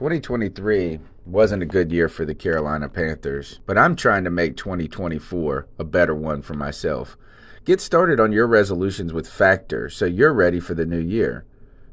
2023 wasn't a good year for the Carolina Panthers, but I'm trying to make 2024 a better one for myself. Get started on your resolutions with Factor so you're ready for the new year.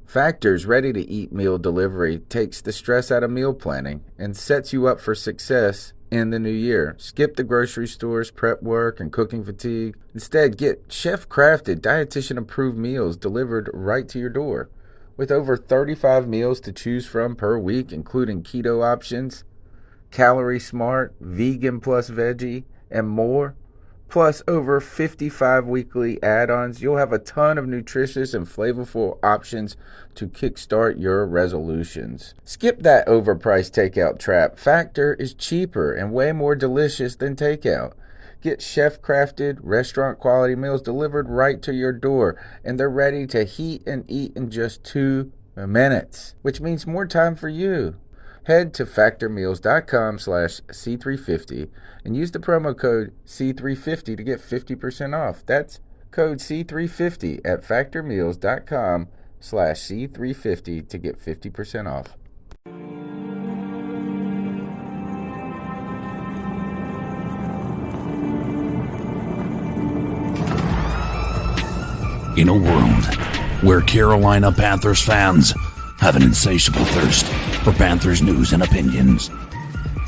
Factor's ready-to-eat meal delivery takes the stress out of meal planning and sets you up for success in the new year. Skip the grocery stores, prep work, and cooking fatigue. Instead, get chef-crafted, dietitian-approved meals delivered right to your door. With over 35 meals to choose from per week, including keto options, calorie smart, vegan plus veggie, and more, plus over 55 weekly add-ons, you'll have a ton of nutritious and flavorful options to kickstart your resolutions. Skip that overpriced takeout trap. Factor is cheaper and way more delicious than takeout. Get chef-crafted, restaurant-quality meals delivered right to your door, and they're ready to heat and eat in just 2 minutes, which means more time for you. Head to factormeals.com/C350 and use the promo code C350 to get 50% off. That's code C350 at factormeals.com/C350 to get 50% off. In a world where Carolina Panthers fans have an insatiable thirst for Panthers news and opinions,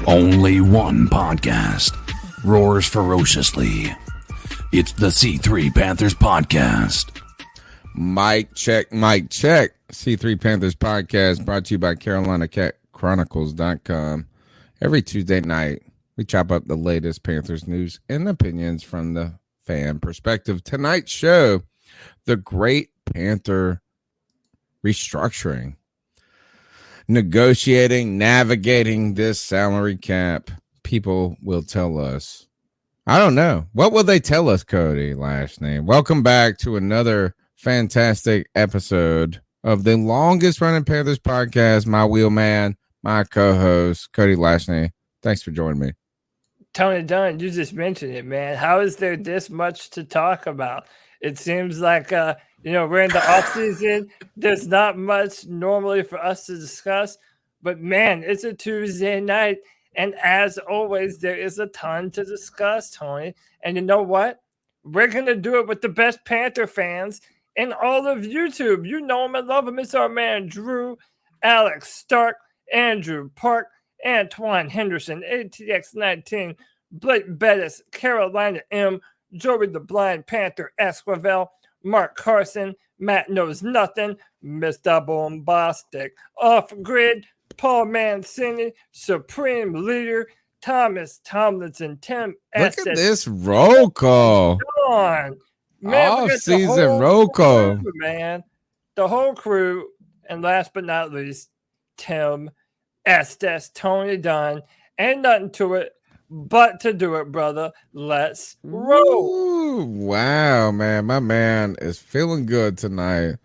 only one podcast roars ferociously. It's the C3 Panthers Podcast. Mic check, mic check. C3 Panthers Podcast brought to you by CarolinaCatChronicles.com. Every Tuesday night, we chop up the latest Panthers news and opinions from the fan perspective. Tonight's show, the Great Panther Restructuring. Negotiating, navigating this salary cap. People will tell us. I don't know. What will they tell us, Cody? Last name. Welcome back to another fantastic episode of the longest running Panthers podcast. My wheelman, my co-host, Cody Lashney. Thanks for joining me. Tony Dunn, you just mentioned it, man. How is there this much to talk about? It seems like, we're in the off season. There's not much normally for us to discuss, but man, it's a Tuesday night. And as always, there is a ton to discuss, Tony. And you know what? We're going to do it with the best Panther fans in all of YouTube. You know him and love him. It's our man, Drew, Alex Stark, Andrew Park, Antoine Henderson, ATX19, Blake Bettis, Carolina M, Joey the Blind Panther Esquivel, Mark Carson, Matt Knows Nothing, Mr. Bombastic, Off Grid, Paul Mancini, Supreme Leader, Thomas Tomlinson, Tim Look at this roll call. Man, Off-season roll call. Man, the whole crew, and last but not least, Tim Estes, Tony Dunn. Ain't nothing to it but to do it, brother. Let's roll. Ooh, wow, man. My man is feeling good tonight.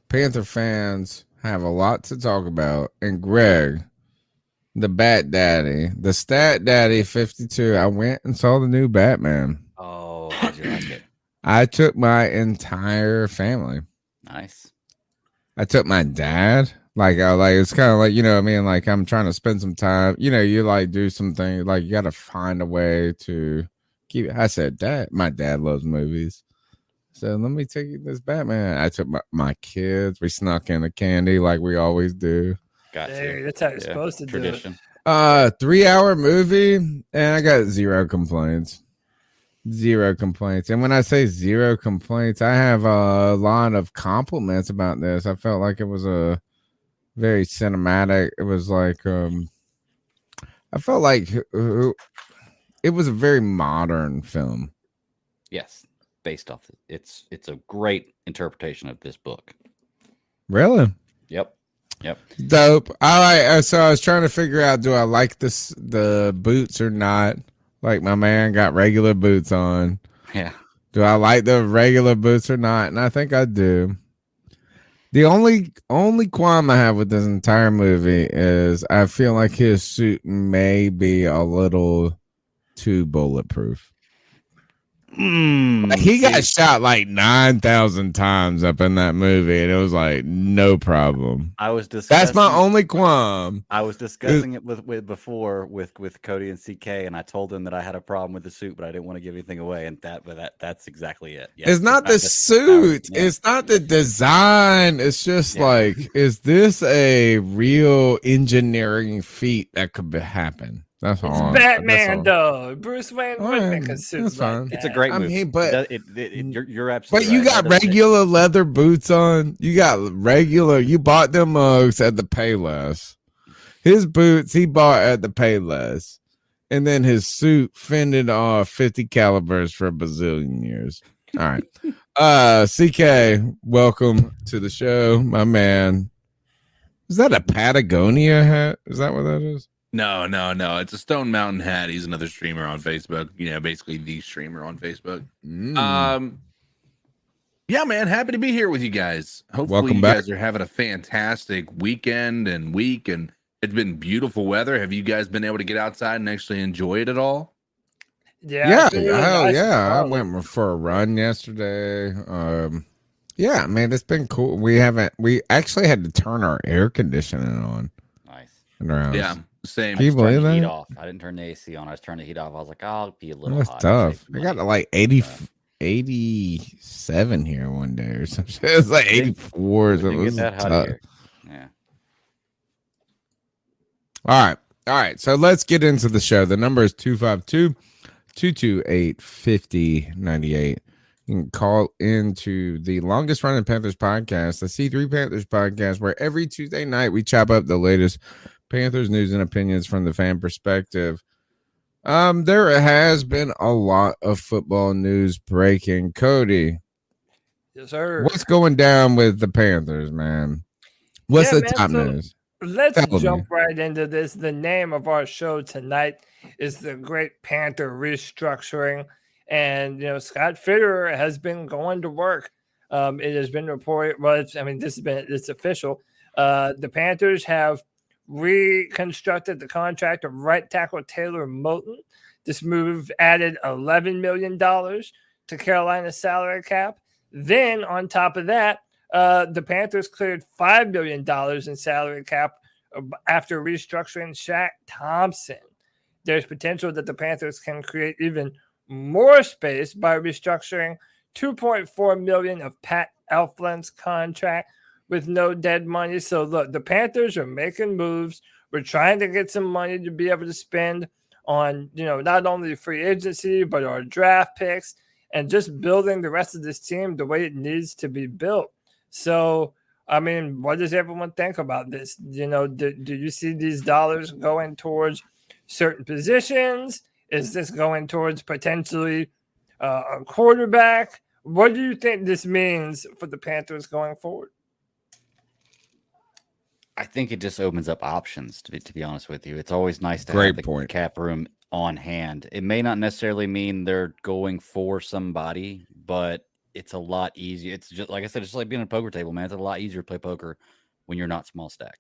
Panther fans have a lot to talk about. And Greg, the Bat Daddy, the Stat Daddy 52, I went and saw the new Batman. Oh, how'd you like it? I took my entire family. Nice. I took my dad. Like it's kind of like, you know what I mean? Like, I'm trying to spend some time, you like do something, like you got to find a way to keep it. I said, Dad, my dad loves movies. So let me take you this Batman. I took my kids. We snuck in the candy like we always do. Gotcha. Hey, that's how you're supposed to Tradition. do it. 3-hour movie, and I got zero complaints. Zero complaints. And when I say zero complaints, I have a lot of compliments about this. I felt like it was a very cinematic. It was like I felt like it was a very modern film. Yes, based off it's a great interpretation of this book. Really? Yep. Dope. So I was trying to figure out, do I like the boots or not? Like, my man got regular boots on. Yeah. Do I like the regular boots or not? And I think I do. The only qualm I have with this entire movie is I feel like his suit may be a little too bulletproof. He got shot like 9,000 times up in that movie, and it was like no problem. I was discussing. That's my only qualm. I was discussing it with before with Cody and CK, and I told them that I had a problem with the suit, but I didn't want to give anything away. And that's exactly it. Yeah, it's not the suit. It's not the design. It's just like, is this a real engineering feat that could happen? That's all. It's Batman, though. Bruce Wayne would make a suit like that. It's a great movie. I mean, but you're absolutely. But you right. got regular leather boots on. You got regular. You bought them mugs at the Payless. His boots he bought at the Payless, and then his suit fended off 50 calibers for a bazillion years. All right, CK, welcome to the show, my man. Is that a Patagonia hat? Is that what that is? No. It's a Stone Mountain hat. He's another streamer on Facebook. Basically the streamer on Facebook. Yeah, man. Happy to be here with you guys. Hopefully Welcome you back. guys are having a fantastic weekend and week, and it's been beautiful weather. Have you guys been able to get outside and actually enjoy it at all? Yeah. Hell yeah. I went for a run yesterday. Yeah, man, it's been cool. We actually had to turn our air conditioning on. Nice. Yeah. Same. Can you believe that? Heat off. I didn't turn the AC on. I was turning the heat off. I was like, I'll be a little That's hot. tough. I got to like 87 here one day or something. It's like 84. So it was get that hot tough. here. Yeah. All right. So let's get into the show. The number is 252-228-5098. You can call into the longest running Panthers podcast, the C3 Panthers podcast, where every Tuesday night we chop up the latest Panthers news and opinions from the fan perspective. There has been a lot of football news breaking. Cody, yes, sir. What's going down with the Panthers, man? What's the top news? Let's jump right into this. The name of our show tonight is The Great Panther Restructuring. And, Scott Fitterer has been going to work. It has been reported. Well, it's official. The Panthers have reconstructed the contract of right tackle Taylor Moton. This move added $11 million to Carolina's salary cap. Then, on top of that, the Panthers cleared $5 million in salary cap after restructuring Shaq Thompson. There's potential that the Panthers can create even more space by restructuring $2.4 million of Pat Elflin's contract with no dead money. So look, the Panthers are making moves. We're trying to get some money to be able to spend on, not only free agency, but our draft picks and just building the rest of this team the way it needs to be built. So, what does everyone think about this? Do you see these dollars going towards certain positions? Is this going towards potentially a quarterback? What do you think this means for the Panthers going forward? I think it just opens up options, to be honest with you. It's always nice to have the cap room on hand. It may not necessarily mean they're going for somebody, but it's a lot easier. It's just, like I said, it's just like being at a poker table, man. It's a lot easier to play poker when you're not small stack.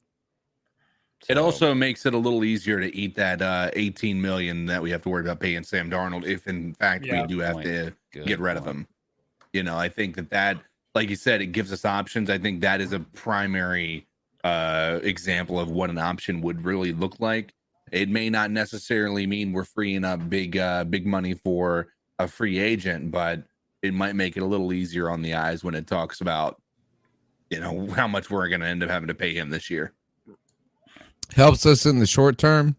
It also makes it a little easier to eat that $18 million that we have to worry about paying Sam Darnold if, in fact, we do have to get rid of him. I think that, like you said, it gives us options. I think that is a primary example of what an option would really look like. It may not necessarily mean we're freeing up big money for a free agent, but it might make it a little easier on the eyes when it talks about, how much we're going to end up having to pay him this year. Helps us in the short term,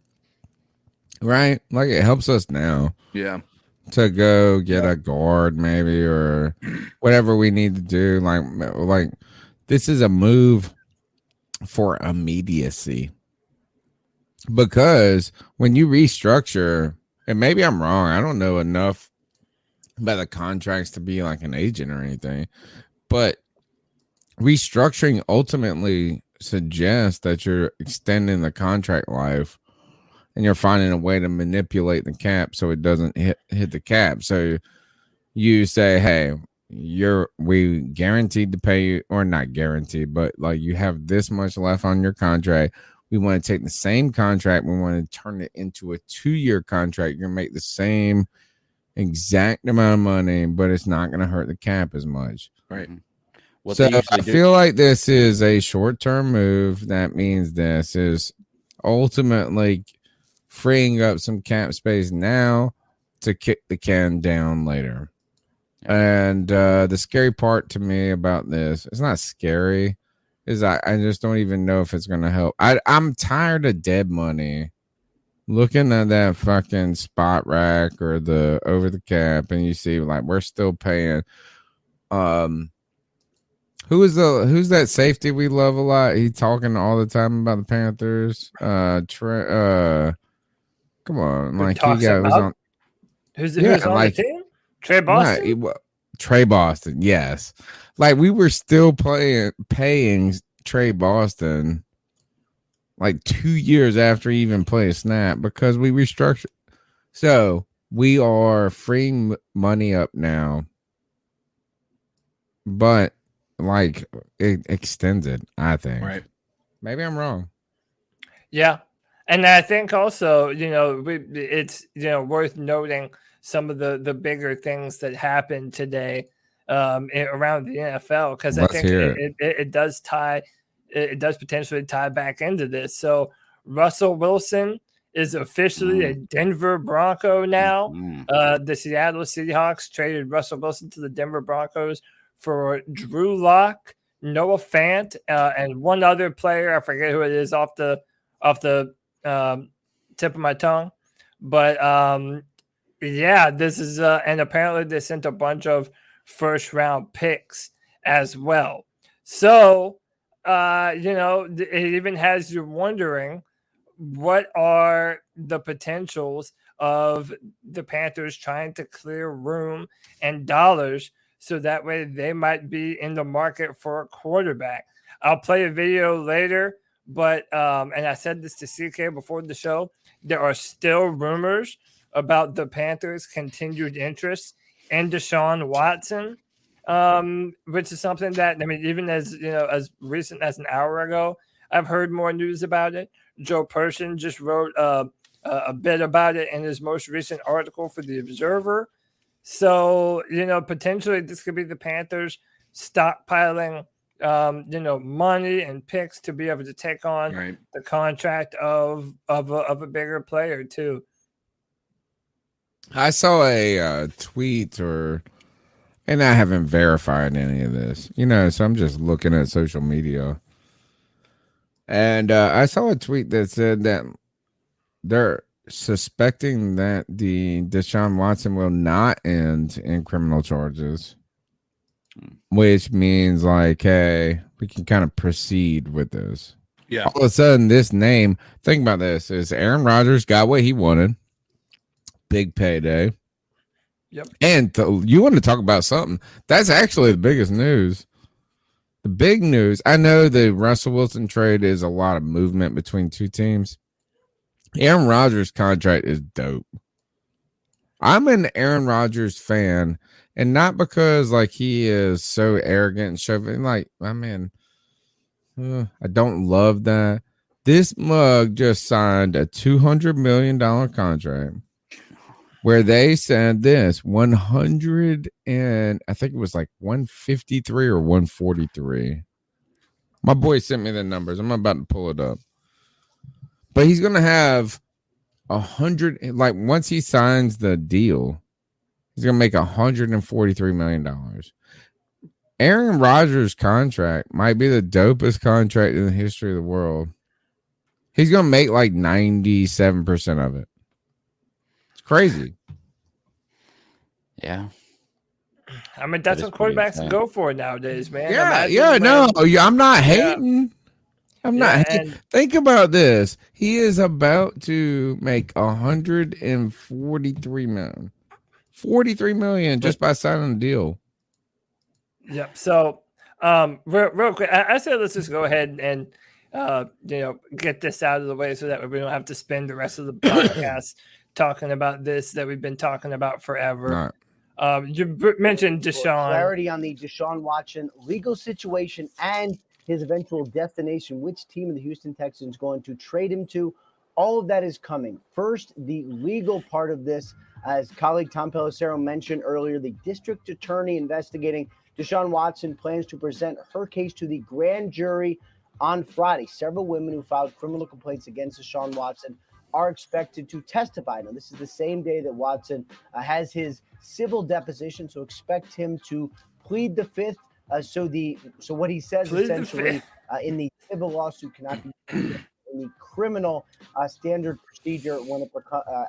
right? Like it helps us now. Yeah. To go get a guard maybe or whatever we need to do. Like this is a move for immediacy. Because when you restructure, and maybe I'm wrong, I don't know enough about the contracts to be like an agent or anything, but restructuring ultimately suggests that you're extending the contract life and you're finding a way to manipulate the cap so it doesn't hit the cap. So you say, hey, we guaranteed to pay you, or not guaranteed, but like you have this much left on your contract. We want to take the same contract. We want to turn it into a 2-year contract. You're going to make the same exact amount of money, but it's not going to hurt the cap as much. Right. What So they usually I do. feel like this is a short-term move. That means this is ultimately freeing up some cap space now to kick the can down later. And the scary part to me about this, it's not scary, is I just don't even know if it's going to help. I'm tired of dead money. Looking at that fucking spot rack or the over the cap, and you see like we're still paying. Who's that safety we love a lot? He's talking all the time about the Panthers. Come on, like he was on. Who's on the team? Trey Boston. Trey Boston, yes. Like we were still paying Trey Boston like 2 years after he even played a snap because we restructured. So we are freeing money up now, but like it extends it, I think. Right. Maybe I'm wrong. Yeah. And I think also, it's, worth noting some of the bigger things that happened today around the NFL, because I think it does potentially tie back into this. So Russell Wilson is officially a Denver Bronco now. The Seattle Seahawks traded Russell Wilson to the Denver Broncos for Drew Lock, Noah Fant, and one other player. I forget who it is off the tip of my tongue. But this is and apparently they sent a bunch of first round picks as well. So it even has you wondering what are the potentials of the Panthers trying to clear room and dollars so that way they might be in the market for a quarterback. I'll play a video later, but and I said this to CK before the show, there are still rumors about the Panthers' continued interest in Deshaun Watson, which is something that, even as recent as an hour ago, I've heard more news about it. Joe Person just wrote a bit about it in his most recent article for The Observer. So, potentially this could be the Panthers stockpiling, money and picks to be able to take on the contract of a bigger player too. I saw a tweet and I haven't verified any of this, so I'm just looking at social media. And I saw a tweet that said that they're suspecting that the Deshaun Watson will not end in criminal charges, which means like, hey, we can kind of proceed with this. Yeah. All of a sudden, this name, think about this, is Aaron Rodgers got what he wanted. Big payday. Yep. And you want to talk about something? That's actually the biggest news. The big news, I know the Russell Wilson trade is a lot of movement between two teams. Aaron Rodgers' contract is dope. I'm an Aaron Rodgers fan, and not because like he is so arrogant and chauvinistic. Like, I don't love that. This mug just signed a $200 million contract where they said this 100 and I think it was like 153 or 143. My boy sent me the numbers. I'm about to pull it up. But he's going to have 100, like once he signs the deal, he's going to make $143 million. Aaron Rodgers' contract might be the dopest contract in the history of the world. He's going to make like 97% of it. It's crazy. Yeah. That's what quarterbacks go for nowadays, man. I'm not hating. I'm not. Think about this. He is about to make $143 million. $43 million just by signing a deal. Yep. So, real quick, I said let's just go ahead and get this out of the way so that we don't have to spend the rest of the podcast talking about this that we've been talking about forever. Right. You mentioned Deshaun. Clarity on the Deshaun Watson legal situation and his eventual destination. Which team of the Houston Texans going to trade him to? All of that is coming. First, the legal part of this, as colleague Tom Pelissero mentioned earlier, the district attorney investigating Deshaun Watson plans to present her case to the grand jury on Friday. Several women who filed criminal complaints against Deshaun Watson are expected to testify. Now, this is the same day that Watson has his civil deposition, so expect him to plead the fifth. So what he says plead essentially in the civil lawsuit cannot be in the criminal standard procedure when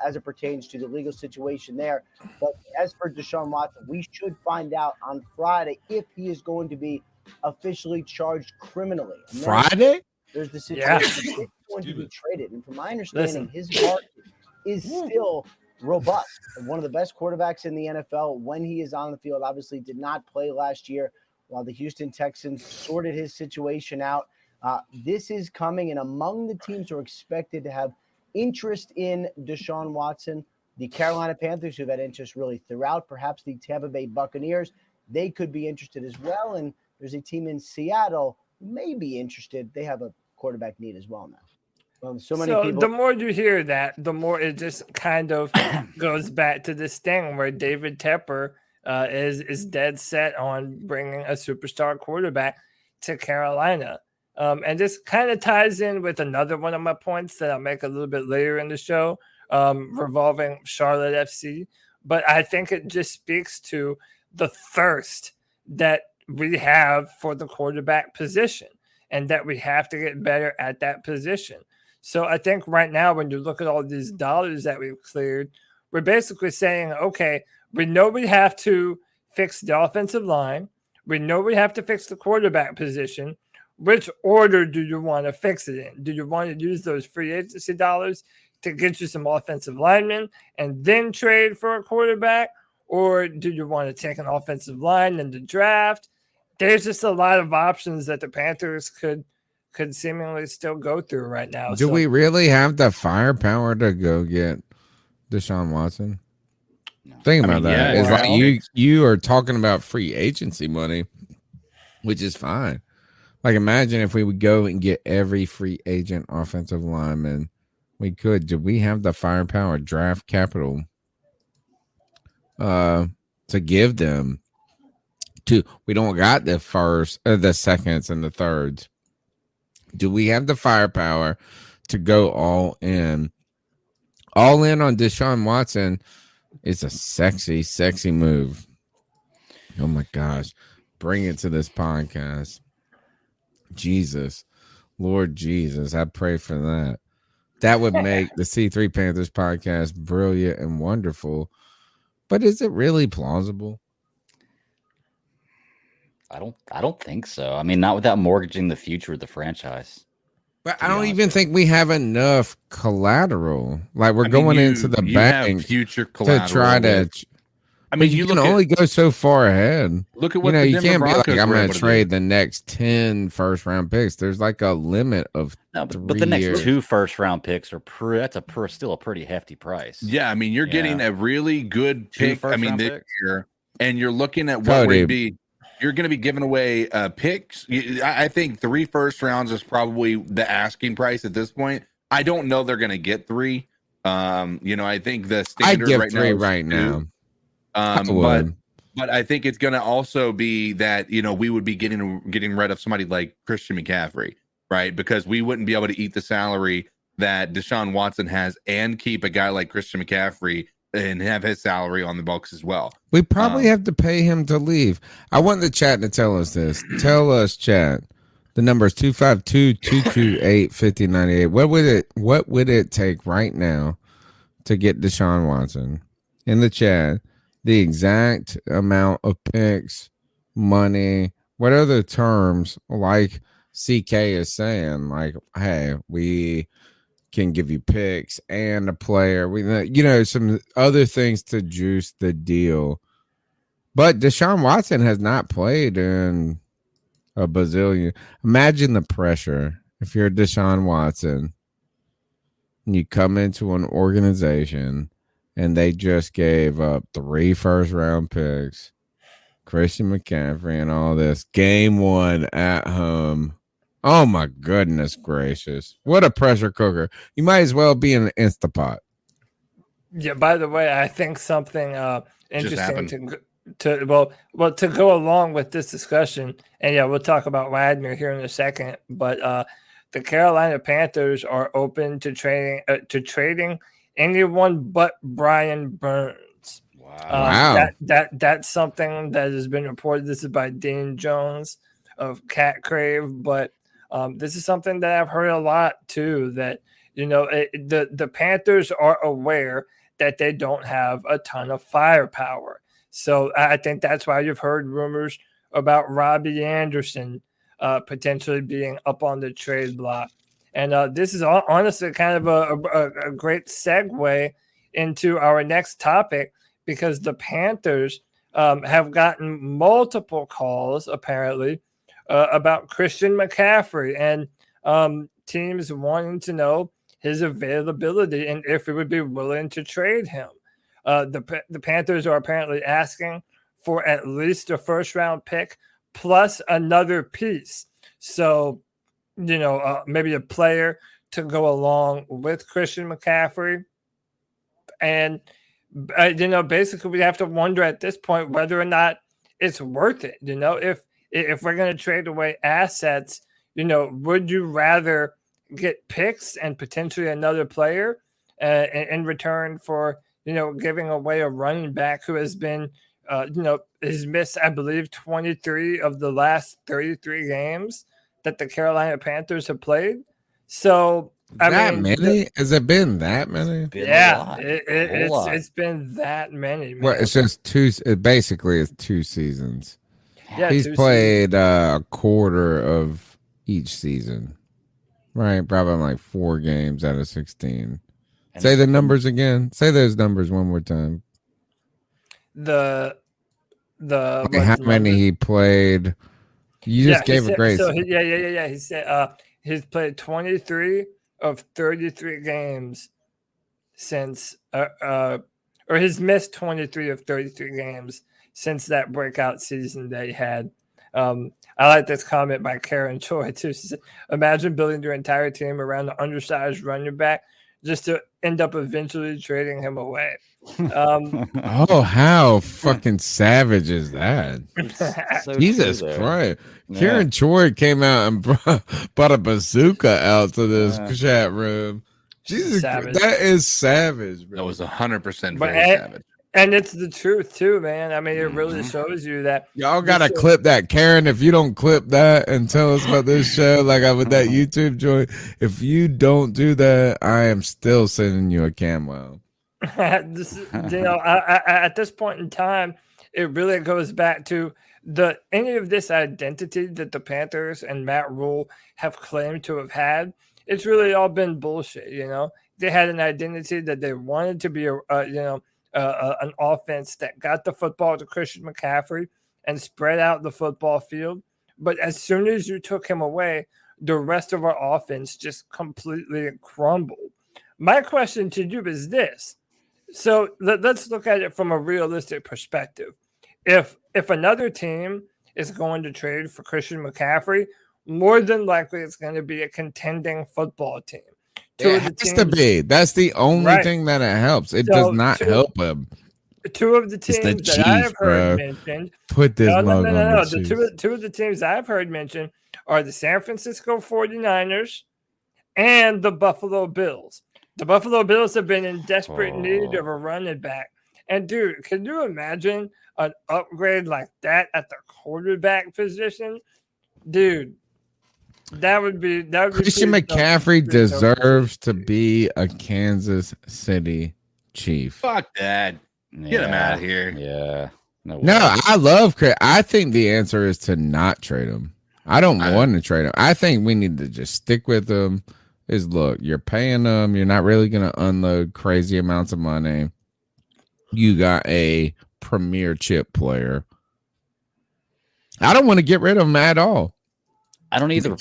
as it pertains to the legal situation there. But as for Deshaun Watson, we should find out on Friday if he is going to be officially charged criminally. Friday? There's the situation. He's going to be traded. And from my understanding, his market is still robust. And one of the best quarterbacks in the NFL when he is on the field. Obviously did not play last year while the Houston Texans sorted his situation out. This is coming, and among the teams who are expected to have interest in Deshaun Watson, the Carolina Panthers, who've had interest really throughout, perhaps the Tampa Bay Buccaneers, they could be interested as well. And there's a team in Seattle who may be interested. They have a quarterback need as well now. So people. The more you hear that, the more it just kind of goes back to this thing where David Tepper is dead set on bringing a superstar quarterback to Carolina. And this kind of ties in with another one of my points that I'll make a little bit later in the show, revolving Charlotte FC. But I think it just speaks to the thirst that we have for the quarterback position and that we have to get better at that position. So I think right now, when you look at all these dollars that we've cleared, we're basically saying, okay, we know we have to fix the offensive line. We know we have to fix the quarterback position. Which order do you want to fix it in? Do you want to use those free agency dollars to get you some offensive linemen and then trade for a quarterback? Or do you want to take an offensive line in the draft? There's just a lot of options that the Panthers could seemingly still go through right now. Do we really have the firepower to go get Deshaun Watson? No. Think about that. It's like you are talking about free agency money, which is fine. Like, imagine if we would go and get every free agent offensive lineman we could. Do we have the firepower, draft capital, to give them to? We don't got the first, the seconds, and the thirds. Do we have the firepower to go all in? All in on Deshaun Watson is a sexy move. Oh my gosh. Bring it to this podcast. Jesus, Lord Jesus, I pray for that. That would make the C3 Panthers podcast brilliant and wonderful. But is it really plausible? I don't think so. I mean, not without mortgaging the future of the franchise. But I don't even think we have enough collateral. Like, we're going into the bank future collateral to try to. I mean, you can only go so far ahead. Look at what you can't be like, I'm going to trade the next 10 first-round picks. There's like a limit of but the next 2 first-round picks are still a pretty hefty price. Yeah, I mean, you're getting a really good pick. I mean, this year, and you're looking at what would be. You're going to be giving away picks. I think 3 first rounds is probably the asking price at this point. I don't know they're going to get 3. I think the standard right 3 now right now. But I think it's going to also be that, we would be getting rid of somebody like Christian McCaffrey, right? Because we wouldn't be able to eat the salary that Deshaun Watson has and keep a guy like Christian McCaffrey and have his salary on the books as well. We probably have to pay him to leave. I want the chat to tell us this. Tell us, chat. The number is 252-228-5098. What would it take right now to get Deshaun Watson? In the chat, the exact amount of picks, money, what other terms, like CK is saying, like, hey, we can give you picks and a player. We, some other things to juice the deal. But Deshaun Watson has not played in a bazillion. Imagine the pressure if you're Deshaun Watson and you come into an organization and they just gave up 3 first-round picks, Christian McCaffrey and all this. Game 1 at home. Oh my goodness gracious! What a pressure cooker! You might as well be in an Instapot. Yeah. By the way, I think something interesting to go along with this discussion, and yeah, we'll talk about Wagner here in a second. But the Carolina Panthers are open to trading anyone but Brian Burns. Wow. That's something that has been reported. This is by Dean Jones of Cat Crave, but this is something that I've heard a lot too. That the Panthers are aware that they don't have a ton of firepower. So I think that's why you've heard rumors about Robbie Anderson potentially being up on the trade block. And this is honestly kind of a great segue into our next topic, because the Panthers have gotten multiple calls, apparently, about Christian McCaffrey, and teams wanting to know his availability and if it would be willing to trade him. The Panthers are apparently asking for at least a first-round pick plus another piece. So, maybe a player to go along with Christian McCaffrey. And, basically we have to wonder at this point whether or not it's worth it. If we're going to trade away assets, would you rather get picks and potentially another player in return for, giving away a running back who has been, has missed, I believe, 23 of the last 33 games that the Carolina Panthers have played? So, many? Has it been that many? It's been that many. Man. Well, it's just two. Basically, it's 2 seasons. Yeah, he's played a quarter of each season, right? Probably like 4 games out of 16. And say the numbers again. Say those numbers one more time. How many he played? You just gave a grade. So he said he's played 23 of 33 games since, or he's missed 23 of 33 games since that breakout season that he had. I like this comment by Karen Choi too. She said, "Imagine building your entire team around the undersized running back just to end up eventually trading him away." How fucking savage is that? So Jesus Christ. Yeah. Karen Choi came out and brought a bazooka out to this chat room. Jesus, that is savage, bro. That was 100% very savage. And it's the truth too, man. I mean, it really shows you that y'all gotta clip that, Karen. If you don't clip that and tell us about this show, like with that YouTube joint, if you don't do that, I am still sending you a camo. At this point in time, it really goes back to any of this identity that the Panthers and Matt Rule have claimed to have had. It's really all been bullshit. They had an identity that they wanted to be an offense that got the football to Christian McCaffrey and spread out the football field. But as soon as you took him away, the rest of our offense just completely crumbled. My question to you is this. So let's look at it from a realistic perspective. If another team is going to trade for Christian McCaffrey, more than likely it's going to be a contending football team. It has to be. That's the only thing that it helps. It does not help him. 2 of the teams that I've heard mentioned. Put this no. The 2 of the teams I've heard mentioned are the San Francisco 49ers and the Buffalo Bills. The Buffalo Bills have been in desperate need of a running back. And dude, can you imagine an upgrade like that at the quarterback position? Dude, that would be Christian McCaffrey deserves to be a Kansas City Chief. Fuck that. Get him out of here. Yeah. No, I love Chris. I think the answer is to not trade him. I don't want to trade him. I think we need to just stick with him. Look, you're paying them. You're not really going to unload crazy amounts of money. You got a premier chip player. I don't want to get rid of him at all. I don't either.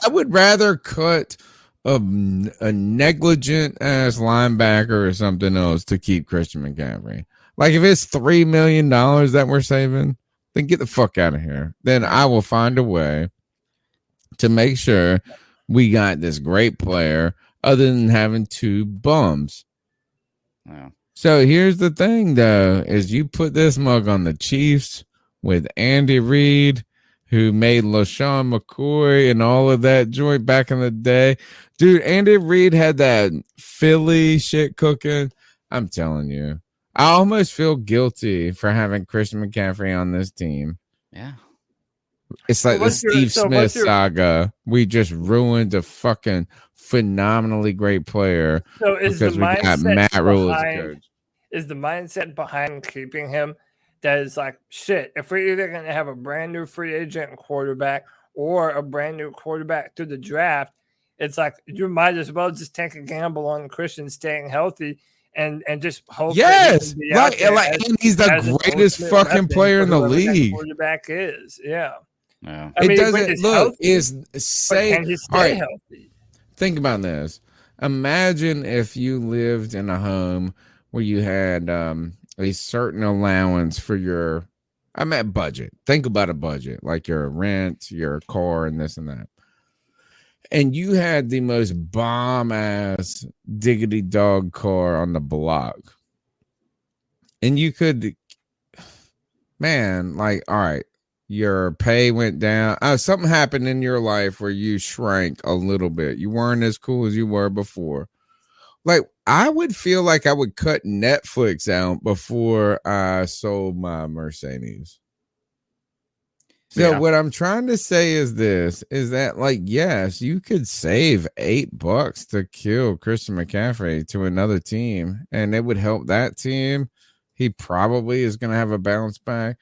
I would rather cut a negligent ass linebacker or something else to keep Christian McCaffrey. Like if it's $3 million that we're saving, then get the fuck out of here. Then I will find a way to make sure we got this great player other than having two bums. Yeah. So here's the thing, though, is you put this mug on the Chiefs with Andy Reid, who made LaShawn McCoy and all of that joint back in the day. Dude, Andy Reid had that Philly shit cooking. I'm telling you. I almost feel guilty for having Christian McCaffrey on this team. Yeah. It's like the Steve Smith saga. We just ruined a fucking phenomenally great player because we got Matt Rule as a coach. Is the mindset behind keeping him that is like, shit, if we're either going to have a brand new free agent quarterback or a brand new quarterback through the draft, it's like you might as well just take a gamble on Christian staying healthy and just hope. Yes, and he's the greatest fucking player in the league. Quarterback is, yeah. Yeah. I mean, it doesn't look healthy, is say can he stay healthy? Think about this. Imagine if you lived in a home where you had a certain allowance for your, budget. Think about a budget, like your rent, your car, and this and that. And you had the most bomb-ass diggity dog car on the block. And you could, man, like, all right, your pay went down. Something happened in your life where you shrank a little bit. You weren't as cool as you were before. Like, I would feel like I would cut Netflix out before I sold my Mercedes. So what I'm trying to say is this, is that, like, yes, you could save $8 to kill Christian McCaffrey to another team, and it would help that team. He probably is going to have a bounce back.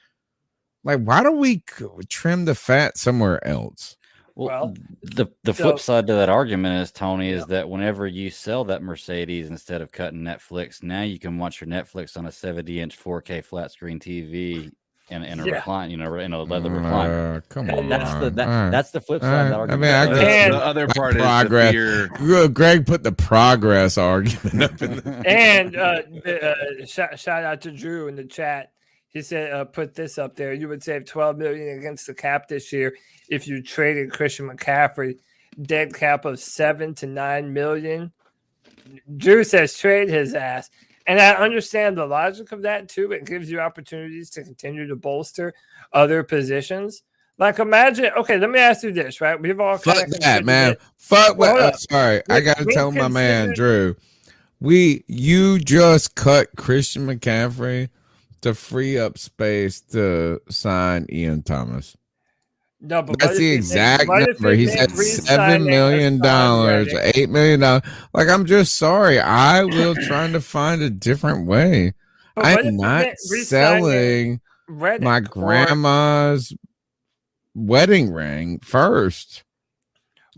Like, why don't we trim the fat somewhere else? Well, the flip side to that argument is, Tony, is that whenever you sell that Mercedes, instead of cutting Netflix, now you can watch your Netflix on a 70-inch 4K flat screen TV and in a recline, in a leather recliner. Come on, that's the flip side of that argument. I mean, the other part progress. Is Greg put the progress argument up in there. And shout out to Drew in the chat. He said, put this up there. You would save $12 million against the cap this year if you traded Christian McCaffrey. Dead cap of $7 to $9 million. Drew says trade his ass. And I understand the logic of that too. It gives you opportunities to continue to bolster other positions. Like, imagine, okay, let me ask you this, right? We've all fuck that, man. Fuck what? Sorry, I gotta tell my man Drew. You just cut Christian McCaffrey to free up space to sign Ian Thomas. No, but that's the exact number. He said $7 million, $8 million. Like, I'm just sorry. I will try to find a different way. I'm not selling my grandma's wedding ring first.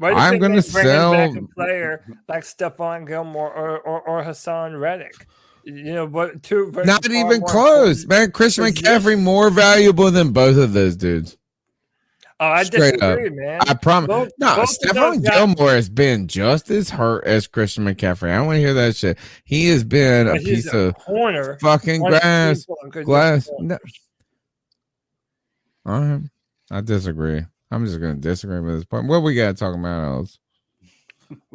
I'm going to sell a player like Stephon Gilmore or Hassan Reddick. Not even close, man. Christian McCaffrey more valuable than both of those dudes. Oh, I disagree, man. I promise. Stephon Gilmore has been just as hurt as Christian McCaffrey. I don't want to hear that shit. He has been a piece of fucking glass. No. All right. I disagree. I'm just going to disagree with this point. What we got to talk about else?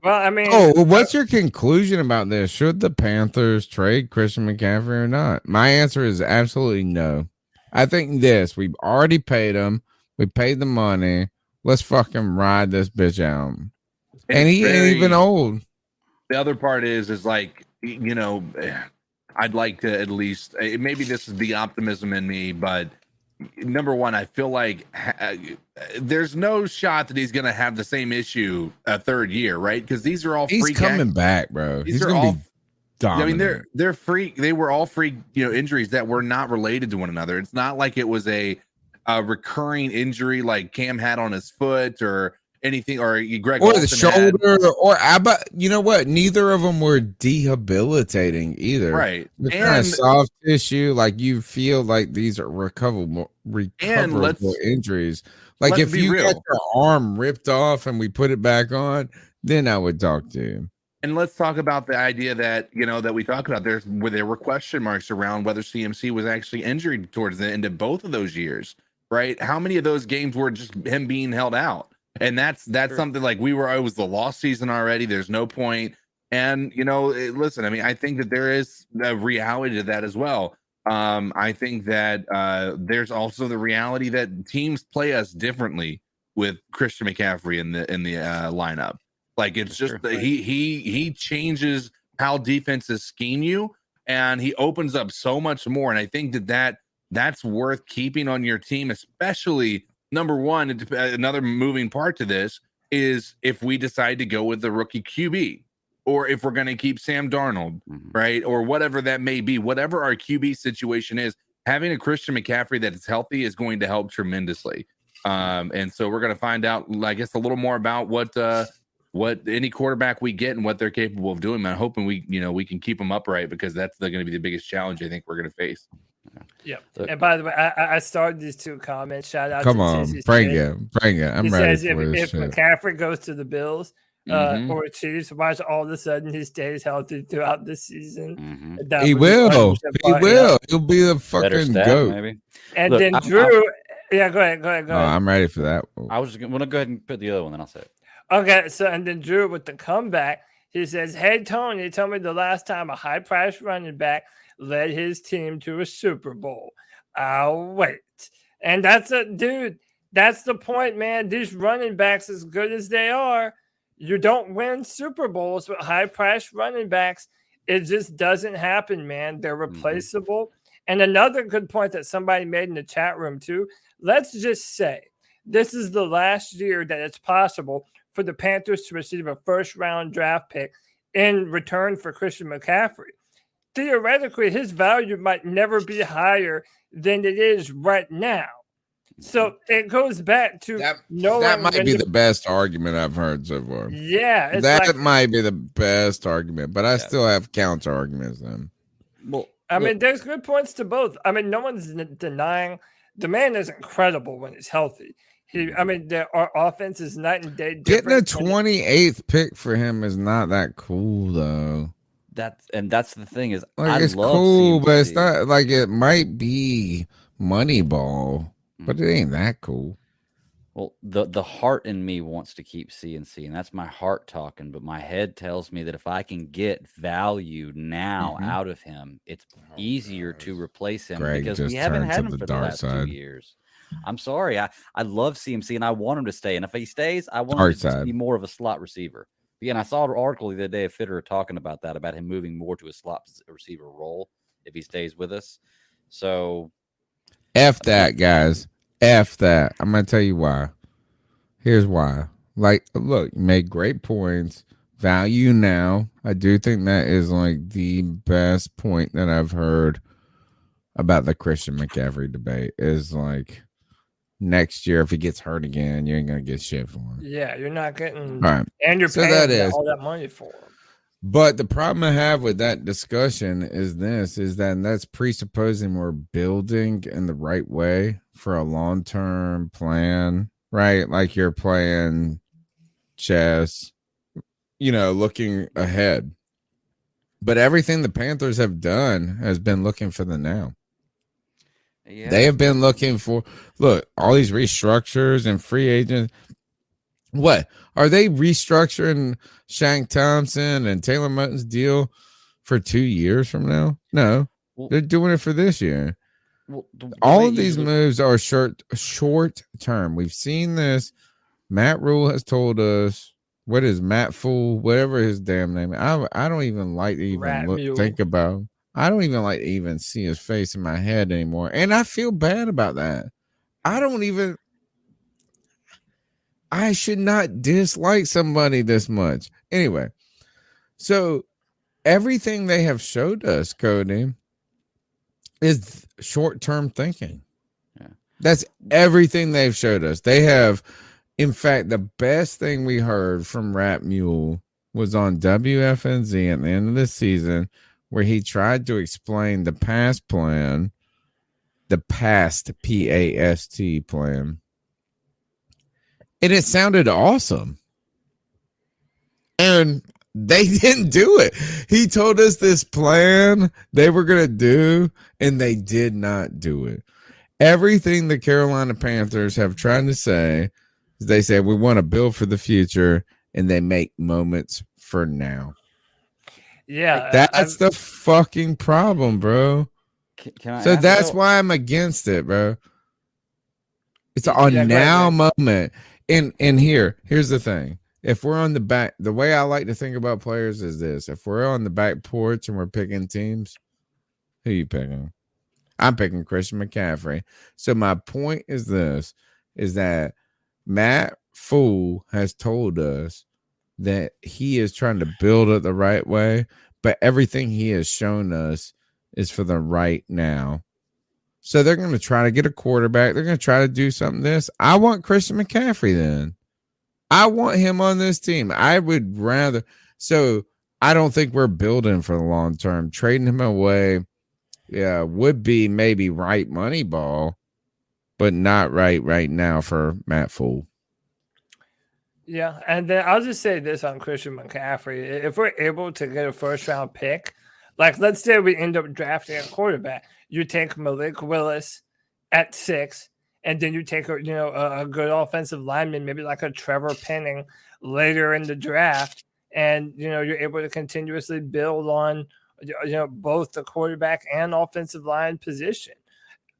Well, I mean, what's your conclusion about this? Should the Panthers trade Christian McCaffrey or not? My answer is absolutely no. I think we've already paid him. We paid the money. Let's fucking ride this bitch out. And he ain't even old. The other part is like, I'd like to at least, maybe this is the optimism in me, but number one, I feel like there's no shot that he's going to have the same issue a third year, right? Because these are all he's coming back, bro. He's going to be dominant. I mean, they're free. They were all free, injuries that were not related to one another. It's not like it was a recurring injury like Cam had on his foot or anything, or Greg or the shoulder, or you know what? Neither of them were debilitating either. Right, it's kind of soft tissue. Like, you feel like these are recoverable injuries. Like, if you get your arm ripped off and we put it back on, then I would talk to you. And let's talk about the idea that, that we talked about. There were question marks around whether CMC was actually injured towards the end of both of those years. Right? How many of those games were just him being held out? And that's something like it was the lost season already. There's no point. And, listen, I mean, I think that there is a reality to that as well. I think that there's also the reality that teams play us differently with Christian McCaffrey in the lineup. Like, it's just he changes how defenses scheme you, and he opens up so much more. And I think that's worth keeping on your team, especially number one. Another moving part to this is if we decide to go with the rookie QB, or if we're going to keep Sam Darnold, right? Or whatever that may be, whatever our QB situation is, having a Christian McCaffrey that is healthy is going to help tremendously. And so we're going to find out, I guess, a little more about what any quarterback we get and what they're capable of doing. I'm hoping we can keep them upright, because that's going to be the biggest challenge I think we're going to face. Yeah. And by the way, I started these 2 comments. Shout out Come on, bring it. I'm ready for this if McCaffrey goes to the Bills, or Chiefs, watch all of a sudden he stays healthy throughout the season. He will. He'll be the fucking GOAT. Maybe. And look, then Drew, go ahead. I'm ready for that. I was going to go ahead and put the other one, then I'll say it. Okay, so and then Drew with the comeback, he says, "Hey Tony, tell me the last time a high-priced running back led his team to a Super Bowl." I'll wait. And that's the point, man. These running backs, as good as they are, you don't win Super Bowls with high-priced running backs. It just doesn't happen, man. They're replaceable. And another good point that somebody made in the chat room, too, let's just say this is the last year that it's possible for the Panthers to receive a first-round draft pick in return for Christian McCaffrey. Theoretically, his value might never be higher than it is right now. So it goes back to that might be the best argument I've heard so far. Yeah. That might be the best argument, but I still have counter arguments then. Well, I mean, there's good points to both. I mean, no one's denying the man is incredible when he's healthy. Our offense is night and day different. Getting a 28th pick for him is not that cool, though. That's the thing is, it's cool, but it's not like it might be Moneyball, but it ain't that cool. Well, the heart in me wants to keep CNC, and that's my heart talking, but my head tells me that if I can get value now out of him, it's easier to replace him, because we haven't had him for the last 2 years. I'm sorry. I love CMC, and I want him to stay. And if he stays, I want him to be more of a slot receiver. Again, I saw an article the other day of Fitterer talking about that, about him moving more to a slot receiver role if he stays with us. So, F that, guys. F that. I'm going to tell you why. Here's why. Like, look, you made great points. Value now. I do think that is like the best point that I've heard about the Christian McCaffrey debate is like, next year, if he gets hurt again, you ain't gonna get shit for him. Yeah, you're not getting, right. And you're paying all that money for him. But the problem I have with that discussion is that's presupposing we're building in the right way for a long-term plan, right? Like you're playing chess, looking ahead. But everything the Panthers have done has been looking for the now. Yeah. They have been looking for, all these restructures and free agents. What? Are they restructuring Shaq Thompson and Taylor Moton's deal for 2 years from now? No. They're doing it for this year. All of these moves are short term. We've seen this. Matt Rule has told us, what is Matt Fool, whatever his damn name. I don't even like to even think about him. I don't even like to even see his face in my head anymore. And I feel bad about that. I should not dislike somebody this much. Anyway, so everything they have showed us, Cody, is short-term thinking. Yeah. That's everything they've showed us. They have, in fact, the best thing we heard from Rat Mule was on WFNZ at the end of the season, where he tried to explain the past plan, the past PAST plan. And it sounded awesome. And they didn't do it. He told us this plan they were going to do, and they did not do it. Everything the Carolina Panthers have tried to say They say we want to build for the future, and they make moments for now. Yeah, that's the fucking problem, bro. So that's why I'm against it, bro. It's a now moment. And here's the thing. If we're on the back, the way I like to think about players is this. If we're on the back porch and we're picking teams, who are you picking? I'm picking Christian McCaffrey. So my point is this, is that Matt Fool has told us that he is trying to build it the right way, but everything he has shown us is for the right now. So they're going to try to get a quarterback. They're going to try to do something this. I want Christian McCaffrey then. I want him on this team. I would rather. So I don't think we're building for the long term. Trading him away, yeah, would be maybe right money ball, but not right now for Matt Fool. Yeah, and then I'll just say this on Christian McCaffrey. If we're able to get a first-round pick, like let's say we end up drafting a quarterback, you take Malik Willis at 6, and then you take a good offensive lineman, maybe like a Trevor Penning later in the draft, and you're able to continuously build on both the quarterback and offensive line position.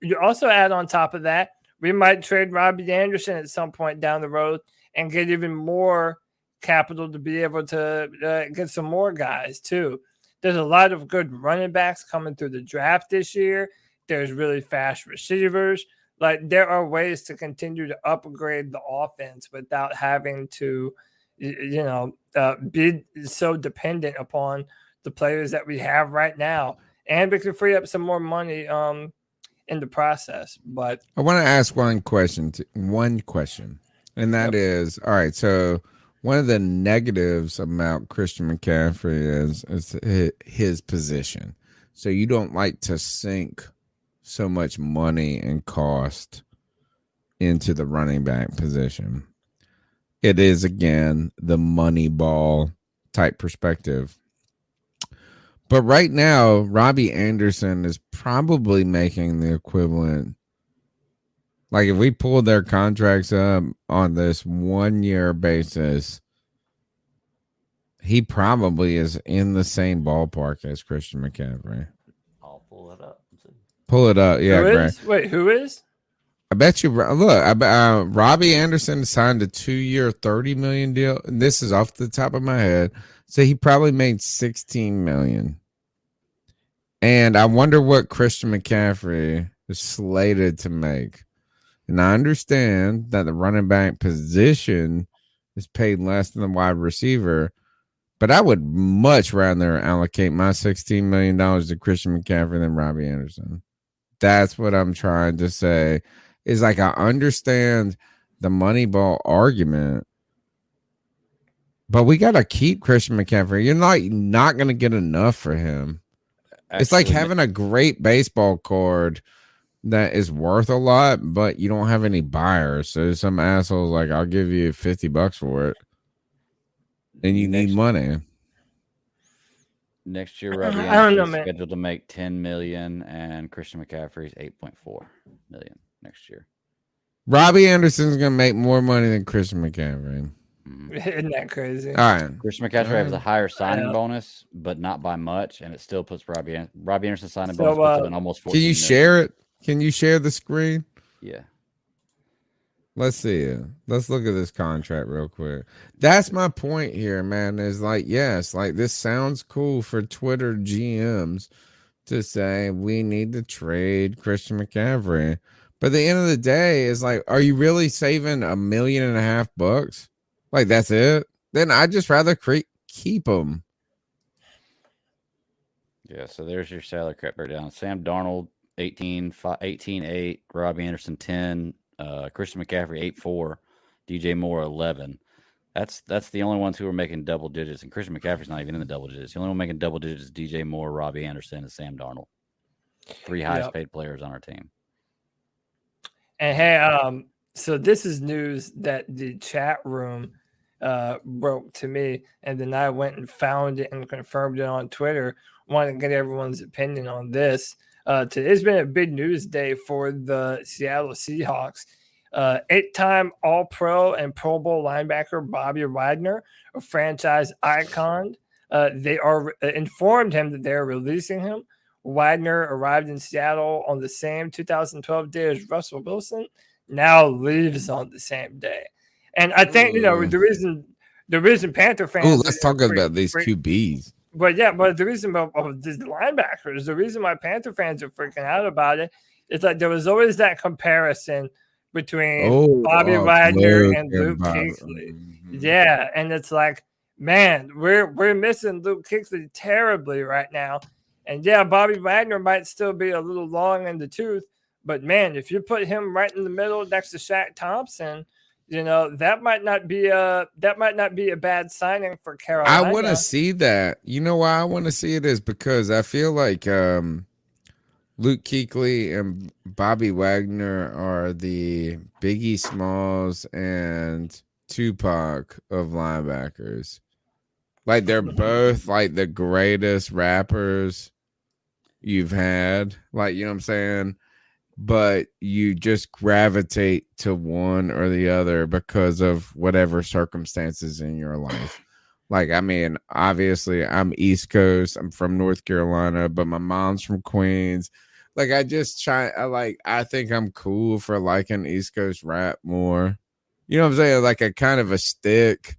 You also add on top of that, we might trade Robbie Anderson at some point down the road and get even more capital to be able to get some more guys too. There's a lot of good running backs coming through the draft this year. There's really fast receivers. Like there are ways to continue to upgrade the offense without having to, be so dependent upon the players that we have right now. And we can free up some more money in the process. But I want to ask one question. And that is, all right, so one of the negatives about Christian McCaffrey is his position. So you don't like to sink so much money and cost into the running back position. It is, again, the money ball type perspective. But right now, Robbie Anderson is probably making the equivalent. Like if we pulled their contracts up on this 1-year basis, he probably is in the same ballpark as Christian McCaffrey. I'll pull it up. Pull it up. Yeah, Greg. Wait, who is? I bet you. Look, Robbie Anderson signed a 2-year, $30 million deal. And this is off the top of my head. So he probably made $16 million. And I wonder what Christian McCaffrey is slated to make. And I understand that the running back position is paid less than the wide receiver, but I would much rather allocate my $16 million to Christian McCaffrey than Robbie Anderson. That's what I'm trying to say. Is like I understand the Moneyball argument, but we got to keep Christian McCaffrey. You're not going to get enough for him. Actually, it's like having a great baseball card that is worth a lot, but you don't have any buyers. So some asshole's like, I'll give you $50 for it. And you need money. Next year, Robbie Anderson is scheduled to make $10 million, and Christian McCaffrey's $8.4 million next year. Robbie Anderson's gonna make more money than Christian McCaffrey. Isn't that crazy? All right. Christian McCaffrey has a higher signing bonus, but not by much, and it still puts Robbie Anderson's signing bonus puts it in almost 14 Can you share it? Can you share the screen? Yeah. Let's see it. Let's look at this contract real quick. That's my point here, man. Is like, yes, like this sounds cool for Twitter GMs to say we need to trade Christian McCaffrey. But at the end of the day, is like, are you really saving $1.5 million? Like, that's it? Then I'd just rather keep him. Yeah, so there's your salary cap breakdown. Sam Darnold, 18.8, Robbie Anderson 10, Christian McCaffrey 8.4, DJ Moore 11. That's the only ones who are making double digits, and Christian McCaffrey's not even in the double digits. The only one making double digits is DJ Moore, Robbie Anderson, and Sam Darnold. 3 highest paid players on our team. And hey, so this is news that the chat room broke to me, and then I went and found it and confirmed it on Twitter. Wanted to get everyone's opinion on this. Today's been a big news day for the Seattle Seahawks. 8-time All-Pro and Pro Bowl linebacker Bobby Wagner, a franchise icon. They are informed him that they're releasing him. Wagner arrived in Seattle on the same 2012 day as Russell Wilson, now leaves on the same day. And I think, the reason Panther fans... let's talk about these QBs. But the reason of the linebackers, the reason why Panther fans are freaking out about it is like there was always that comparison between Bobby Wagner and Luke Kuechly. Mm-hmm. Yeah, and it's like, man, we're missing Luke Kuechly terribly right now. And yeah, Bobby Wagner might still be a little long in the tooth, but man, if you put him right in the middle next to Shaq Thompson, that might not be a bad signing for Carolina. I want to see that. You know why I want to see it is because I feel like Luke Kuechly and Bobby Wagner are the Biggie Smalls and Tupac of linebackers. Like they're both like the greatest rappers you've had. Like, you know what I'm saying? But you just gravitate to one or the other because of whatever circumstances in your life. Like, I mean, obviously I'm East Coast. I'm from North Carolina, but my mom's from Queens. Like, I think I'm cool for liking East Coast rap more. You know what I'm saying? Like a kind of a stick.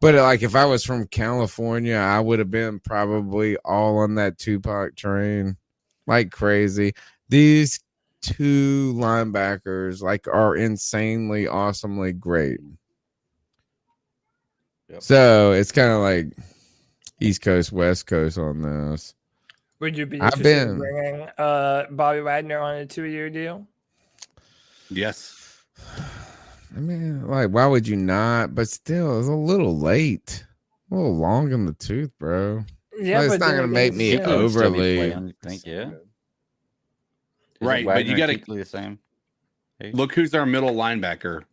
But like if I was from California, I would have been probably all on that Tupac train like crazy. These two linebackers like are insanely awesomely great. Yep. So it's kind of like East Coast, West Coast on this. Would you be interested in bringing Bobby Wagner on a 2-year deal? Yes. I mean, like, why would you not? But still, it's a little late. A little long in the tooth, bro. Yeah, like, it's not going to make me overly. Right, but you got to the same. Look who's our middle linebacker.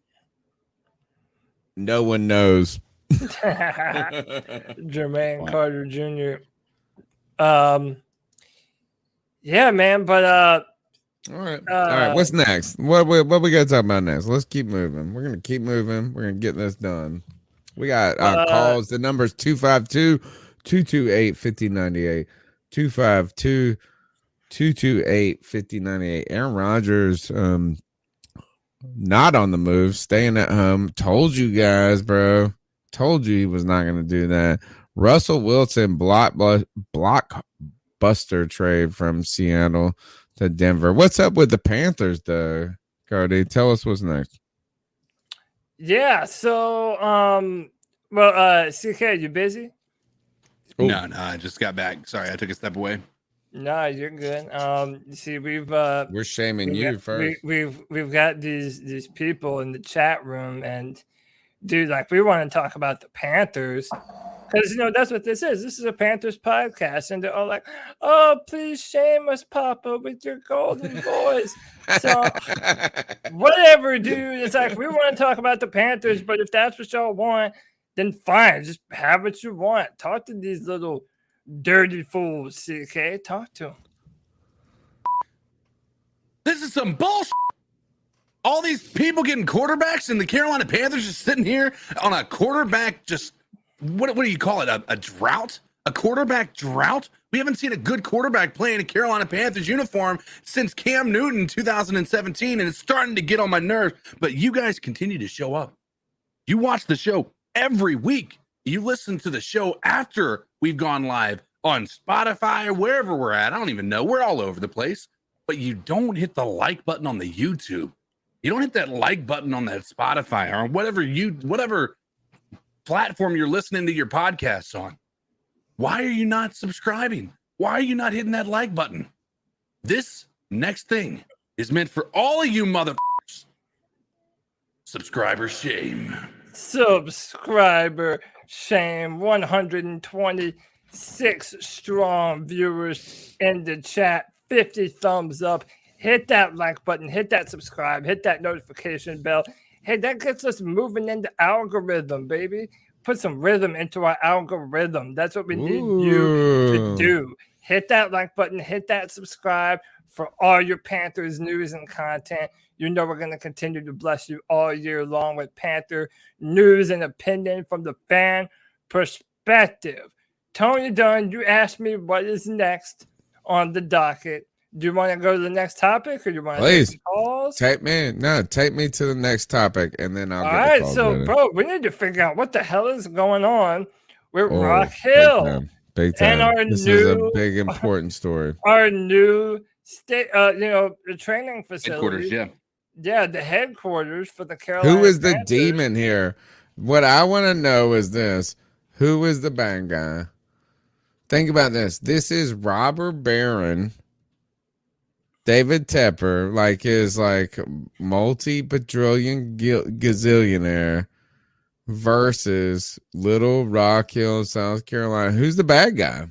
No one knows. Jermaine Carter Jr. Yeah, man, but all right. What's next? What we got to talk about next? Let's keep moving. We're gonna keep moving. We're gonna get this done. We got calls. The number's 252-228-5098. 252-228-5098. Aaron Rodgers, not on the move, staying at home. Told you guys, bro. Told you he was not gonna do that. Russell Wilson blockbuster trade from Seattle to Denver. What's up with the Panthers, though, Cody? Tell us what's next. Yeah, so, CK, you busy? Ooh. No, I just got back. Sorry, I took a step away. No, you're good. See, we're shaming you first. We've got these people in the chat room, and dude, like, we want to talk about the Panthers. Because, that's what this is. This is a Panthers podcast. And they're all like, oh, please shame us, Papa, with your golden voice. So, whatever, dude. It's like, we want to talk about the Panthers, but if that's what y'all want, then fine. Just have what you want. Talk to these little dirty fools, CK. Talk to them. This is some bullshit. All these people getting quarterbacks and the Carolina Panthers just sitting here on a quarterback just... What do you call it? A drought? A quarterback drought? We haven't seen a good quarterback play in a Carolina Panthers uniform since Cam Newton 2017, and it's starting to get on my nerves. But you guys continue to show up. You watch the show every week. You listen to the show after we've gone live on Spotify or wherever we're at. I don't even know. We're all over the place. But you don't hit the like button on the YouTube. You don't hit that like button on that Spotify or whatever platform you're listening to your podcasts on. Why are you not subscribing? Why are you not hitting that like button? This next thing is meant for all of you motherfuckers. Subscriber shame. Subscriber shame. 126 strong viewers in the chat. 50 thumbs up. Hit that like button. Hit that subscribe. Hit that notification bell. Hey, that gets us moving into algorithm, baby. Put some rhythm into our algorithm. That's what we need you to do. Hit that like button. Hit that subscribe. for all your Panthers news and content. You know we're going to continue to bless you all year long with Panther news and opinion from the fan perspective. Tony Dunn, you asked me what is next on the docket. Do you want to go to the next topic, or do you want to take some calls? Take me to the next topic, and then I'll get the calls. So, ready. Bro, we need to figure out what the hell is going on with Rock Hill. Big time. And this is a big important story. Our new state, the training facility. Headquarters, yeah, the headquarters for the Carolina. Who is the Panthers. demon here? What I want to know is this: who is the bad guy? Think about this. This is robber baron David Tepper, his multi-quadrillion gazillionaire versus Little Rock Hill, South Carolina. Who's the bad guy?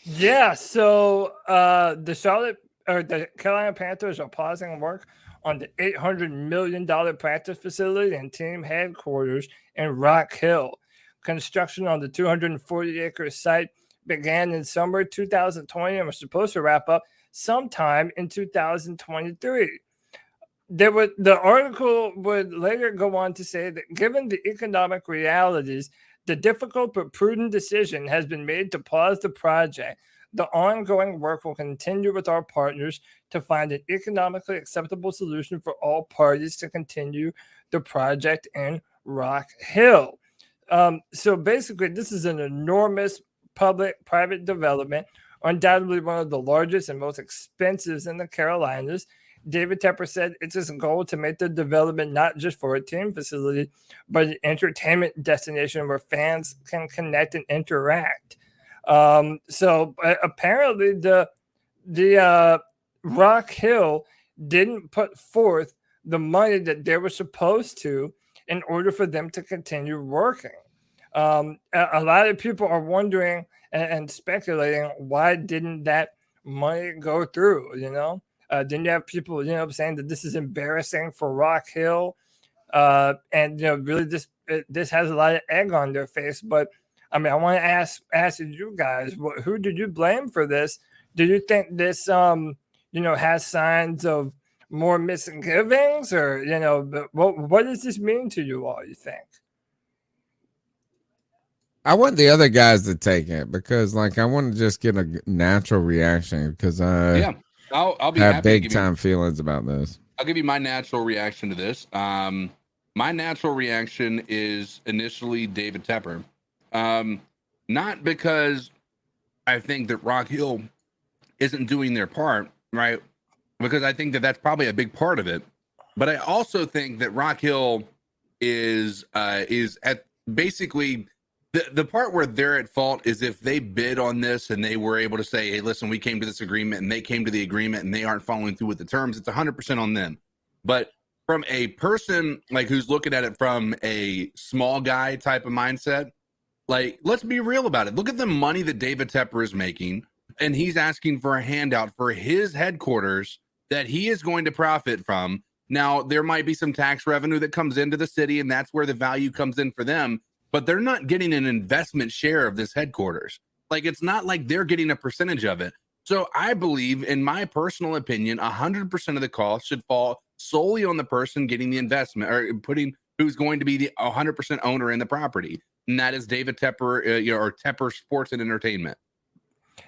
Yeah, so the Carolina Panthers are pausing work on the $800 million practice facility and team headquarters in Rock Hill. Construction on the 240-acre site began in summer 2020 and was supposed to wrap up sometime in 2023. The article would later go on to say that given the economic realities, the difficult but prudent decision has been made to pause the project. The ongoing work will continue with our partners to find an economically acceptable solution for all parties to continue the project in Rock Hill. So basically, this is an enormous public-private development, undoubtedly one of the largest and most expensive in the Carolinas. David Tepper said it's his goal to make the development not just for a team facility, but an entertainment destination where fans can connect and interact. So apparently the Rock Hill didn't put forth the money that they were supposed to in order for them to continue working. A lot of people are wondering and speculating, why didn't that money go through? Didn't you have people, saying that this is embarrassing for Rock Hill? And really this has a lot of egg on their face. But I mean, I want to ask you guys, who did you blame for this? Do you think this, has signs of more misgivings, or what does this mean to you all? You think? I want the other guys to take it because, I want to just get a natural reaction because I'll be have big time feelings about this. I'll give you my natural reaction to this. My natural reaction is initially David Tepper, not because I think that Rock Hill isn't doing their part, right? Because I think that that's probably a big part of it, but I also think that Rock Hill is at basically. The part where they're at fault is if they bid on this and they were able to say, hey, listen, we came to this agreement and they came to the agreement and they aren't following through with the terms, it's 100% on them. But from a person who's looking at it from a small guy type of mindset, let's be real about it. Look at the money that David Tepper is making, and he's asking for a handout for his headquarters that he is going to profit from. Now, there might be some tax revenue that comes into the city, and that's where the value comes in for them. But they're not getting an investment share of this headquarters. It's not like they're getting a percentage of it. So I believe, in my personal opinion, 100% of the cost should fall solely on the person getting the investment or who's going to be the 100% owner in the property. And that is David Tepper, or Tepper Sports and Entertainment.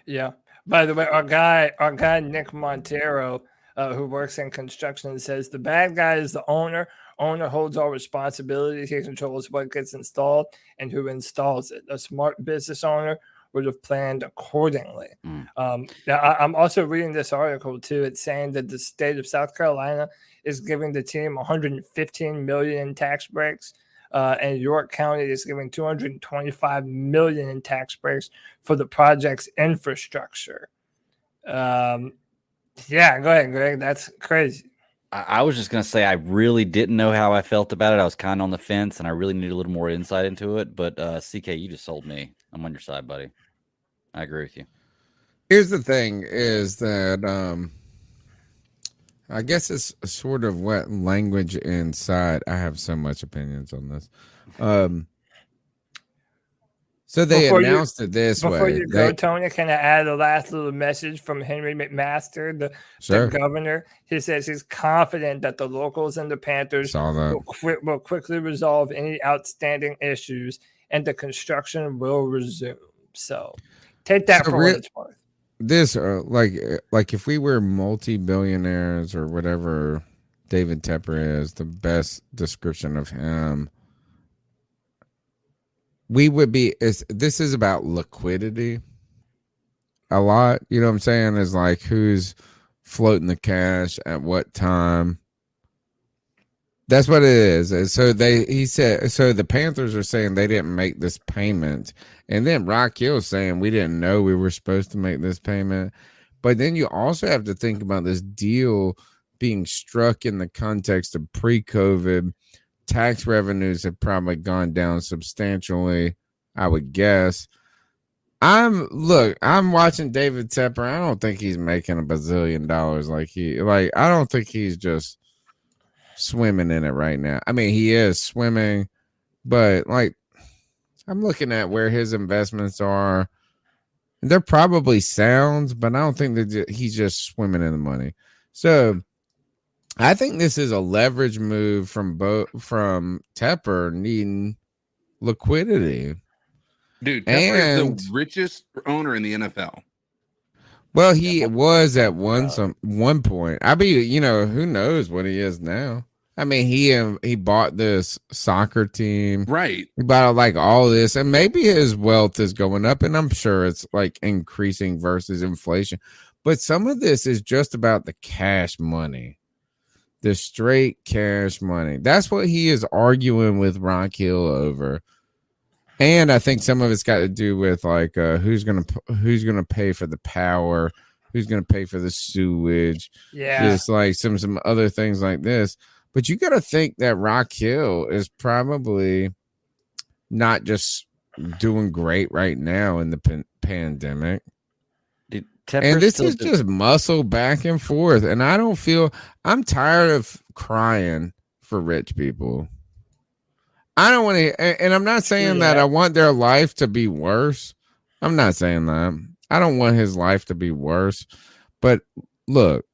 Yeah. By the way, our guy Nick Montero, who works in construction, says the bad guy is the owner. Owner holds all responsibility. He controls what gets installed and who installs it. A smart business owner would have planned accordingly. I'm also reading this article too. It's saying that the state of South Carolina is giving the team $115 million in tax breaks, and York County is giving $225 million in tax breaks for the project's infrastructure. Yeah, go ahead, Greg. That's crazy. I was just going to say I really didn't know how I felt about it. I was kind of on the fence, and I really needed a little more insight into it. But CK, you just sold me. I'm on your side, buddy. I agree with you. Here's the thing is that I guess it's sort of what language inside. I have so much opinions on this. So they announced it this way. Before you go, Tony, can I add a last little message from Henry McMaster, the governor? He says he's confident that the locals and the Panthers will quickly resolve any outstanding issues and the construction will resume. So take that for what it's worth. This, like if we were multi-billionaires or whatever David Tepper is, the best description of him, we would be, this is about liquidity a lot. You know what I'm saying? Is like who's floating the cash at what time. That's what it is. And so he said, so the Panthers are saying they didn't make this payment. And then Rock Hill's saying we didn't know we were supposed to make this payment. But then you also have to think about this deal being struck in the context of pre-COVID. Tax revenues have probably gone down substantially, I would guess. I'm watching David Tepper. I don't think he's making $1 bazillion I don't think he's just swimming in it right now. I mean, he is swimming, but I'm looking at where his investments are. They're probably sound, but I don't think that he's just swimming in the money. So I think this is a leverage move from Tepper needing liquidity. Dude, Tepper is the richest owner in the NFL. Well, he was at one point. I mean, who knows what he is now. I mean, he bought this soccer team. Right. He bought all this, and maybe his wealth is going up, and I'm sure it's increasing versus inflation. But some of this is just about the cash money. The straight cash money. That's what he is arguing with Rock Hill over. And I think some of it's got to do with who's gonna pay for the power, who's gonna pay for the sewage. Yeah, just some other things like this. But you got to think that Rock Hill is probably not just doing great right now in the pandemic. And this is just muscle back and forth. And I'm tired of crying for rich people. I don't want to, and I'm not saying that I want their life to be worse. I'm not saying that. I don't want his life to be worse. But look,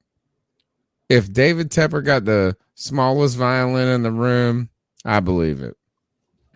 if David Tepper got the smallest violin in the room, I believe it.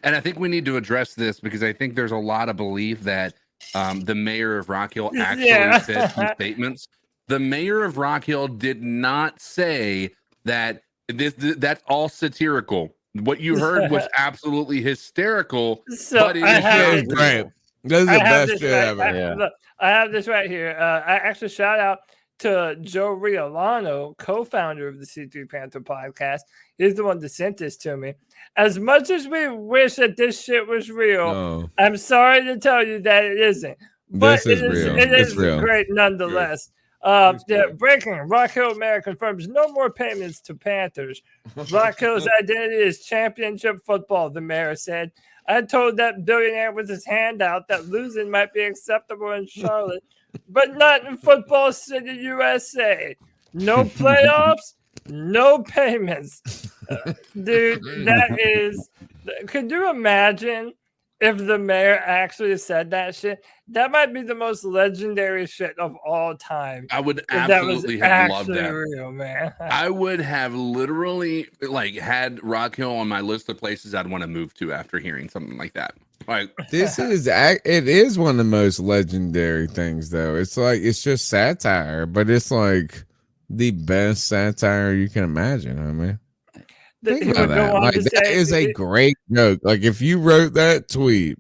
And I think we need to address this because I think there's a lot of belief that the mayor of Rock Hill actually said some statements. The mayor of Rock Hill did not say that that's all satirical. What you heard was absolutely hysterical. So but it is great. This is the best shit ever. Look, I have this right here. I actually shout out to Joe Riolano, co-founder of the C3 Panther podcast. He's the one that sent this to me. As much as we wish that this shit was real, I'm sorry to tell you that it isn't. But it is real. Great nonetheless. Breaking. Rock Hill Mayor confirms no more payments to Panthers. Rock Hill's identity is championship football, the mayor said. I told that billionaire with his hand out that losing might be acceptable in Charlotte, but not in Football City, USA. No playoffs, no payments. Dude, that is... Could you imagine if the mayor actually said that shit? That might be the most legendary shit of all time. I would absolutely have loved that. Real, man. I would have literally had Rock Hill on my list of places I'd want to move to after hearing something like that. It is one of the most legendary things, though. It's just satire, but it's the best satire you can imagine. I mean, think about that. That is a great joke. If you wrote that tweet,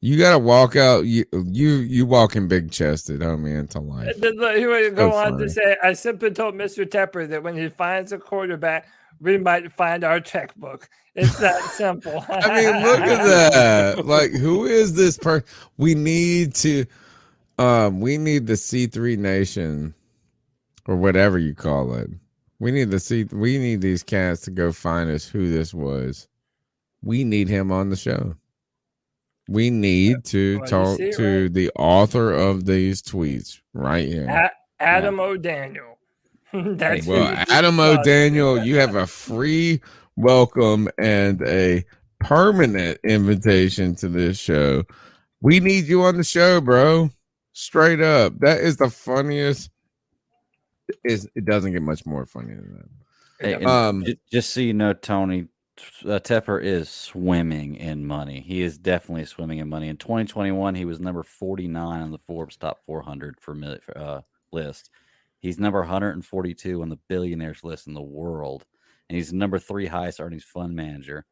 you gotta walk out. You walking big chested, homie, into life. He would go on to say, "I simply told Mr. Tepper that when he finds a quarterback, we might find our checkbook. It's that simple." I mean, look at that. Who is this person? We need the C3 Nation, or whatever you call it. We need these cats to go find us who this was. We need him on the show. We need to talk to the author of these tweets right here. Adam O'Daniel. Adam O'Daniel, you have a free welcome and a permanent invitation to this show. We need you on the show, bro. Straight up. That is the funniest. It doesn't get much more funny than that. Hey, just so you know, Tony, Tepper is swimming in money. He is definitely swimming in money. In 2021, he was number 49 on the Forbes top 400 list. He's number 142 on the billionaires list in the world, and he's number 3 highest earnings fund manager.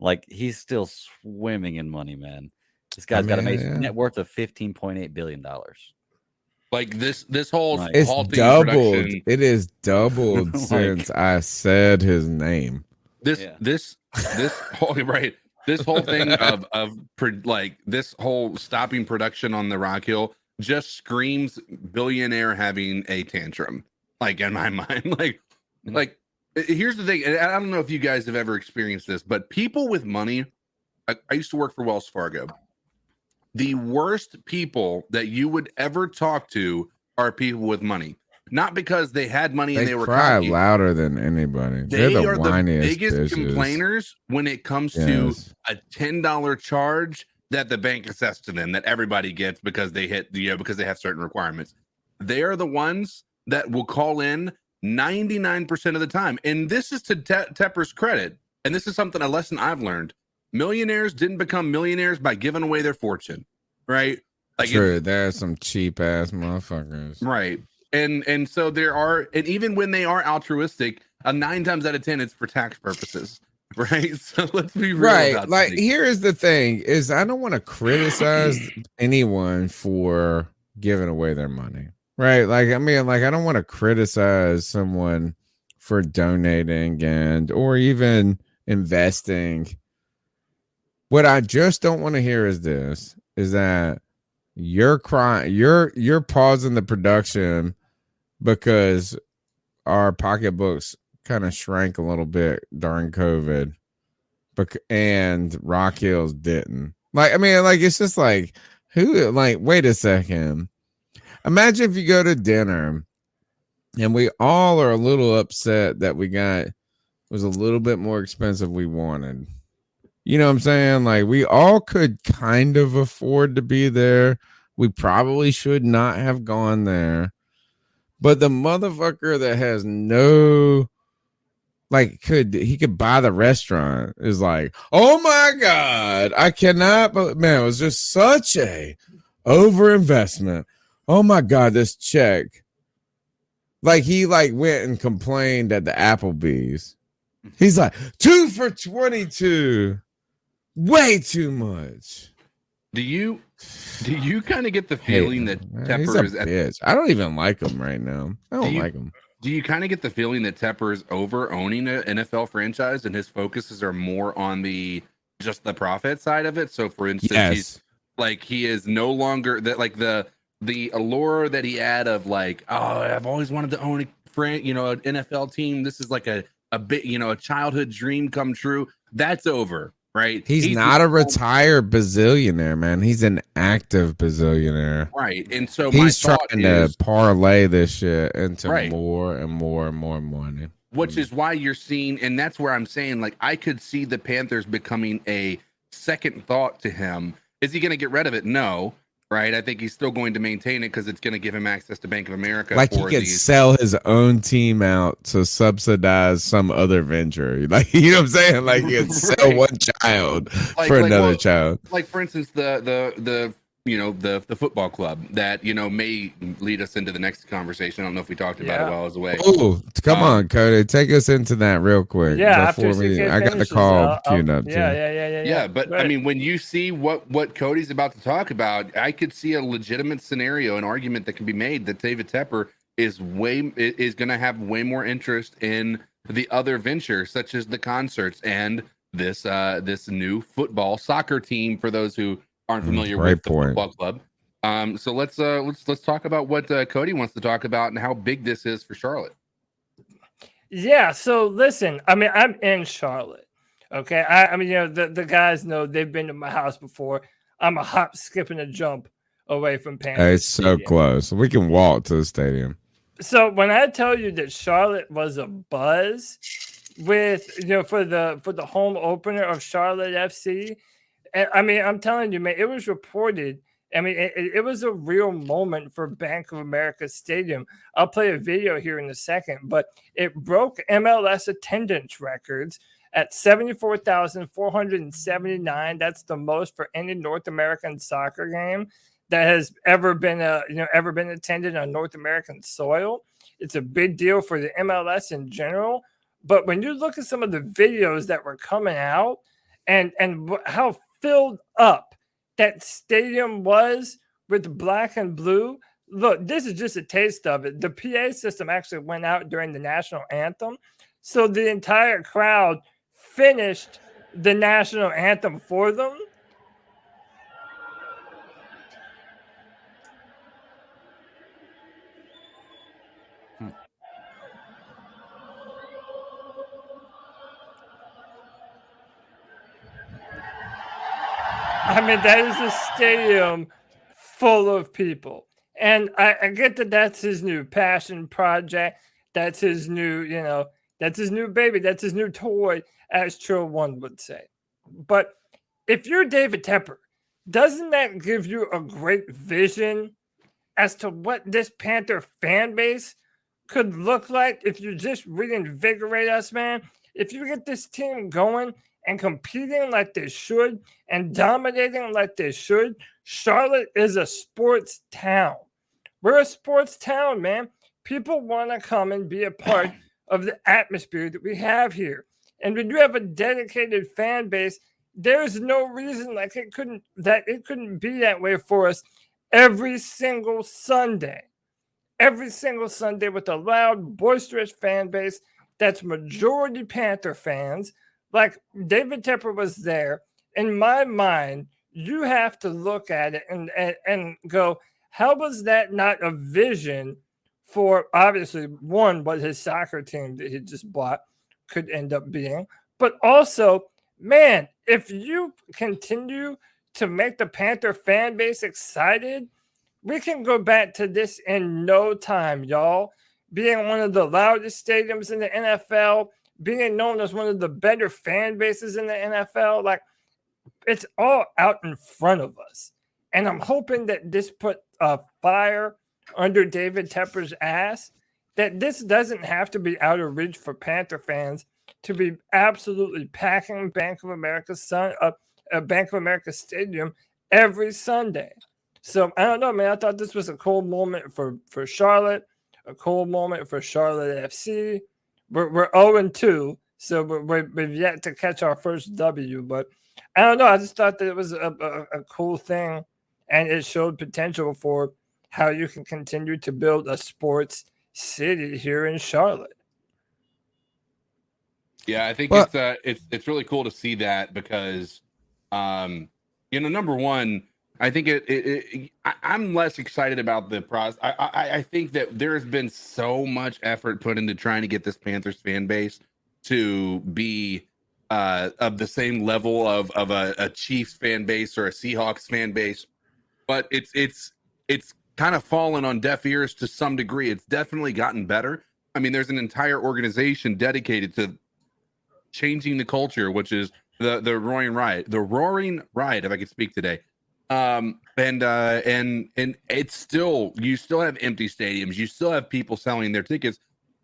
Like, he's still swimming in money, man. This guy's got a net worth of $15.8 billion. Like this whole it's doubled. Production. It is doubled since I said his name. This whole This whole thing of this whole stopping production on the Rock Hill just screams billionaire having a tantrum. Like, in my mind, like here's the thing. And I don't know if you guys have ever experienced this, but people with money. I used to work for Wells Fargo. The worst people that you would ever talk to are people with money. Not because they had money and they were cry cocky. Louder than anybody. They They're are the biggest bitches. complainers when it comes to a $10 charge that the bank assessed to them that everybody gets because they hit because they have certain requirements. They are the ones that will call in 99% of the time. And this is to Tepper's credit. And this is a lesson I've learned. Millionaires didn't become millionaires by giving away their fortune, right? Like, true, there are some cheap ass motherfuckers, right? And so there are, and even when they are altruistic, 9 times out of 10, it's for tax purposes, right? So let's be real. Right, about like here is the thing: is I don't want to criticize anyone for giving away their money, right? Like, I mean, like I don't want to criticize someone for donating or even investing. What I just don't want to hear is that you're crying, you're pausing the production because our pocketbooks kind of shrank a little bit during COVID, and Rock Hills didn't. Like, I mean, like it's just like wait a second. Imagine if you go to dinner and we all are a little upset that it was a little bit more expensive we wanted. You know what I'm saying? Like, we all could kind of afford to be there. We probably should not have gone there. But the motherfucker that has he could buy the restaurant is like, oh my God, I cannot, but man, it was just such a overinvestment. Oh my God, this check. Like, he went and complained at the Applebee's. He's like, 2 for $22. Way too much. Do you kind of get the feeling that Tepper is bitch? I don't even like him right now. I don't like him. Do you kind of get the feeling that Tepper is over owning an NFL franchise and his focuses are more on just the profit side of it? So, for instance, he is no longer that the allure that he had of I've always wanted to own an NFL team. This is like a bit a childhood dream come true. That's over. Right. He's not a retired bazillionaire, man. He's an active bazillionaire. Right. And so he's trying to parlay this shit into more and more and more money. Which is why you're seeing, and that's where I'm saying, I could see the Panthers becoming a second thought to him. Is he going to get rid of it? No. Right. I think he's still going to maintain it because it's going to give him access to Bank of America. Like, he could sell his own team out to subsidize some other venture. Like, you know what I'm saying? Like, he could sell one child for another child. Like, for instance, the football club that, may lead us into the next conversation. I don't know if we talked about it while I was away. Oh, come on, Cody. Take us into that real quick. Yeah, before I got the call queued up. Yeah, but I mean, when you see what Cody's about to talk about, I could see a legitimate scenario, an argument that can be made that David Tepper is going to have way more interest in the other ventures, such as the concerts and this new soccer team for those who aren't familiar with the football club. So let's talk about what Cody wants to talk about and how big this is for Charlotte. Yeah. So listen, I mean, I'm in Charlotte. Okay. I mean, the guys know, they've been to my house before. I'm a hop, skip, and a jump away from Panthers. It's so close. We can walk to the stadium. So when I tell you that Charlotte was a buzz, with for the home opener of Charlotte FC. And I mean, I'm telling you, man, it was reported. I mean, it was a real moment for Bank of America Stadium. I'll play a video here in a second, but it broke MLS attendance records at 74,479. That's the most for any North American soccer game that has ever been attended on North American soil. It's a big deal for the MLS in general. But when you look at some of the videos that were coming out and how filled up that stadium was with black and blue, look, this is just a taste of it. The PA system actually went out during the national anthem. So the entire crowd finished the national anthem for them. I mean, that is a stadium full of people. And I get that that's his new passion project. That's his new, that's his new baby. That's his new toy, as Trill One would say. But if you're David Tepper, doesn't that give you a great vision as to what this Panther fan base could look like if you just reinvigorate us, man? If you get this team going and competing like they should and dominating like they should, Charlotte is a sports town. We're a sports town, man. People want to come and be a part of the atmosphere that we have here. And when you have a dedicated fan base, there's no reason it couldn't be that way for us every single Sunday. Every single Sunday with a loud, boisterous fan base that's majority Panther fans. Like David Tepper was there. In my mind, you have to look at it and go, how was that not a vision for, obviously, one, what his soccer team that he just bought could end up being, but also, man, if you continue to make the Panther fan base excited, we can go back to this in no time, y'all. Being one of the loudest stadiums in the NFL, being known as one of the better fan bases in the NFL, like, it's all out in front of us. And I'm hoping that this put a fire under David Tepper's ass, that this doesn't have to be out of reach for Panther fans to be absolutely packing Bank of America Stadium every Sunday. So I don't know, man. I thought this was a cool moment for Charlotte, a cool moment for Charlotte FC. We're 0-2, so we've yet to catch our first W. But I don't know. I just thought that it was a cool thing, and it showed potential for how you can continue to build a sports city here in Charlotte. Yeah, I think it's really cool to see that because, number one, I think I'm less excited about the process. I think that there has been so much effort put into trying to get this Panthers fan base to be of the same level of a Chiefs fan base or a Seahawks fan base, but it's kind of fallen on deaf ears to some degree. It's definitely gotten better. I mean, there's an entire organization dedicated to changing the culture, which is the Roaring Riot, if I could speak today. And it's still, you still have empty stadiums. You still have people selling their tickets.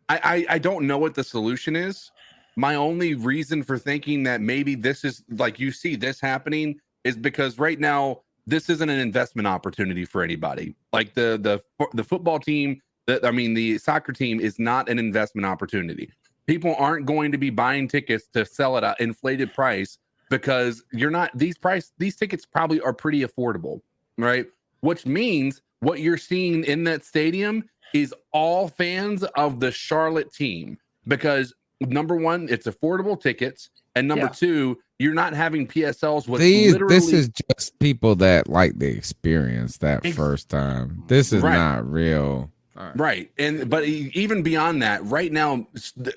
I don't know what the solution is. My only reason for thinking that maybe this is, like, you see this happening is because right now this isn't an investment opportunity for anybody. Like the football team, the soccer team is not an investment opportunity. People aren't going to be buying tickets to sell at an inflated price because these tickets probably are pretty affordable, right? Which means what you're seeing in that stadium is all fans of the Charlotte team, because number one, it's affordable tickets, and number two, you're not having PSLs with this is just people that like the experience that first time. This is not real. Right. But even beyond that, right now,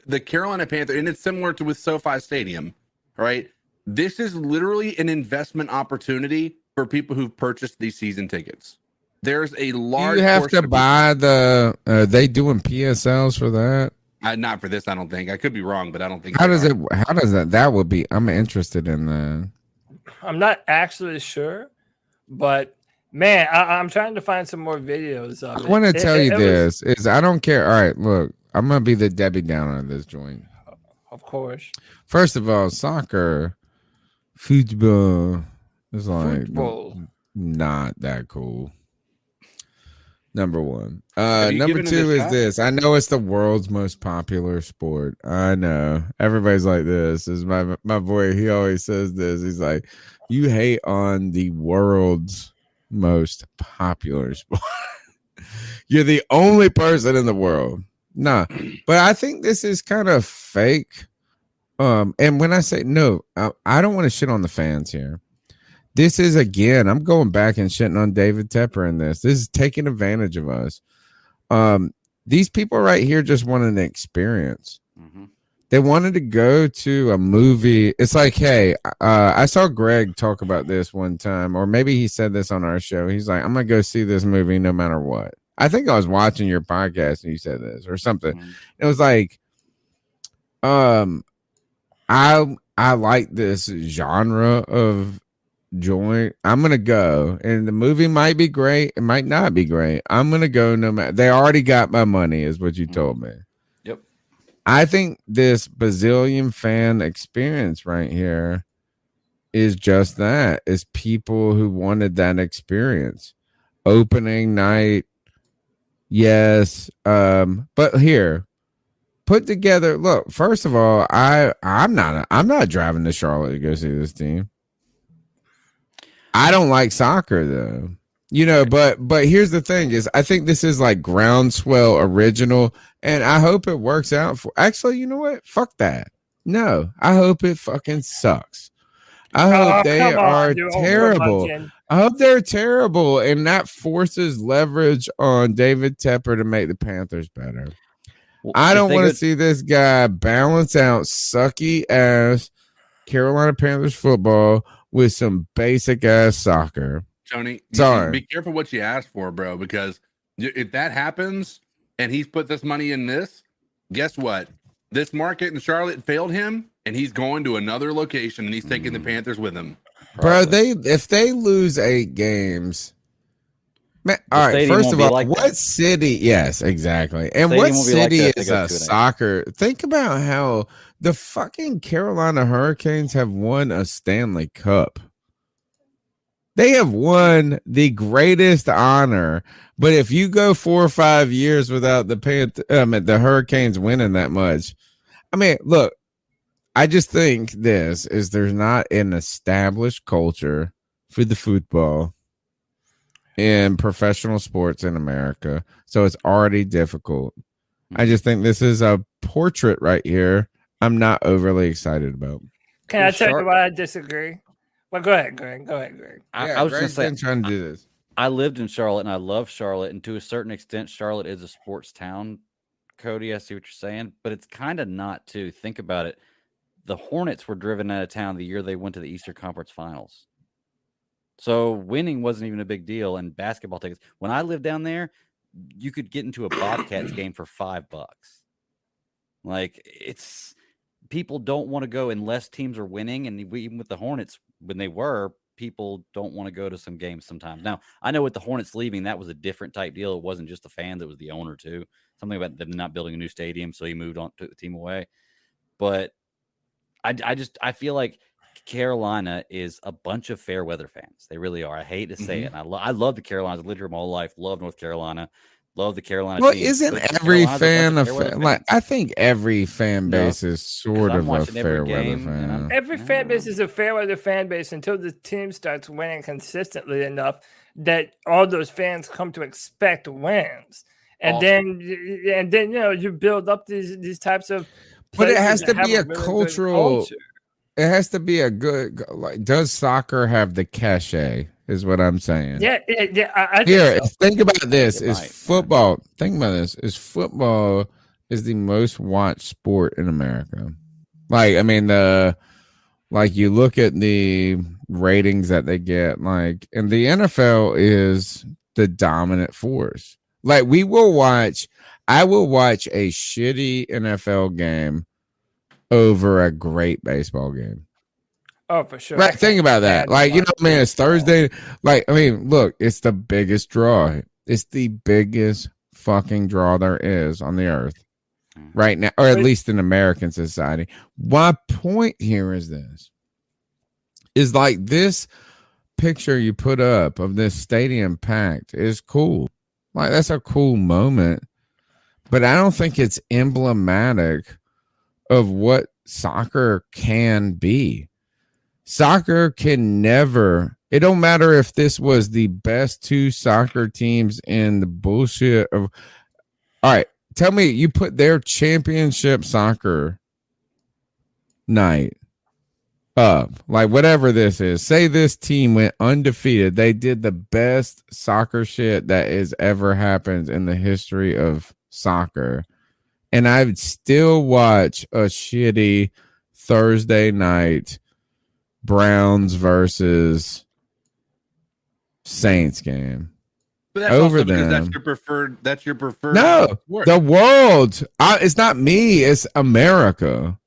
the Carolina Panthers, and it's similar to with SoFi Stadium, right? This is literally an investment opportunity for people who've purchased these season tickets. There's a large. You have to buy are they doing PSLs for that? Not for this, I don't think. I could be wrong, but I don't think. How does that? That would be. I'm interested in that. I'm not actually sure, but man, I'm trying to find some more videos of it. I want to tell you this is I don't care. All right, look, I'm gonna be the Debbie Downer of this joint. Of course. First of all, soccer, football is like not that cool. Number one. Number two is this. I know it's the world's most popular sport. I know. Everybody's like this. Is my boy, he always says this. He's like, you hate on the world's most popular sport. You're the only person in the world. Nah. But I think this is kind of fake. And when I say no, I don't want to shit on the fans here. This is, again, I'm going back and shitting on David Tepper in this. This is taking advantage of us. These people right here just wanted an experience. Mm-hmm. They wanted to go to a movie. It's like, hey, I saw Greg talk about this one time, or maybe he said this on our show. He's like, I'm going to go see this movie no matter what. I think I was watching your podcast and you said this or something. Mm-hmm. It was like, I like this genre of joint. I'm gonna go, and the movie might be great, it might not be great. I'm gonna go no matter. They already got my money, is what you told me. Yep. I think this bazillion fan experience right here is just that. Is people who wanted that experience. Opening night, yes. But here, put together. Look, first of all, I'm not driving to Charlotte to go see this team. I don't like soccer though, but here's the thing is I think this is like groundswell original, and I hope it works out for, actually, you know what? Fuck that. No, I hope it fucking sucks. I hope they are terrible. I hope they're terrible, and that forces leverage on David Tepper to make the Panthers better. Well, I don't want to see this guy balance out sucky ass Carolina Panthers football with some basic ass soccer. Tony, sorry. Be careful what you ask for, bro, because if that happens and he's put this money in this, guess what? This market in Charlotte failed him, and he's going to another location, and he's taking the Panthers with him. Bro, if they lose 8 games, man, all right, first of all, like what city? Yes, exactly. And what city is a soccer? Think about how the fucking Carolina Hurricanes have won a Stanley Cup. They have won the greatest honor. But if you go 4 or 5 years without the Hurricanes winning that much, I mean, look, I just think there's not an established culture for the football in professional sports in America. So it's already difficult. I just think this is a portrait right here I'm not overly excited about. Can I tell you why I disagree? Well, go ahead, Greg. I was just trying to do this. I lived in Charlotte, and I love Charlotte, and to a certain extent, Charlotte is a sports town. Cody, I see what you're saying, but it's kind of not too. Think about it. The Hornets were driven out of town the year they went to the Eastern Conference Finals. So winning wasn't even a big deal, and basketball tickets. When I lived down there, you could get into a Bobcats game for $5. Like, it's people don't want to go unless teams are winning, and even with the Hornets, when they were, people don't want to go to some games sometimes. Now, I know with the Hornets leaving, that was a different type deal. It wasn't just the fans, it was the owner too. Something about them not building a new stadium, so he moved on, took the team away. But I feel like Carolina is a bunch of fair weather fans. They really are. I hate to say it. And I love the Carolinas. I lived here my whole life. Love North Carolina. Love the Carolina. Well, team. isn't every fan a fan? Like, I think every fan base is sort of a fair weather fan. Every fan base is a fair weather fan base until the team starts winning consistently enough that all those fans come to expect wins. And then you build up these types of. But it has to be a cultural. It has to be a good. Like, does soccer have the cachet? Is what I'm saying. Yeah. Think about this. Is football? Think about this. Is football is the most watched sport in America? Like, I mean, you look at the ratings that they get. Like, and the NFL is the dominant force. Like, we will watch. I will watch a shitty NFL game over a great baseball game. Oh, for sure. Right. Think about that. Like, you know, man, it's Thursday. Like, I mean, look, it's the biggest draw. It's the biggest fucking draw there is on the earth right now, or at least in American society. My point here is this. Is like this picture you put up of this stadium packed is cool. Like, that's a cool moment. But I don't think it's emblematic of what soccer can be. Soccer can never, it don't matter if this was the best two soccer teams in the bullshit of, all right, tell me, you put their championship soccer night up, like whatever this is, say this team went undefeated, they did the best soccer shit that has ever happened in the history of soccer, and I would still watch a shitty Thursday night Browns versus Saints game. But that's over also because them. That's your preferred. No, sport. the world. It's not me. It's America.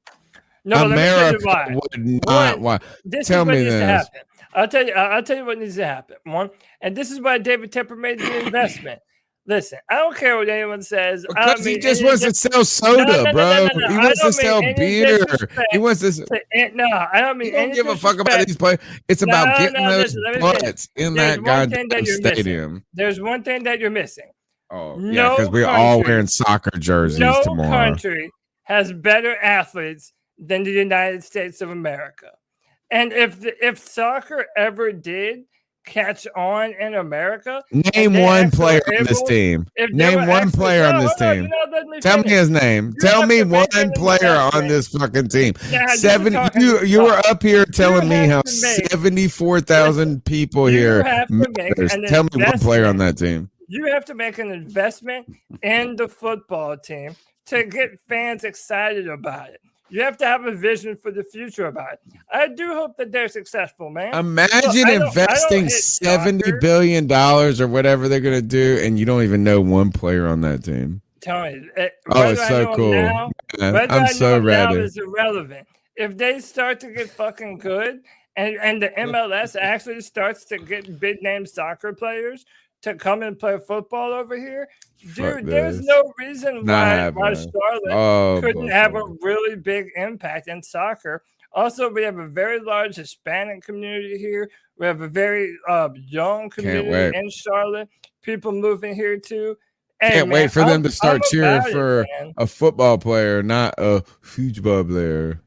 No, America would not. Why? Tell me this. I'll tell you what needs to happen. One, and this is why David Tepper made the investment. Listen, I don't care what anyone says. Because he just wants to sell soda, bro. He wants to sell beer. He wants to. No, I don't mean. He don't give a fuck about these players. It's about getting those butts in that goddamn stadium. There's one thing that you're missing. Oh, yeah, because we're all wearing soccer jerseys tomorrow. No country has better athletes than the United States of America. And if soccer ever did catch on in America, name one player on this team. Name one player on this team. Tell me his name. Tell me one player on this fucking team. You were up here telling me how 74,000 people here matters. Tell me one player on that team. You have to make an investment in the football team to get fans excited about it. You have to have a vision for the future about it. I do hope that they're successful, man. Imagine investing $70 billion or whatever they're going to do, and you don't even know one player on that team. Tell me. It's so cool. Now, I'm so ready. Now is irrelevant. If they start to get fucking good, and the MLS actually starts to get big-name soccer players to come and play football over here, dude, there's no reason why Charlotte couldn't have a really big impact in soccer. Also, we have a very large Hispanic community here. We have a very young community in Charlotte. People moving here too. Can't wait for them to start cheering for a football player, not a football player.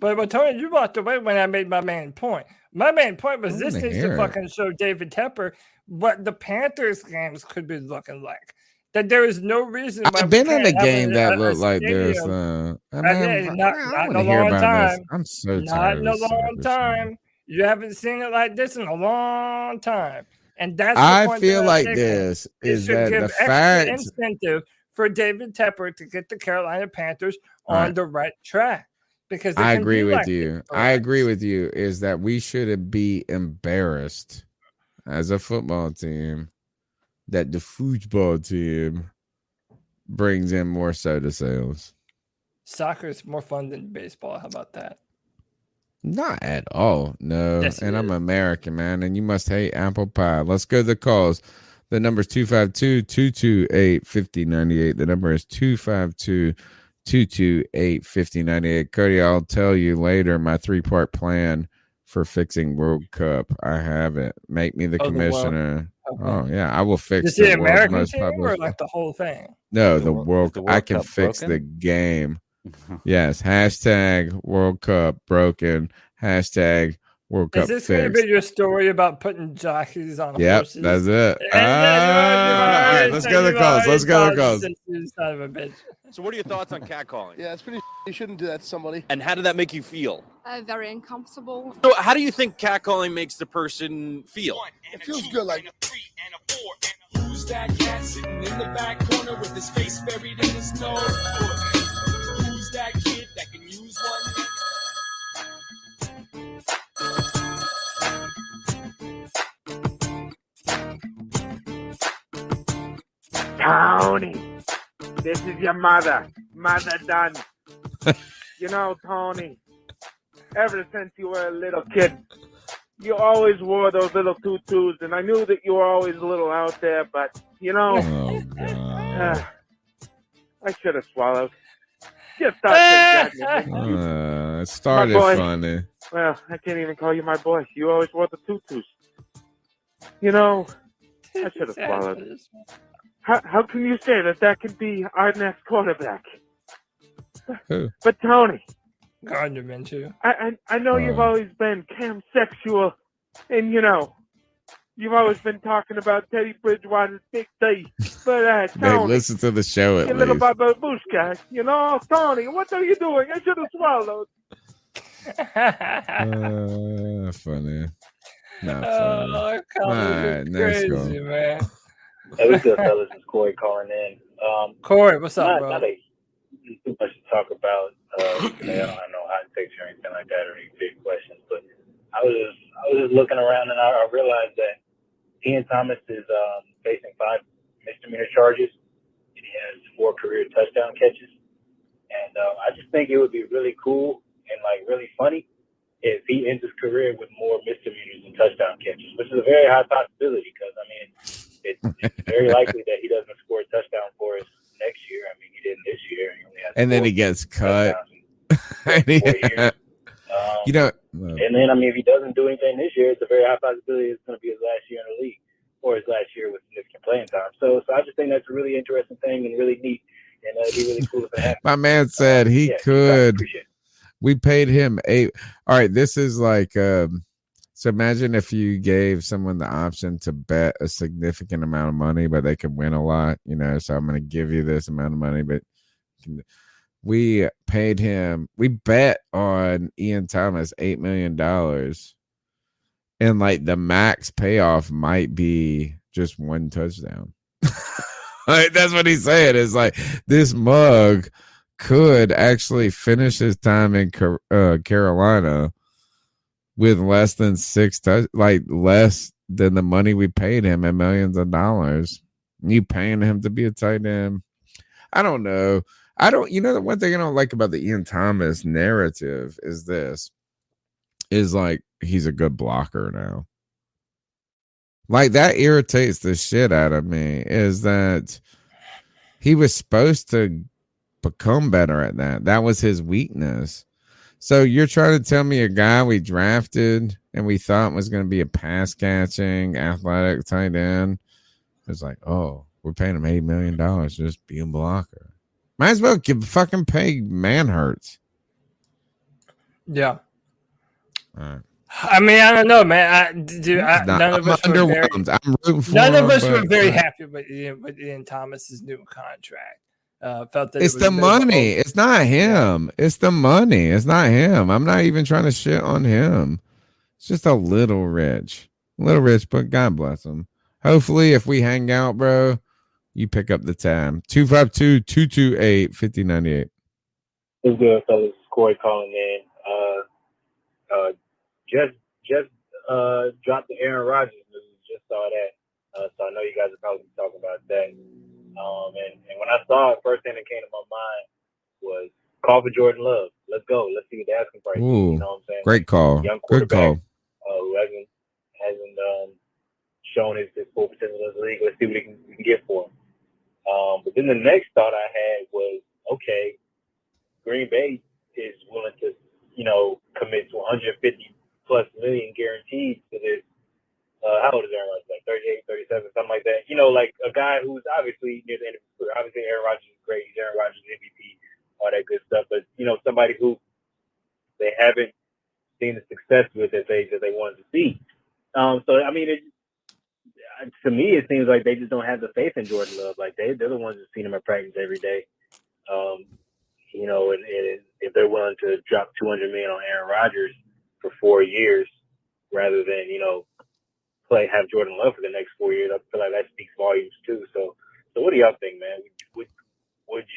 But Tony, you walked away when I made my main point. My main point was this needs to fucking show David Tepper what the Panthers games could be looking like. That there is no reason why I've been in a game that looked like this. Not in a long time. I'm so tired. Not in a long time. You haven't seen it like this in a long time. And that's I feel like this is that the fact incentive for David Tepper to get the Carolina Panthers on the right track. Because I agree with you. I agree with you is that we shouldn't be embarrassed as a football team that the football team brings in more soda sales. Soccer is more fun than baseball. How about that? Not at all. No. Yes, and I'm American, man, and you must hate apple pie. Let's go to the calls. The number is 252-228-5098. The number is 252-228-5098. Cody, I'll tell you later my 3-part plan for fixing World Cup. I have it. Make me the commissioner. Oh yeah, I will fix the American team or like the whole thing. No, the World Cup. I can fix the game. Yes. Hashtag World Cup broken. Hashtag World Cup. Is this going to be your story about putting jockeys on horses? Yep, that's it. All right, let's go to the calls. Let's go to the calls. Son of a bitch. So what are your thoughts on catcalling? Yeah, it's pretty. You shouldn't do that to somebody. And how did that make you feel? Very uncomfortable. So how do you think catcalling makes the person feel? It feels good, like. Who's that cat sitting in the back corner with his face buried in his nose? Who's that kid that can use one? Tony. This is your mother. Mother done. You know, Tony, ever since you were a little kid, you always wore those little tutus, and I knew that you were always a little out there, but, you know, I should have swallowed. Just thought it started funny. Well, I can't even call you my boy. You always wore the tutus. You know, I should have swallowed. How can you say that can be our next quarterback? Who? But Tony, Gardner Minshew. I know you've always been cam-sexual, and you know, you've always been talking about Teddy Bridgewater's big D. But Tony, listen to the show at you least. little babushka, you know, Tony, what are you doing? I should have swallowed. Funny. Not funny. Alright, next crazy, man. Hey, what's good, fellas? It's Corey calling in. Corey, what's up, bro? Not too much to talk about. I don't have no hot takes or anything like that or any big questions, but I was just looking around and I realized that Ian Thomas is facing 5 misdemeanor charges and he has 4 career touchdown catches. And I just think it would be really cool and like really funny if he ends his career with more misdemeanors than touchdown catches, which is a very high possibility because I mean it's very likely that he doesn't score a touchdown for us next year. I mean he didn't this year. And then he gets cut. You know, and then I mean, if he doesn't do anything this year, it's a very high possibility it's going to be his last year in the league or his last year with significant playing time. So I just think that's a really interesting thing and really neat, and it'd be really cool if it happens. My man said he could. We paid him 8. All right, this is like so. Imagine if you gave someone the option to bet a significant amount of money, but they could win a lot. You know, so I'm going to give you this amount of money, but we paid him. We bet on Ian Thomas $8 million, and like the max payoff might be just 1 touchdown. Like, that's what he's saying. Is like this mug could actually finish his time in Carolina with less than 6 like less than the money we paid him in millions of dollars. You paying him to be a tight end? I don't know. You know, the one thing I don't like about the Ian Thomas narrative is like he's a good blocker now. Like that irritates the shit out of me, is that he was supposed to become better at that. That was his weakness. So you're trying to tell me a guy we drafted and we thought was going to be a pass catching athletic tight end is like, oh, we're paying him $8 million to just be a blocker. Might as well fucking pay Manhurts. Yeah. All right. I mean, I don't know, man. None of us were very happy with Ian Thomas's new contract. Felt that it's the money. It's not him. Yeah. It's the money. It's not him. I'm not even trying to shit on him. It's just a little rich, but God bless him. Hopefully, if we hang out, bro, you pick up the tab. 252-228-5098. What's good, fellas? Corey calling in. Just dropped the Aaron Rodgers news. Just saw that. So I know you guys are probably talking about that. And when I saw it, first thing that came to my mind was call for Jordan Love. Let's go. Let's see what the asking price is. You know what I'm saying? Great call. Young Good call. Who hasn't shown his full potential in the league. Let's see what we can get for him. But then the next thought I had was, okay, Green Bay is willing to, commit to $150+ million guaranteed to this. How old is Aaron Rodgers? Like 38, 37, something like that. Like a guy who's obviously near the end of his career. Obviously, Aaron Rodgers is great. He's Aaron Rodgers MVP, all that good stuff. But, somebody who they haven't seen the success with that they wanted to see. So, I mean, to me, it seems like they just don't have the faith in Jordan Love. Like, they're the ones that seen him at practice every day. And if they're willing to drop $200 million on Aaron Rodgers for 4 years rather than, have Jordan Love for the next 4 years, I feel like that speaks volumes too. So what do y'all think, man? Would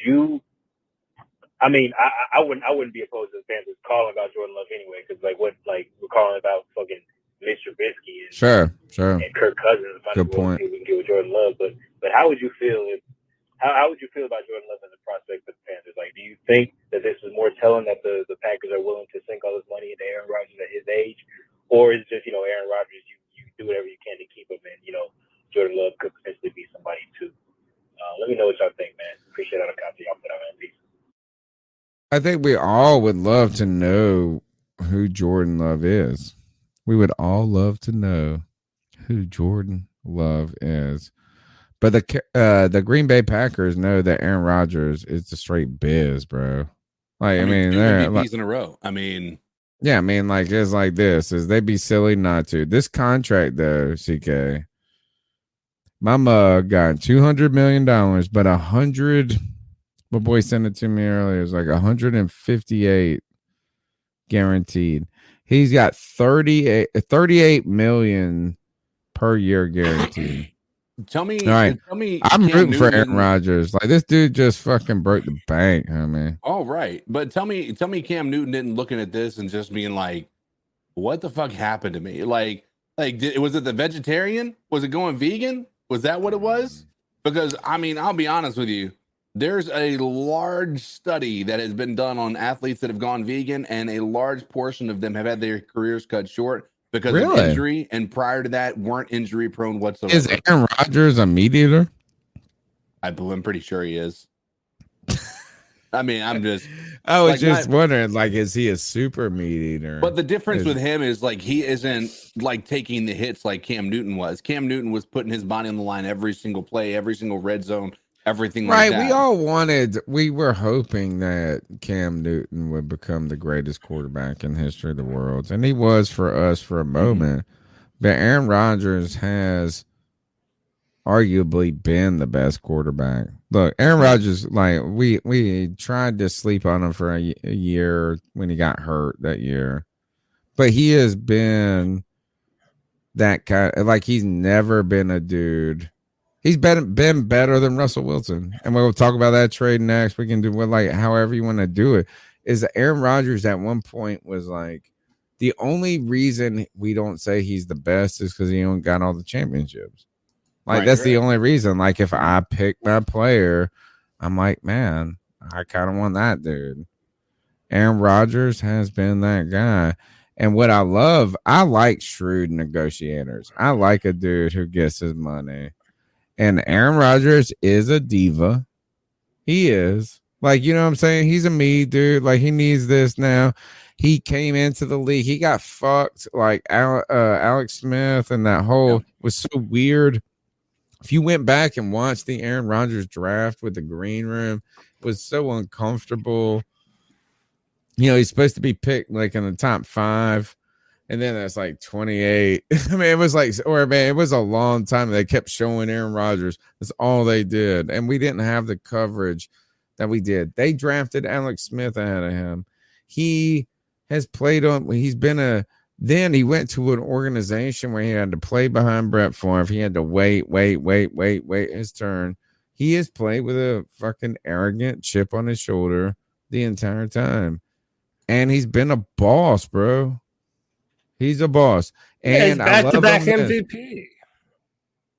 you? I mean, I wouldn't be opposed to the Panthers calling about Jordan Love anyway, because we're calling about fucking Mitch Trubisky and sure and Kirk Cousins. Good point. See if we can get with Jordan Love, but how would you feel if how would you feel about Jordan Love as a prospect for the Panthers? Like, do you think that this is more telling that the Packers are willing to sink all this money into Aaron Rodgers at his age, or is it just, Aaron Rodgers, you do whatever you can to keep him, and Jordan Love could potentially be somebody too. Let me know what y'all think, man. Appreciate all the content y'all put out, man. Peace. I think we all would love to know who Jordan Love is. We would all love to know who Jordan Love is. But the Green Bay Packers know that Aaron Rodgers is the straight biz, bro. Like, I mean they're MVPs in a row. I mean, yeah, I mean, like, it's like this. Is they'd be silly not to. This contract, though, CK, my mug got $200 million, but 100. My boy sent it to me earlier. It's like 158 guaranteed. He's got 38 million per year guaranteed. Tell me, I'm rooting for Aaron Rodgers. Like, this dude just fucking broke the bank, man. All right, but tell me, Cam Newton didn't looking at this and just being like, "What the fuck happened to me?" Like, was it the vegetarian? Was it going vegan? Was that what it was? Because I mean, I'll be honest with you. There's a large study that has been done on athletes that have gone vegan, and a large portion of them have had their careers cut short because of injury, and prior to that weren't injury prone whatsoever. Is Aaron Rodgers a meat eater? I'm pretty sure he is. I mean, I was just wondering, like, is he a super meat eater? But the difference with him is, like, he isn't like taking the hits like Cam Newton was. Cam Newton was putting his body on the line every single play, every single red zone, everything like that. We were hoping that Cam Newton would become the greatest quarterback in the history of the world. And he was for us for a moment. But Aaron Rodgers has arguably been the best quarterback. Look, Aaron Rodgers, like, we tried to sleep on him for a year when he got hurt that year. But he has been that kind, like, he's never been a dude. He's been better than Russell Wilson. And we'll talk about that trade next. We can do however you want to do it. Is Aaron Rodgers at one point was like, the only reason we don't say he's the best is because he don't got all the championships. Like, that's the only reason. Like, if I pick my player, I'm like, man, I kind of want that dude. Aaron Rodgers has been that guy. And what I like shrewd negotiators. I like a dude who gets his money. And Aaron Rodgers is a diva. He is. Like, you know what I'm saying? He's a me dude. Like, he needs this now. He came into the league. He got fucked. Like, Alex Smith and that whole was so weird. If you went back and watched the Aaron Rodgers draft with the green room, it was so uncomfortable. He's supposed to be picked like in the top 5. And then that's like 28. I mean, it was it was a long time. They kept showing Aaron Rodgers. That's all they did. And we didn't have the coverage that we did. They drafted Alex Smith ahead of him. He has played on, then he went to an organization where he had to play behind Brett Favre. He had to wait his turn. He has played with a fucking arrogant chip on his shoulder the entire time. And he's been a boss, bro. He's a boss. And back-to-back MVP.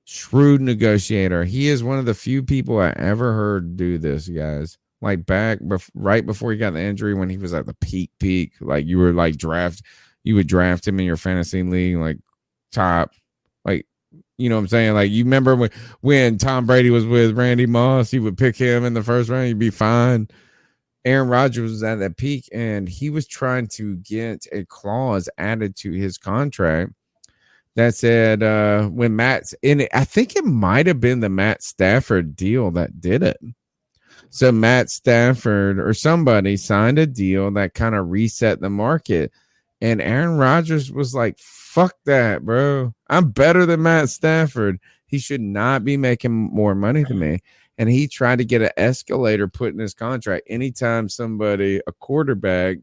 Shrewd negotiator. He is one of the few people I ever heard do this, guys. Like, right before he got the injury, when he was at the peak, like, you were like you would draft him in your fantasy league, like, top, like, you know what I'm saying? Like, you remember when Tom Brady was with Randy Moss, you would pick him in the first round, you'd be fine. Aaron Rodgers was at that peak, and he was trying to get a clause added to his contract that said when Matt's in it, I think it might have been the Matt Stafford deal that did it. So Matt Stafford or somebody signed a deal that kind of reset the market. And Aaron Rodgers was like, fuck that, bro. I'm better than Matt Stafford. He should not be making more money than me. And he tried to get an escalator put in his contract. Anytime a quarterback,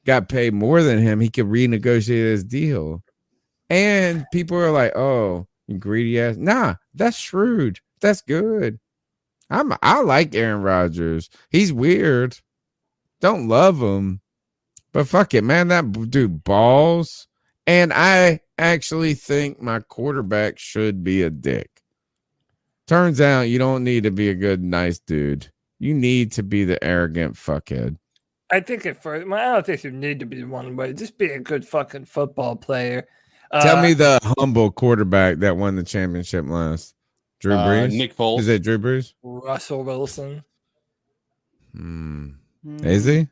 got paid more than him, he could renegotiate his deal. And people are like, oh, you greedy ass. Nah, that's shrewd. That's good. I like Aaron Rodgers. He's weird. Don't love him. But fuck it, man. That dude balls. And I actually think my quarterback should be a dick. Turns out you don't need to be a good, nice dude. You need to be the arrogant fuckhead. I think at first, I don't think you need to be one way. Just be a good fucking football player. Tell me the humble quarterback that won the championship last. Drew Brees? Nick Foles. Is it Drew Brees? Russell Wilson. Is he?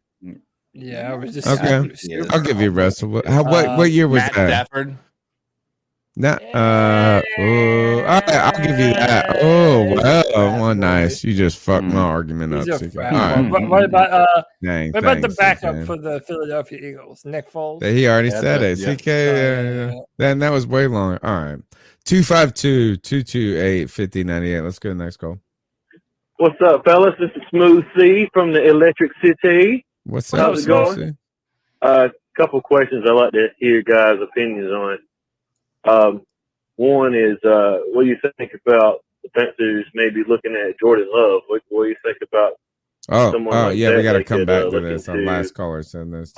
Yeah, I was just okay. I'll give you Russell. What year was Matt that? Stafford. All right, I'll give you that. Oh, well, nice. You just fucked my argument up. What about Dang, what about the backup CK. for the Philadelphia Eagles? Nick Foles. He already said it. CK. Then that was way longer. All right. 252-228-5098. Let's go to the next call. What's up, fellas? This is Smooth C from the Electric City. What's up, How's it going? Couple questions I'd like to hear your guys' opinions on. One is, what do you think about the Panthers maybe looking at Jordan Love? What do you think about someone like yeah, that we got to they come could, back to look this. Our into? last caller said this.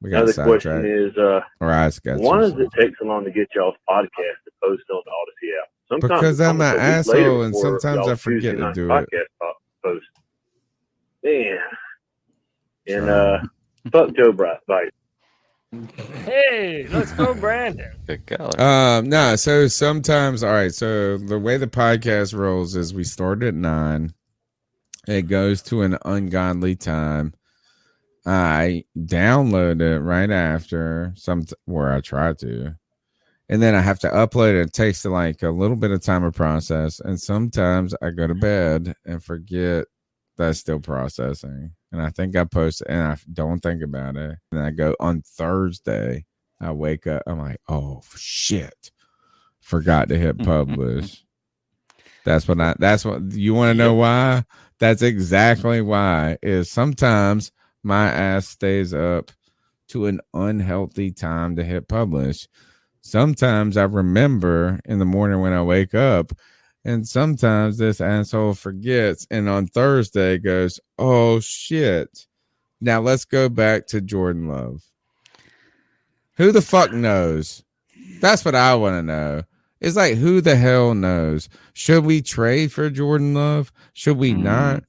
We got Another question is, why does it take so long to get y'all's podcast to post on the Odyssey app? Sometimes because it's I'm an almost a week later asshole and before sometimes y'all I forget Tuesday to do night it. podcast post. Man. And fuck Joe Bright. Bye. Hey, let's go, Brandon. Good color. No, so sometimes, all right, so the way the podcast rolls is we start at 9. It goes to an ungodly time. I download it right after where I try to. And then I have to upload it. It takes like a little bit of time to process. And sometimes I go to bed and forget that's still processing. And I think I post it and I don't think about it. And I go on Thursday, I wake up, I'm like, oh shit. Forgot to hit publish. That's what you want to know why? That's exactly why. Is sometimes my ass stays up to an unhealthy time to hit publish. Sometimes I remember in the morning when I wake up, and sometimes this asshole forgets, and on Thursday goes, oh shit. Now let's go back to Jordan Love. Who the fuck knows? That's what I want to know. It's like, who the hell knows? Should we trade for Jordan Love? Should we not?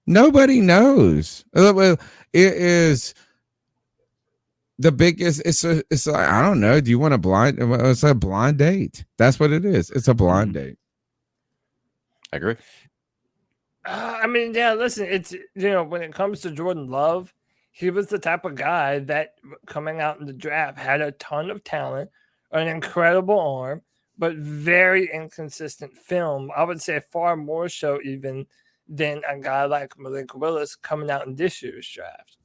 Nobody knows. It is the biggest. It's like, I don't know. Do you want a blind? It's a blind date. That's what it is. It's a blind date. I agree. I mean, yeah, listen, it's, when it comes to Jordan Love, he was the type of guy that coming out in the draft had a ton of talent, an incredible arm, but very inconsistent film. I would say far more so even than a guy like Malik Willis coming out in this year's draft.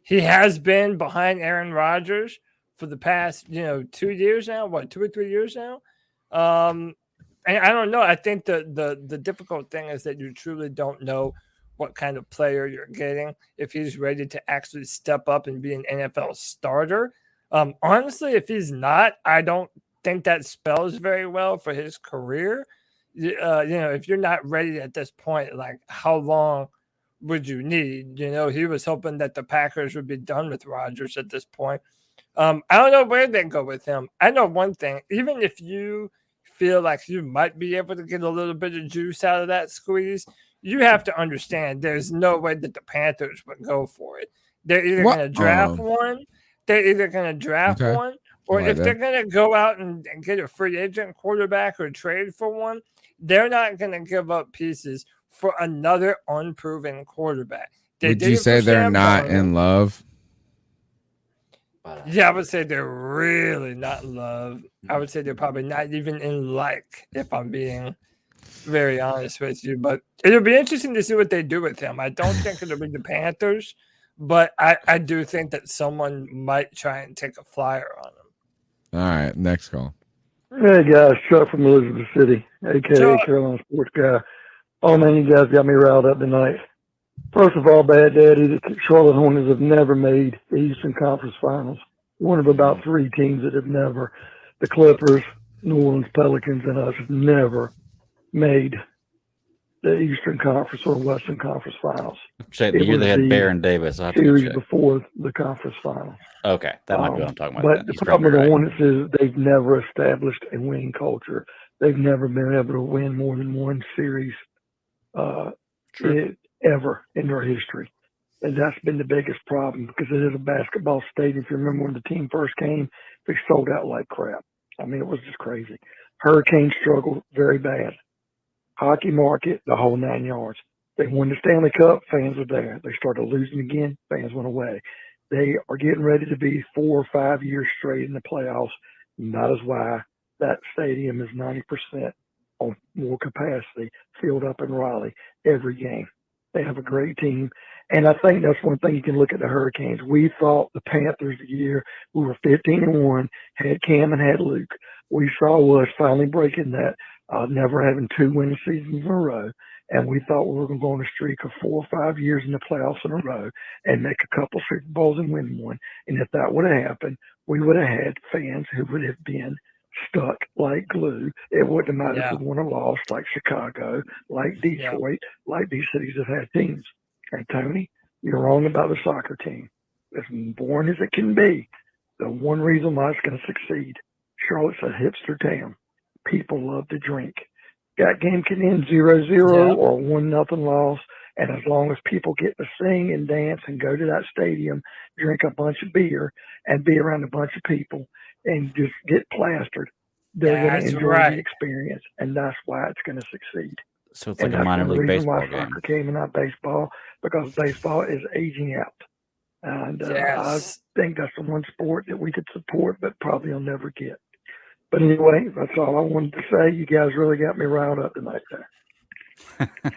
He has been behind Aaron Rodgers for the past, 2 years now, 2 or 3 years now. And I don't know. I think the difficult thing is that you truly don't know what kind of player you're getting, if he's ready to actually step up and be an NFL starter. Honestly, if he's not, I don't think that spells very well for his career. If you're not ready at this point, like, how long would you need? He was hoping that the Packers would be done with Rodgers at this point. I don't know where they go with him. I know one thing, even if you feel like you might be able to get a little bit of juice out of that squeeze, you have to understand there's no way that the Panthers would go for it. They're either going to draft one, or if they're going to go out and get a free agent quarterback or trade for one, they're not going to give up pieces for another unproven quarterback. Would you say they're not in love? Yeah, I would say they're really not in love. I would say they're probably not even in like, if I'm being very honest with you. But it'll be interesting to see what they do with him. I don't think it'll be the Panthers, but I do think that someone might try and take a flyer on him. All right, next call. Hey guys, Chuck from Elizabeth City, aka Carolina Sports Guy. Oh man, you guys got me riled up tonight. First of all, Bad Daddy, the Charlotte Hornets have never made the Eastern Conference Finals. One of about 3 teams that have never. The Clippers, New Orleans Pelicans, and us have never made the Eastern Conference or Western Conference Finals. Check the year they had Baron Davis. I series before the conference finals. Okay, that might be what I'm talking about. But the problem with the Hornets is they've never established a winning culture. they've never been able to win more than one series ever in their history. And that's been the biggest problem because it is a basketball stadium. If you remember when the team first came, they sold out like crap. I mean, it was just crazy. Hurricanes struggled very bad. Hockey market, the whole 9 yards. They won the Stanley Cup, fans were there. They started losing again, fans went away. They are getting ready to be 4 or 5 years straight in the playoffs. And that is why that stadium is 90% on more capacity, filled up in Raleigh every game. They have a great team. And I think that's one thing you can look at the Hurricanes. We thought the Panthers the year we were 15-1, had Cam and had Luke. We saw us finally breaking that, never having 2 winning seasons in a row. And we thought we were going to go on a streak of 4 or 5 years in the playoffs in a row and make a couple Super Bowls and win one. And if that would have happened, we would have had fans who would have been stuck like glue. It wouldn't have mattered if we won or lost, like Chicago, like Detroit, like these cities have had teams. And Tony, you're wrong about the soccer team. As boring as it can be, the one reason why it's going to succeed, Charlotte's a hipster town. People love to drink. That game can end 0-0 or 1-0 loss. And as long as people get to sing and dance and go to that stadium, drink a bunch of beer and be around a bunch of people and just get plastered, they're going to enjoy the experience. And that's why it's going to succeed. So it's like a minor league baseball game. Soccer came and not baseball, because baseball is aging out. And I think that's the one sport that we could support, but probably will never get. But anyway, that's all I wanted to say. You guys really got me riled up tonight there.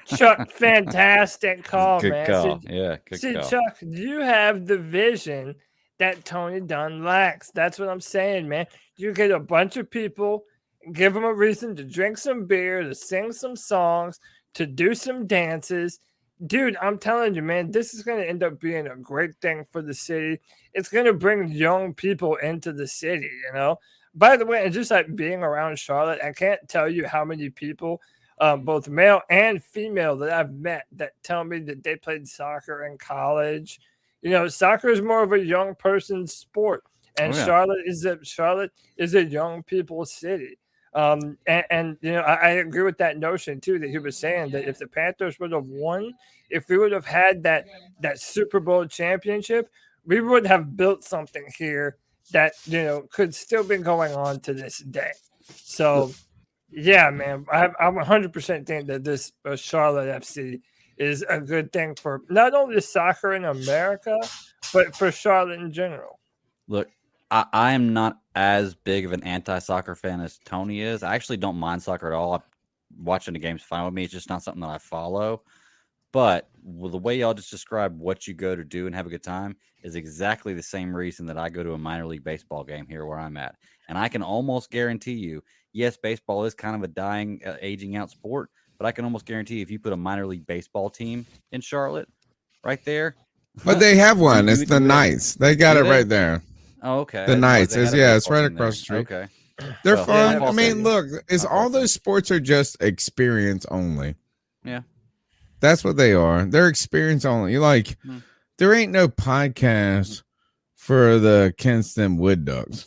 Chuck, fantastic call, good man. Call. Good see, call. Chuck, you have the vision that Tony Dunn lacks. That's what I'm saying, man. You get a bunch of people, give them a reason to drink some beer, to sing some songs, to do some dances. Dude, I'm telling you, man, this is going to end up being a great thing for the city. It's going to bring young people into the city, you know? By the way, and just like being around Charlotte, I can't tell you how many people, both male and female, that I've met that tell me that they played soccer in college. You know, soccer is more of a young person's sport, and Charlotte is a young people's city. And you know, I agree with that notion too, that he was saying that if the Panthers would have won, if we would have had that Super Bowl championship, we would have built something here that, you know, could still be going on to this day. So yeah, man, I'm 100% think that this Charlotte FC is a good thing for not only soccer in America, but for Charlotte in general. Look, I am not as big of an anti-soccer fan as Tony is. I actually don't mind soccer at all. Watching the game's fine with me. It's just not something that I follow. But the way y'all just described what you go to do and have a good time is exactly the same reason that I go to a minor league baseball game here where I'm at. And I can almost guarantee you, yes, baseball is kind of a dying, aging out sport, but I can almost guarantee if you put a minor league baseball team in Charlotte right there. But they have one. It's the Knights. They got it right there. Oh, okay. The Knights is it's right across the street. Okay. They're fun. I mean, look, all those sports are just experience only. Yeah. That's what they are. They're experience only. Like, there ain't no podcast for the Kinston Wood Ducks.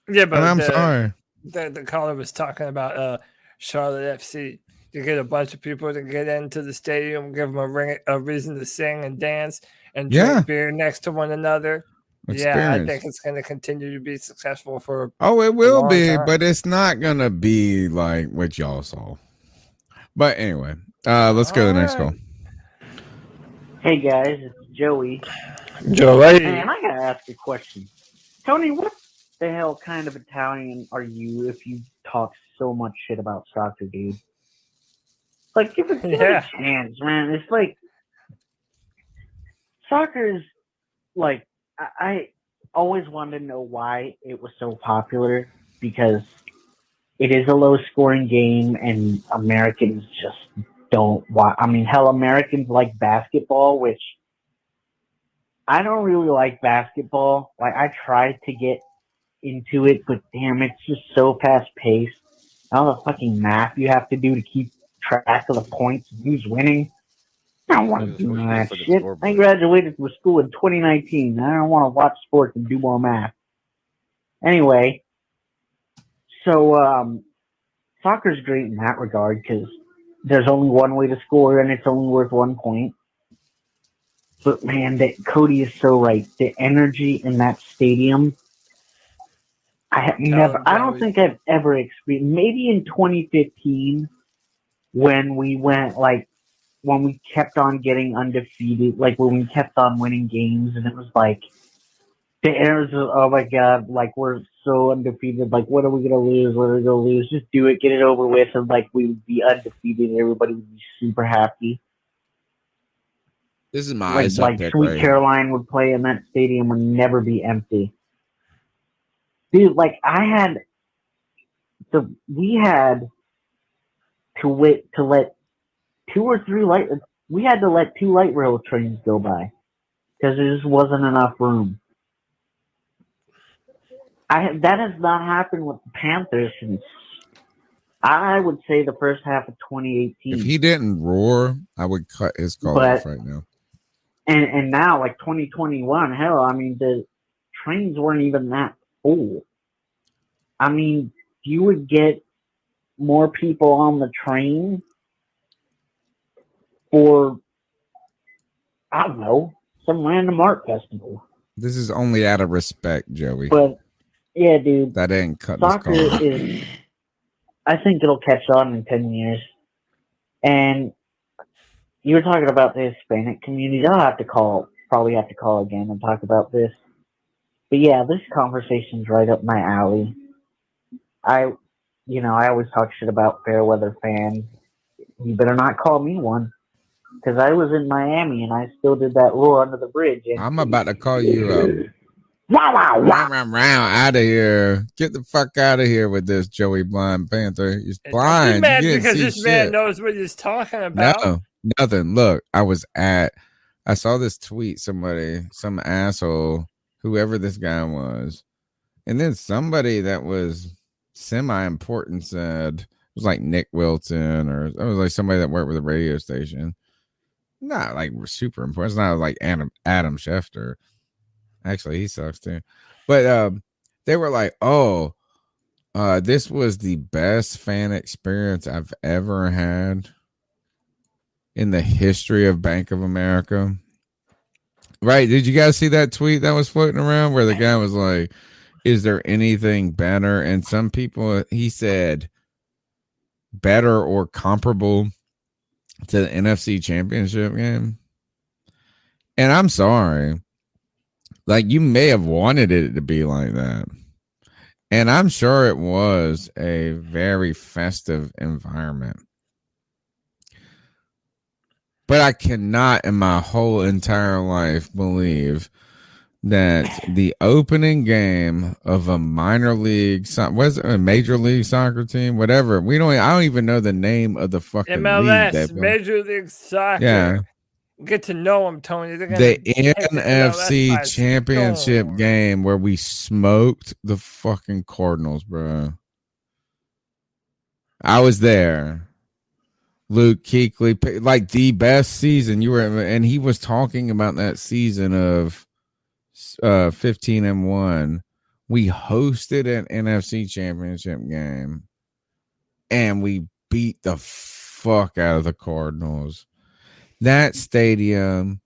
Yeah, but I'm sorry. The caller was talking about Charlotte FC. You get a bunch of people to get into the stadium, give them a reason to sing and dance and drink beer next to one another. Experience. Yeah, I think it's going to continue to be successful for. It will be, but it's not going to be like what y'all saw. But anyway, let's go to the next call. Hey guys, it's Joey. Joey. And I gotta ask a question. Tony, what the hell kind of Italian are you if you talk so much shit about soccer, dude? Like, give it a chance, man. It's like soccer is like I always wanted to know why it was so popular, because it is a low-scoring game, and Americans just don't watch. I mean, hell, Americans like basketball, which I don't really like basketball. Like, I tried to get into it, but damn, it's just so fast-paced. All the fucking math you have to do to keep track of the points and who's winning. I don't want to do none of that shit. I graduated from school in 2019. I don't want to watch sports and do more math. Anyway, So soccer's great in that regard because there's only one way to score and it's only worth 1 point. But man, Cody is so right. The energy in that stadium, I don't think I've ever experienced. Maybe in 2015 when we went when we kept on getting undefeated, like when we kept on winning games, and it was like the air was, oh my god, like we're so undefeated. Like, what are we gonna lose? What are we gonna lose? Just do it, get it over with, and like we would be undefeated, and everybody would be super happy. This is my like Sweet Caroline would play in that stadium would never be empty. Dude, like we had to wait to let 2 or 3 we had to let 2 light rail trains go by because there just wasn't enough room. That has not happened with the Panthers since I would say the first half of 2018. If he didn't roar, I would cut his call off right now. And now, like 2021, hell, I mean, the trains weren't even that full. I mean, you would get more people on the train for, I don't know, some random art festival. This is only out of respect, Joey. But, yeah, dude. That ain't cut soccer his call off. is, I think it'll catch on in 10 years. And you were talking about the Hispanic community. I'll probably have to call again and talk about this. But yeah, this conversation's right up my alley. I always talk shit about fair weather fans. You better not call me one. Because I was in Miami and I still did that roar under the bridge. And I'm about to call you wow, out of here. Get the fuck out of here with this Joey Blind Panther. He's blind. I'm mad because this man knows what he's talking about. No, nothing. Look, I saw this tweet, some asshole, whoever this guy was. And then somebody that was semi-important said, it was like Nick Wilton, or it was like somebody that worked with a radio station. Not like super important. It's not like Adam Schefter. Actually, he sucks too. But they were like, this was the best fan experience I've ever had in the history of Bank of America. Right. Did you guys see that tweet that was floating around where the guy was like, is there anything better? And some people, he said, better or comparable to the NFC Championship game. And I'm sorry. Like, you may have wanted it to be like that. And I'm sure it was a very festive environment. But I cannot in my whole entire life believe that the opening game of a minor league, was it a major league soccer team, whatever. I don't even know the name of the fucking MLS, league. Major League Soccer. Yeah. Get to know them, Tony. The NFC Championship game where we smoked the fucking Cardinals, bro. I was there. Luke Kuechly, like the best season and he was talking about that season of 15-1. We hosted an NFC Championship game and we beat the fuck out of the Cardinals. That stadium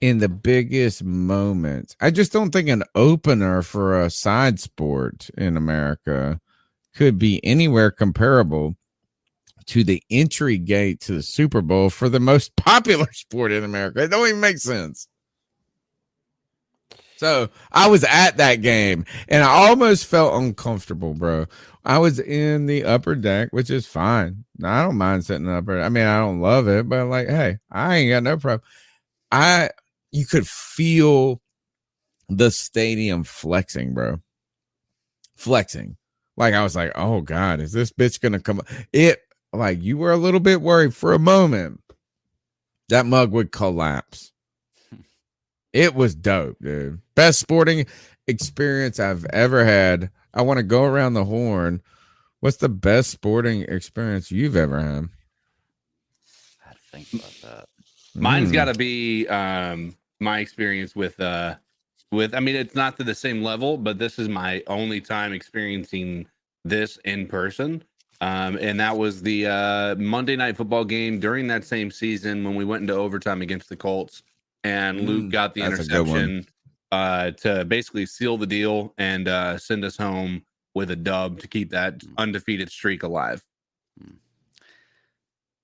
in the biggest moments. I just don't think an opener for a side sport in America could be anywhere comparable to the entry gate to the Super Bowl for the most popular sport in America. It don't even make sense. So I was at that game and I almost felt uncomfortable, bro. I was in the upper deck, which is fine. I don't mind sitting upper. I mean, I don't love it, but like, hey, I ain't got no problem. You could feel the stadium flexing, bro. Flexing. Like, I was like, oh God, is this bitch gonna come? Like, you were a little bit worried for a moment that mug would collapse. It was dope, dude. Best sporting experience I've ever had. I want to go around the horn. What's the best sporting experience you've ever had? I had to think about that. Mine's got to be my experience with. I mean, it's not to the same level, but this is my only time experiencing this in person. And that was the Monday Night Football game during that same season when we went into overtime against the Colts, and Luke got the interception to basically seal the deal and send us home with a dub to keep that undefeated streak alive.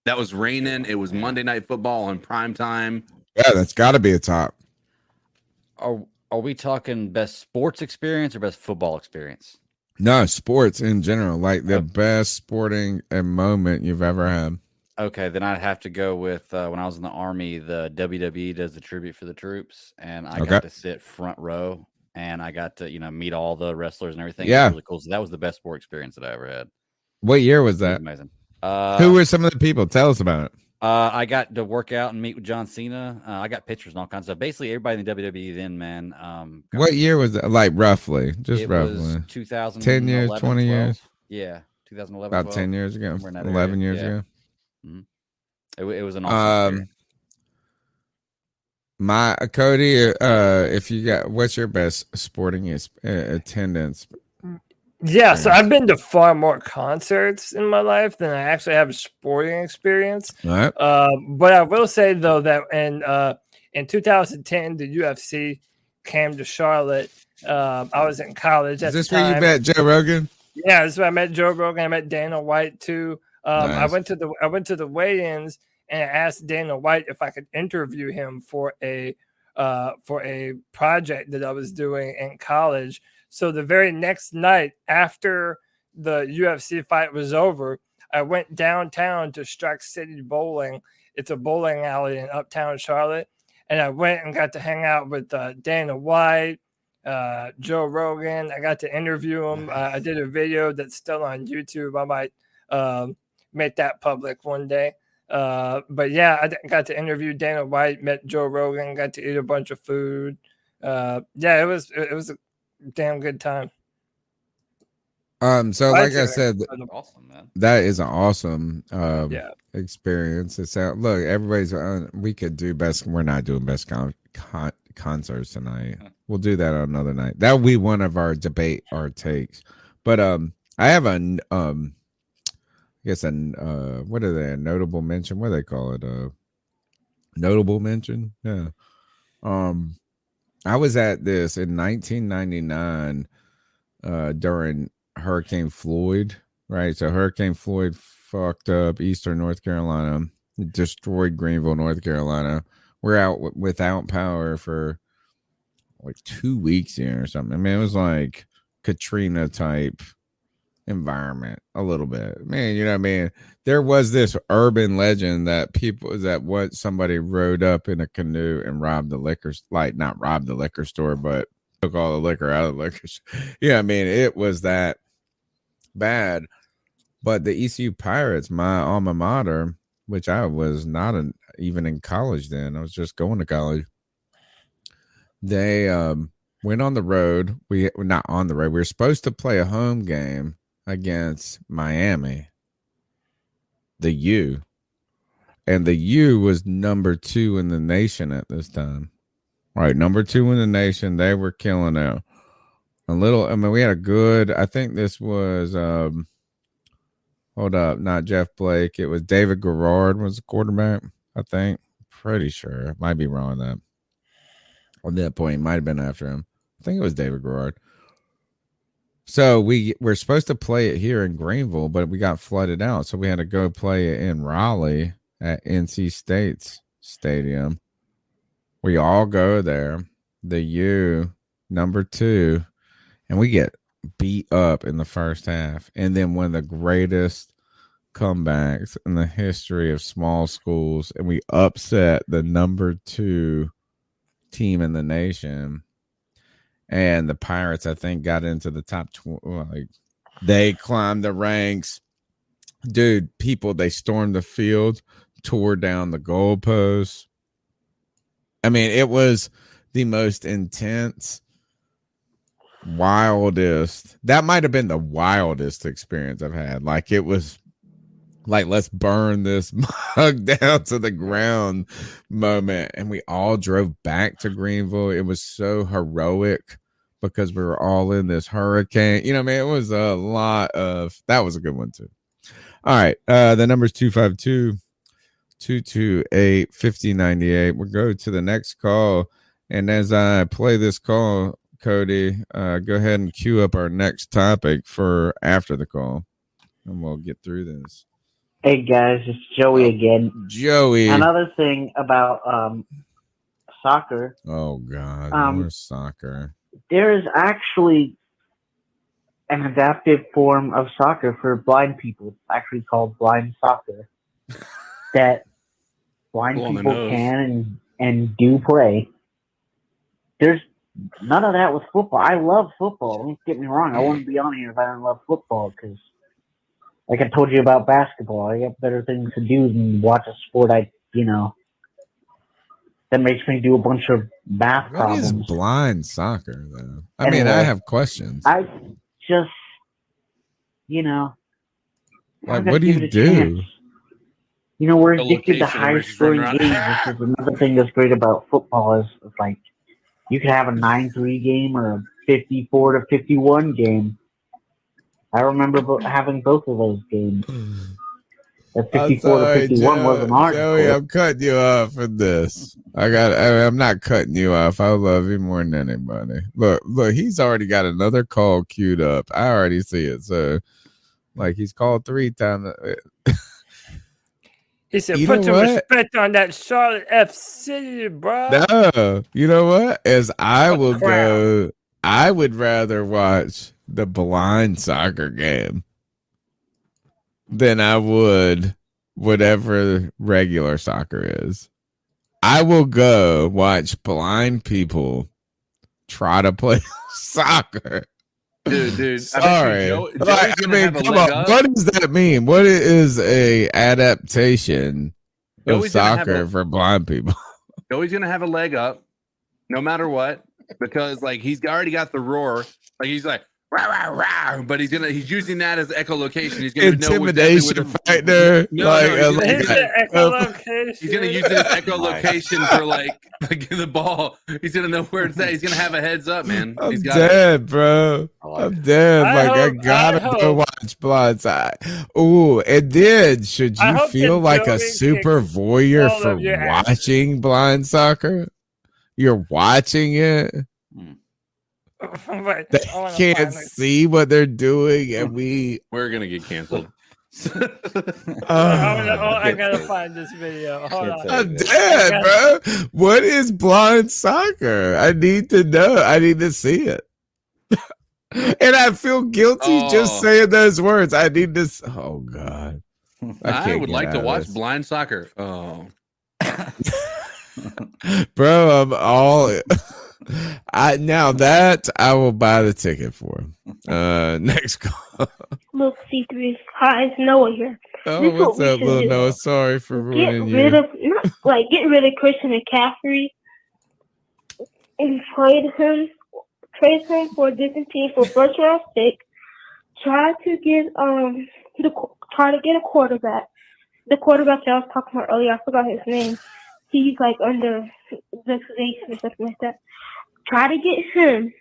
That was raining. It was Monday Night Football on prime time. Yeah, that's got to be a top. Are we talking best sports experience or best football experience? No, sports in general, like the best sporting moment you've ever had. Okay, then I'd have to go with when I was in the Army, the WWE does the tribute for the troops, and I got to sit front row, and I got to meet all the wrestlers and everything. Yeah, it was really cool. So that was the best sport experience that I ever had. What year was that? It was amazing. Who were some of the people? Tell us about it. I got to work out and meet with John Cena. I got pictures and all kinds of stuff. Basically, everybody in the WWE then, man. What year was that? Like roughly, just roughly. Was 2000. 10 years, 20 years. Yeah, 2011. About 12, 10 years ago. 11 years ago. Mm-hmm. It was an awesome experience. Cody, if you got, what's your best sporting attendance? Yeah, so I've been to far more concerts in my life than I actually have a sporting experience. All right. But I will say though that in 2010, the UFC came to Charlotte. I was in college. Is this where you met Joe Rogan? Yeah, this is where I met Joe Rogan. I met Dana White too. Nice. I went to the weigh-ins and I asked Dana White if I could interview him for a project that I was doing in college. So the very next night after the UFC fight was over, I went downtown to Shaq City Bowling. It's a bowling alley in Uptown Charlotte. And I went and got to hang out with Dana White, Joe Rogan. I got to interview him. I did a video that's still on YouTube. I might make that public one day. But yeah, I got to interview Dana White, met Joe Rogan, got to eat a bunch of food. Yeah, it was a damn good time. So like I said, awesome, man. That is an awesome experience. It's look, everybody's we could do best. We're not doing best concerts tonight. We'll do that on another night. That will be one of our debate our takes. But I have a I guess what are they? A notable mention? What do they call it? Notable mention? Yeah. I was at this in 1999 during Hurricane Floyd, right? So Hurricane Floyd fucked up Eastern North Carolina, destroyed Greenville, North Carolina. We're out without power for like 2 weeks here or something. I mean, it was like Katrina type environment a little bit, man. You know what I mean? There was this urban legend that somebody rode up in a canoe and robbed the liquor, like not robbed the liquor store, but took all the liquor out of the liquor store. Yeah, I mean, it was that bad. But the ECU Pirates, my alma mater, which I was not even in college then, I was just going to college. They went on the road. We were not on the road. We were supposed to play a home game against Miami, the U, and the U was number 2 in the nation at this time. Right, number 2 in the nation. They were killing out a little. I mean, we had a good. I think this was. Hold up, not Jeff Blake. It was David Garrard was the quarterback. I think. Pretty sure. Might be wrong on that. At that point, it might have been after him. I think it was David Garrard. So we're supposed to play it here in Greenville, but we got flooded out. So we had to go play it in Raleigh at NC State's stadium. We all go there, the U, number 2, and we get beat up in the first half. And then one of the greatest comebacks in the history of small schools, and we upset the number 2 team in the nation. And the Pirates, I think, got into the top 20. Like, they climbed the ranks. Dude, they stormed the field, tore down the goalposts. I mean, it was the most intense, wildest. That might have been the wildest experience I've had. Like, it was like, let's burn this mug down to the ground moment. And we all drove back to Greenville. It was so heroic because we were all in this hurricane. You know, man, it was a lot of that was a good one too. All right. The number is 252-228-5098. We'll go to the next call. And as I play this call, Cody, go ahead and queue up our next topic for after the call. And we'll get through this. Hey guys, it's Joey again. Joey. Another thing about soccer. Oh God, more soccer. There is actually an adaptive form of soccer for blind people. It's actually called blind soccer. That blind people can and do play. There's none of that with football. I love football. Don't get me wrong. I wouldn't be on here if I didn't love football because, like I told you about basketball, I got better things to do than watch a sport that makes me do a bunch of math problems. What is blind soccer, though? I mean, I have questions. I just, like, what do you do? We're addicted to high-scoring games. This is another thing that's great about football is like you could have a 9-3 game or a 54-51 game. I remember having both of those games. That 54-51 wasn't hard. Joey, I'm cutting you off in this. I'm not cutting you off. I love you more than anybody. Look, he's already got another call queued up. I already see it. So, like, he's called 3 times. He said, put some respect on that Charlotte FC, bro. No, you know what? I would rather watch the blind soccer game than I would whatever regular soccer is. I will go watch blind people try to play soccer. Dude. Sorry. Come on. What does that mean? What is a adaptation of soccer for blind people? Joey's gonna have a leg up, no matter what, because like he's already got the roar. Like he's like rah, rah, rah, but he's using that as echolocation. He's gonna intimidation know factor. He's gonna use it as echolocation for like the ball. He's gonna know where it's at. He's gonna have a heads up, man. I'm dead, bro. I'm dead. I gotta go watch Blindside. Ooh, and then should you feel like a super voyeur for watching blind soccer? You're watching it. They can't see what they're doing, and we're gonna get canceled. I gotta find this video. Hold on. I'm dead, bro. What is blind soccer? I need to know. I need to see it. And I feel guilty just saying those words. I need to. Oh God. I would like to watch blind soccer. Oh. Bro, I'm all. Now that I will buy the ticket for. Next call. Look, C3. Hi, it's Noah here. Oh, what's up, little Noah? Sorry for ruining you. Get rid of Christian McCaffrey and trade him for a different team for first round pick. Try to get a quarterback. The quarterback that I was talking about earlier, I forgot his name. He's like under investigation or something like that. Try to get him,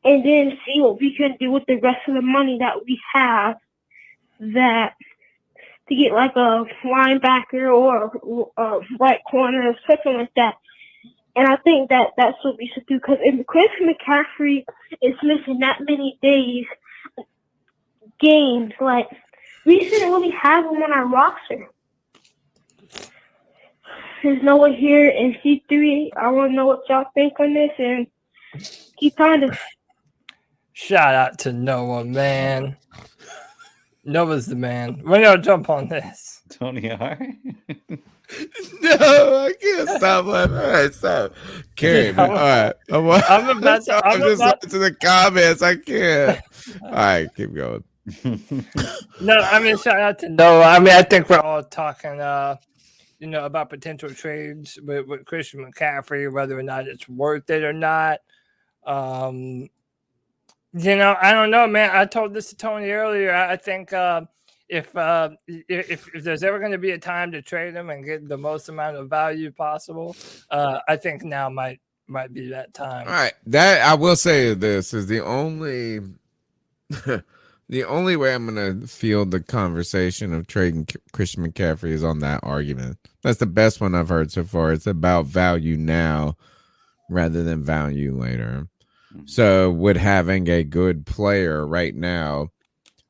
and then see what we can do with the rest of the money that we have. That to get like a linebacker or a right corner or something like that. And I think that's what we should do, because if Christian McCaffrey is missing that many games, like we shouldn't really have him on our roster. There's no one here in C3. I want to know what y'all think on this, and keep trying to. Shout out to Noah, man. Noah's the man. We're gonna jump on this. Tony R. No, I can't stop. All right, stop. Carry me. All right. I'm just to the comments. I can't. All right, keep going. No, I mean, shout out to Noah. I mean, I think we're all talking, about potential trades with Christian McCaffrey, whether or not it's worth it or not. I don't know, man. I told this to Tony earlier. I think if there's ever going to be a time to trade him and get the most amount of value possible, I think now might might be that time. All right, that I will say this is the only the only way I'm gonna field the conversation of trading Christian McCaffrey is on that argument. That's the best one I've heard so far. It's about value now rather than value later. So would having a good player right now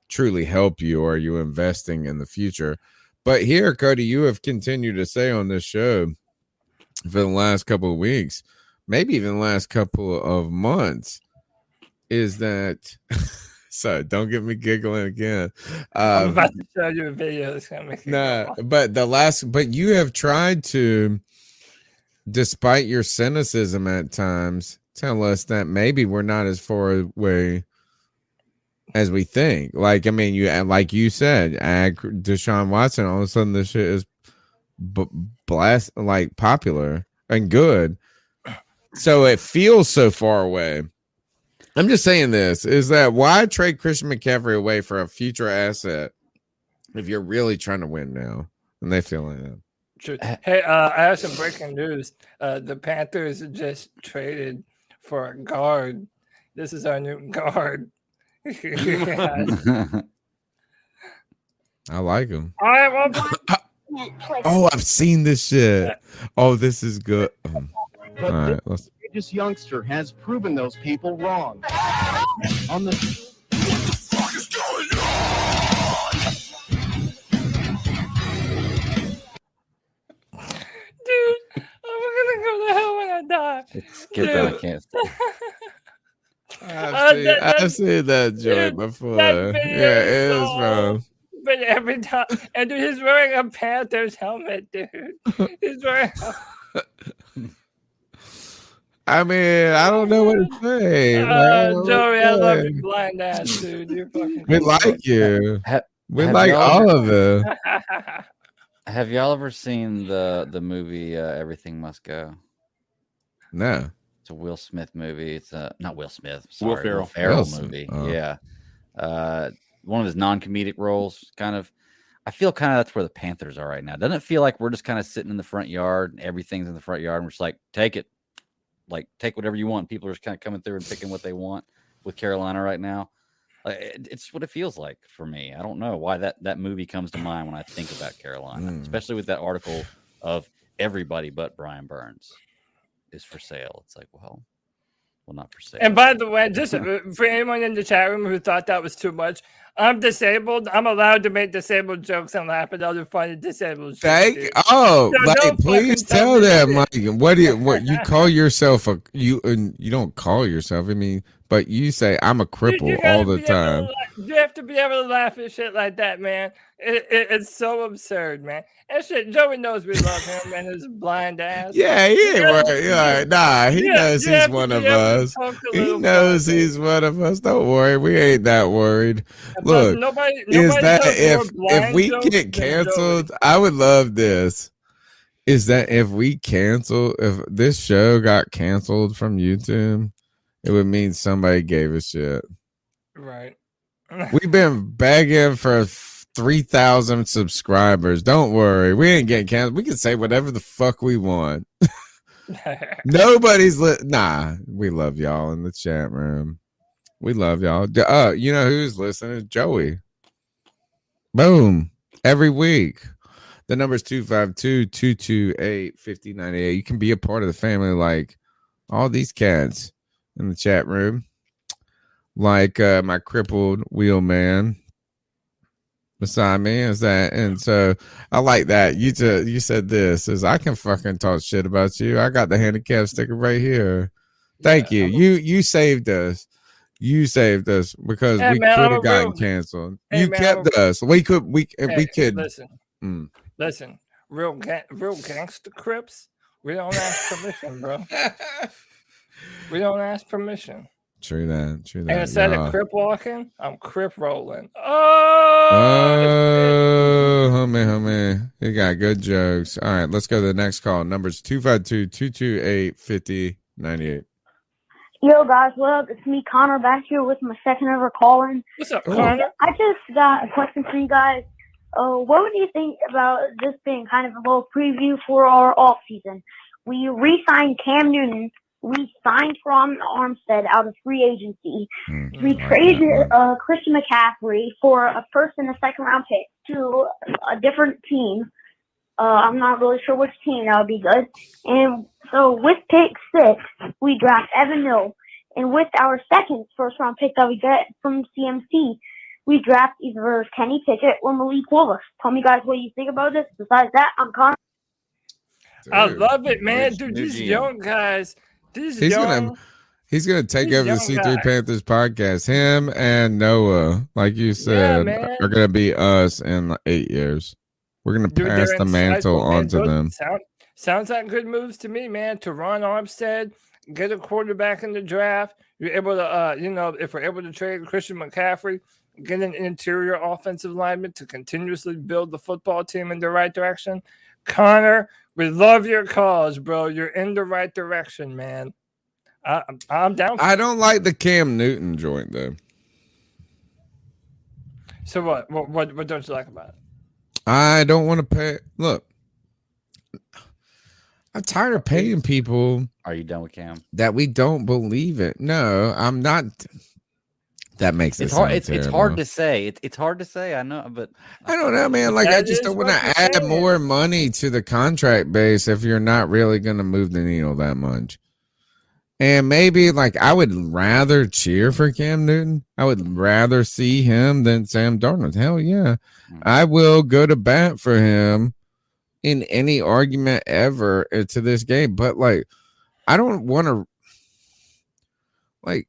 truly help you, or are you investing in the future? But here, Cody, you have continued to say on this show for the last couple of weeks, maybe even the last couple of months, is that so don't get me giggling again. I'm about to show you a video that's gonna make but you have tried to, despite your cynicism at times, tell us that maybe we're not as far away as we think. Like, I mean, you said, add Deshaun Watson, all of a sudden this shit is popular and good. So it feels so far away. I'm just saying this is that why trade Christian McCaffrey away for a future asset if you're really trying to win now? And they feel like that. True. Hey, I have some breaking news. The Panthers just traded for a guard. This is our new guard. I like him. All right, well, oh, I've seen this shit. Oh, this is good. All right, let's. This youngster has proven those people wrong. On the What the fuck is going on? Dude, I'm gonna go to hell when I die. Skip that, I can't. I've seen that joint before. Yeah, it is, bro. But every time, and dude, he's wearing a Panthers helmet, dude. He's wearing. I mean, I don't know what to say. Joey, I love you, blind ass, dude. You're fucking. We like you. We like all of it. Have y'all ever seen the movie Everything Must Go? No. It's a Will Smith movie. It's not Will Smith. Will Sorry, Ferrell. Will Ferrell Wilson. movie. Oh. Yeah. One of his non-comedic roles. Kind of. I feel kind of that's where the Panthers are right now. Doesn't it feel like we're just kind of sitting in the front yard and everything's in the front yard and we're just like, take it. Like, take whatever you want. People are just kind of coming through and picking what they want with Carolina right now. Like, it's what it feels like for me. I don't know why that movie comes to mind when I think about Carolina, especially with that article of everybody but Brian Burns is for sale. It's like, well, not for sale. And by the way, just for anyone in the chat room who thought that was too much, I'm disabled. I'm allowed to make disabled jokes and laugh at other funny disabled jokes. Please tell them, like, what you call yourself you don't call yourself. I mean, but you say I'm a cripple all the time. You have to be able to laugh at shit like that, man. It's so absurd, man. And shit, Joey knows we love him and his blind ass. Yeah, he ain't worried. Yeah, nah, he knows he's one of us. He knows he's one of us. Don't worry, we ain't that worried. Look, is that if we get canceled, I would love this. Is that if this show got canceled from YouTube, it would mean somebody gave a shit. Right. We've been begging for 3,000 subscribers. Don't worry, we ain't getting canceled. We can say whatever the fuck we want. Nobody's nah. We love y'all in the chat room. We love y'all. You know who's listening? Joey. Boom. Every week. The number's 252-228-5098. You can be a part of the family like all these cats in the chat room. Like my crippled wheelman beside me is that, and so I like that. You said this is I can fucking talk shit about you. I got the handicap sticker right here. Thank you. You saved us. You saved us because we could have gotten canceled. You kept us. We could. Listen. Real gangster Crips. We don't ask permission, bro. We don't ask permission. True that. And instead of crip walking, I'm crip rolling. Oh, homie. You got good jokes. All right, let's go to the next call. Numbers 252-228-5098. Yo, guys, what up? It's me, Connor, back here with my second ever call-in. What's up, Connor? I just got a question for you guys. What would you think about this being kind of a little preview for our off season? We re-signed Cam Newton we signed from Armstead out of free agency. We traded Christian McCaffrey for a first and a second round pick to a different team. I'm not really sure which team that would be good. And so with pick 6, we draft Evan Neal. And with our second first round pick that we get from CMC, we draft either Kenny Pickett or Malik Willis. Tell me guys what you think about this. Besides that, I'm confident. I love it, man. Dude, these young guys. He's gonna take over the C3 Panthers podcast. Him and Noah, like you said, are gonna be us in 8 years. We're gonna pass the mantle on to them. Sounds like good moves to me, man. To Ron Armstead, get a quarterback in the draft. You're able to, if we're able to trade Christian McCaffrey, get an interior offensive lineman to continuously build the football team in the right direction. Connor, we love your cause, bro. You're in the right direction, man. I'm down. I don't like the Cam Newton joint though. So what? What don't you like about it? I don't want to pay. Look, I'm tired of paying people. Are you done with Cam? That we don't believe it. No, I'm not. That makes it hard. It's hard to say. It's hard to say. I know, but I don't know, man. Like I just don't want to add more money to the contract base if you're not really going to move the needle that much. And maybe like I would rather cheer for Cam Newton. I would rather see him than Sam Darnold. Hell yeah. I will go to bat for him in any argument ever to this game. But like, I don't want to like,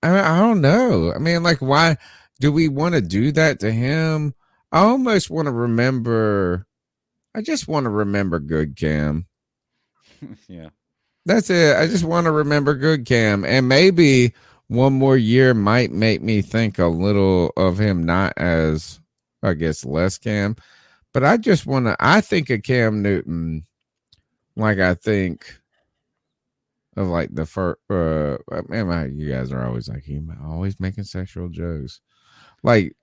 I don't know. I mean, like, why do we want to do that to him? I almost want to remember. I just want to remember good Cam. Yeah. That's it. I just want to remember good Cam. And maybe one more year might make me think a little of him, not as, I guess, less Cam. But I just want to, I think of Cam Newton like I think of like the first, man, you guys are always like, you always making sexual jokes. Like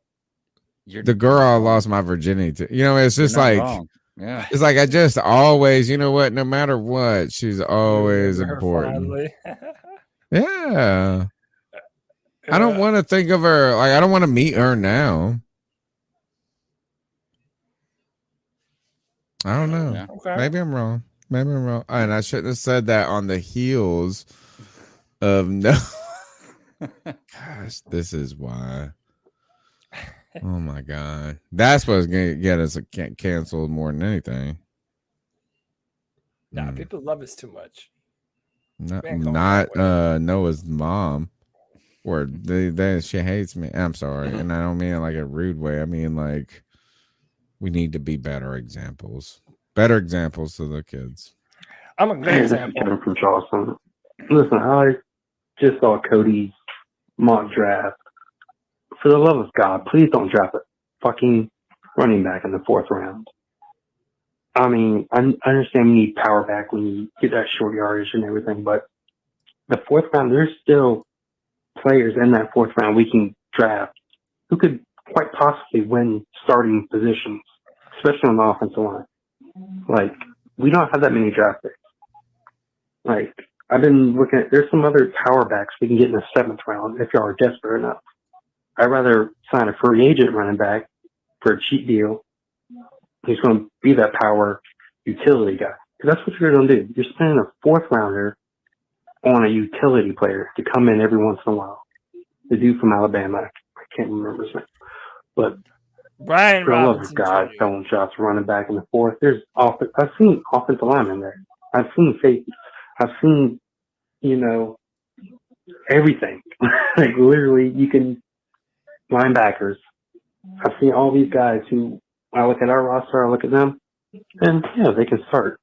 the girl I lost my virginity to, it's just like, wrong. Yeah, it's like I just always, you know what? No matter what, she's always important. Yeah, I don't want to think of her like I don't want to meet her now. I don't know. Yeah. Okay. Maybe I'm wrong. And I shouldn't have said that on the heels of no. Gosh, this is why. Oh my God, that's what's gonna get us canceled more than anything. Nah, people love us too much. Not Noah's mom, or she hates me. I'm sorry, and I don't mean it like a rude way. I mean like we need to be better examples to the kids. I'm a good example. Kevin from Charleston. Listen, I just saw Cody's mock draft. For the love of God, please don't draft a fucking running back in the 4th round. I mean, I understand we need power back when you get that short yardage and everything, but the 4th round, there's still players in that 4th round we can draft who could quite possibly win starting positions, especially on the offensive line. Like, we don't have that many draft picks. Like, I've been looking at, there's some other power backs we can get in the 7th round if y'all are desperate enough. I'd rather sign a free agent running back for a cheap deal who's going to be that power utility guy. Because that's what you're going to do. You're spending a 4th rounder on a utility player to come in every once in a while. The dude from Alabama, I can't remember his name. But Brian for the love Robinson of God, throwing shots running back in the 4th. I've seen offensive linemen there. I've seen safety. I've seen, everything. Like literally, you can linebackers. I've seen all these guys who I look at our roster, I look at them, and yeah, they can start.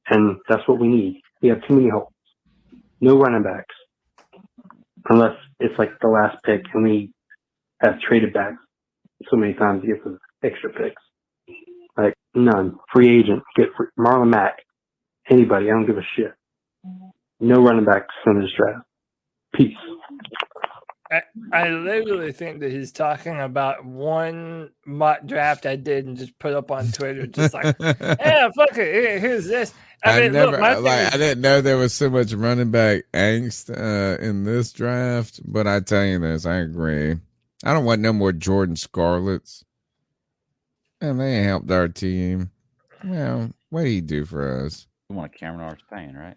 And that's what we need. We have too many holes. No running backs. Unless it's like the last pick and we have traded backs so many times to get some extra picks. Like none. Free agent. Get Marlon Mack. Anybody. I don't give a shit. No running backs in this draft. Peace. I literally think that he's talking about one mock draft I did and just put up on Twitter, just like, yeah, fuck it, here's this. I mean, never look, my I didn't know there was so much running back angst in this draft, but I tell you this, I agree. I don't want no more Jordan Scarletts, and they ain't helped our team. Well, what do you do for us? You want a Cameron Arts Payne, right?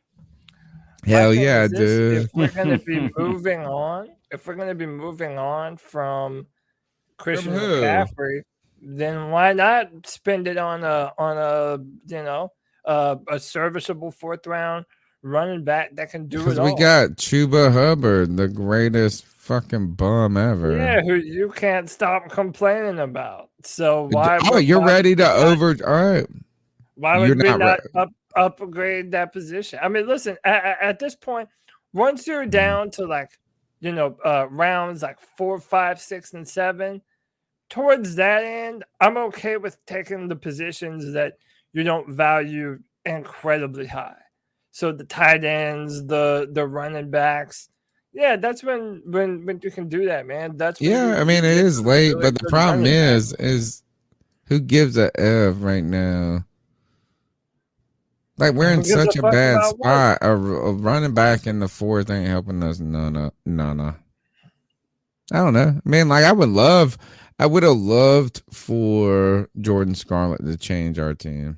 Hell yeah, dude. If we're gonna be moving on from Christian McCaffrey, then why not spend it on a serviceable 4th round running back that can do it all? We got Chuba Hubbard, the greatest fucking bum ever. Yeah, who you can't stop complaining about. So why? You're ready to over? All right. Why would we not upgrade that position? I mean, listen, at this point, once you're down to rounds like 4, 5, 6, and 7, towards that end, I'm okay with taking the positions that you don't value incredibly high. So the tight ends, the running backs, yeah, that's when you can do that, man. That's when I mean, it is late, but the problem is who gives a F right now? Like, we're in such a bad spot. A running back in the 4th ain't helping us. No. I don't know. I mean, like, I would have loved for Jordan Scarlett to change our team.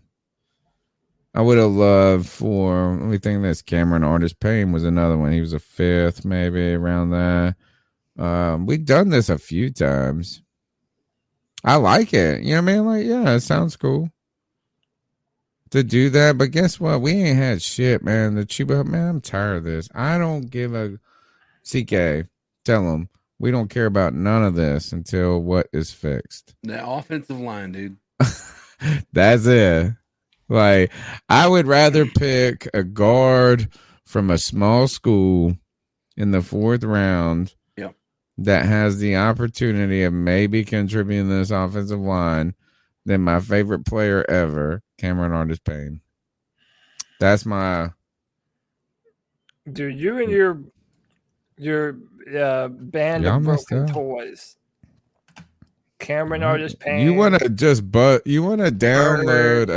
I would have loved for, let me think this, Cameron Artis Payne was another one. He was a 5th, maybe around there. We've done this a few times. I like it. You know what I mean? Like, yeah, it sounds cool to do that, but guess what? We ain't had shit, man. The Chuba, man, I'm tired of this. I don't give a CK. Tell them we don't care about none of this until what is fixed. The offensive line, dude. That's it. Like, I would rather pick a guard from a small school in the 4th round that has the opportunity of maybe contributing to this offensive line than my favorite player ever, Cameron Artis Payne. That's my dude. You and your band of broken toys. Cameron Artis Payne. You want to download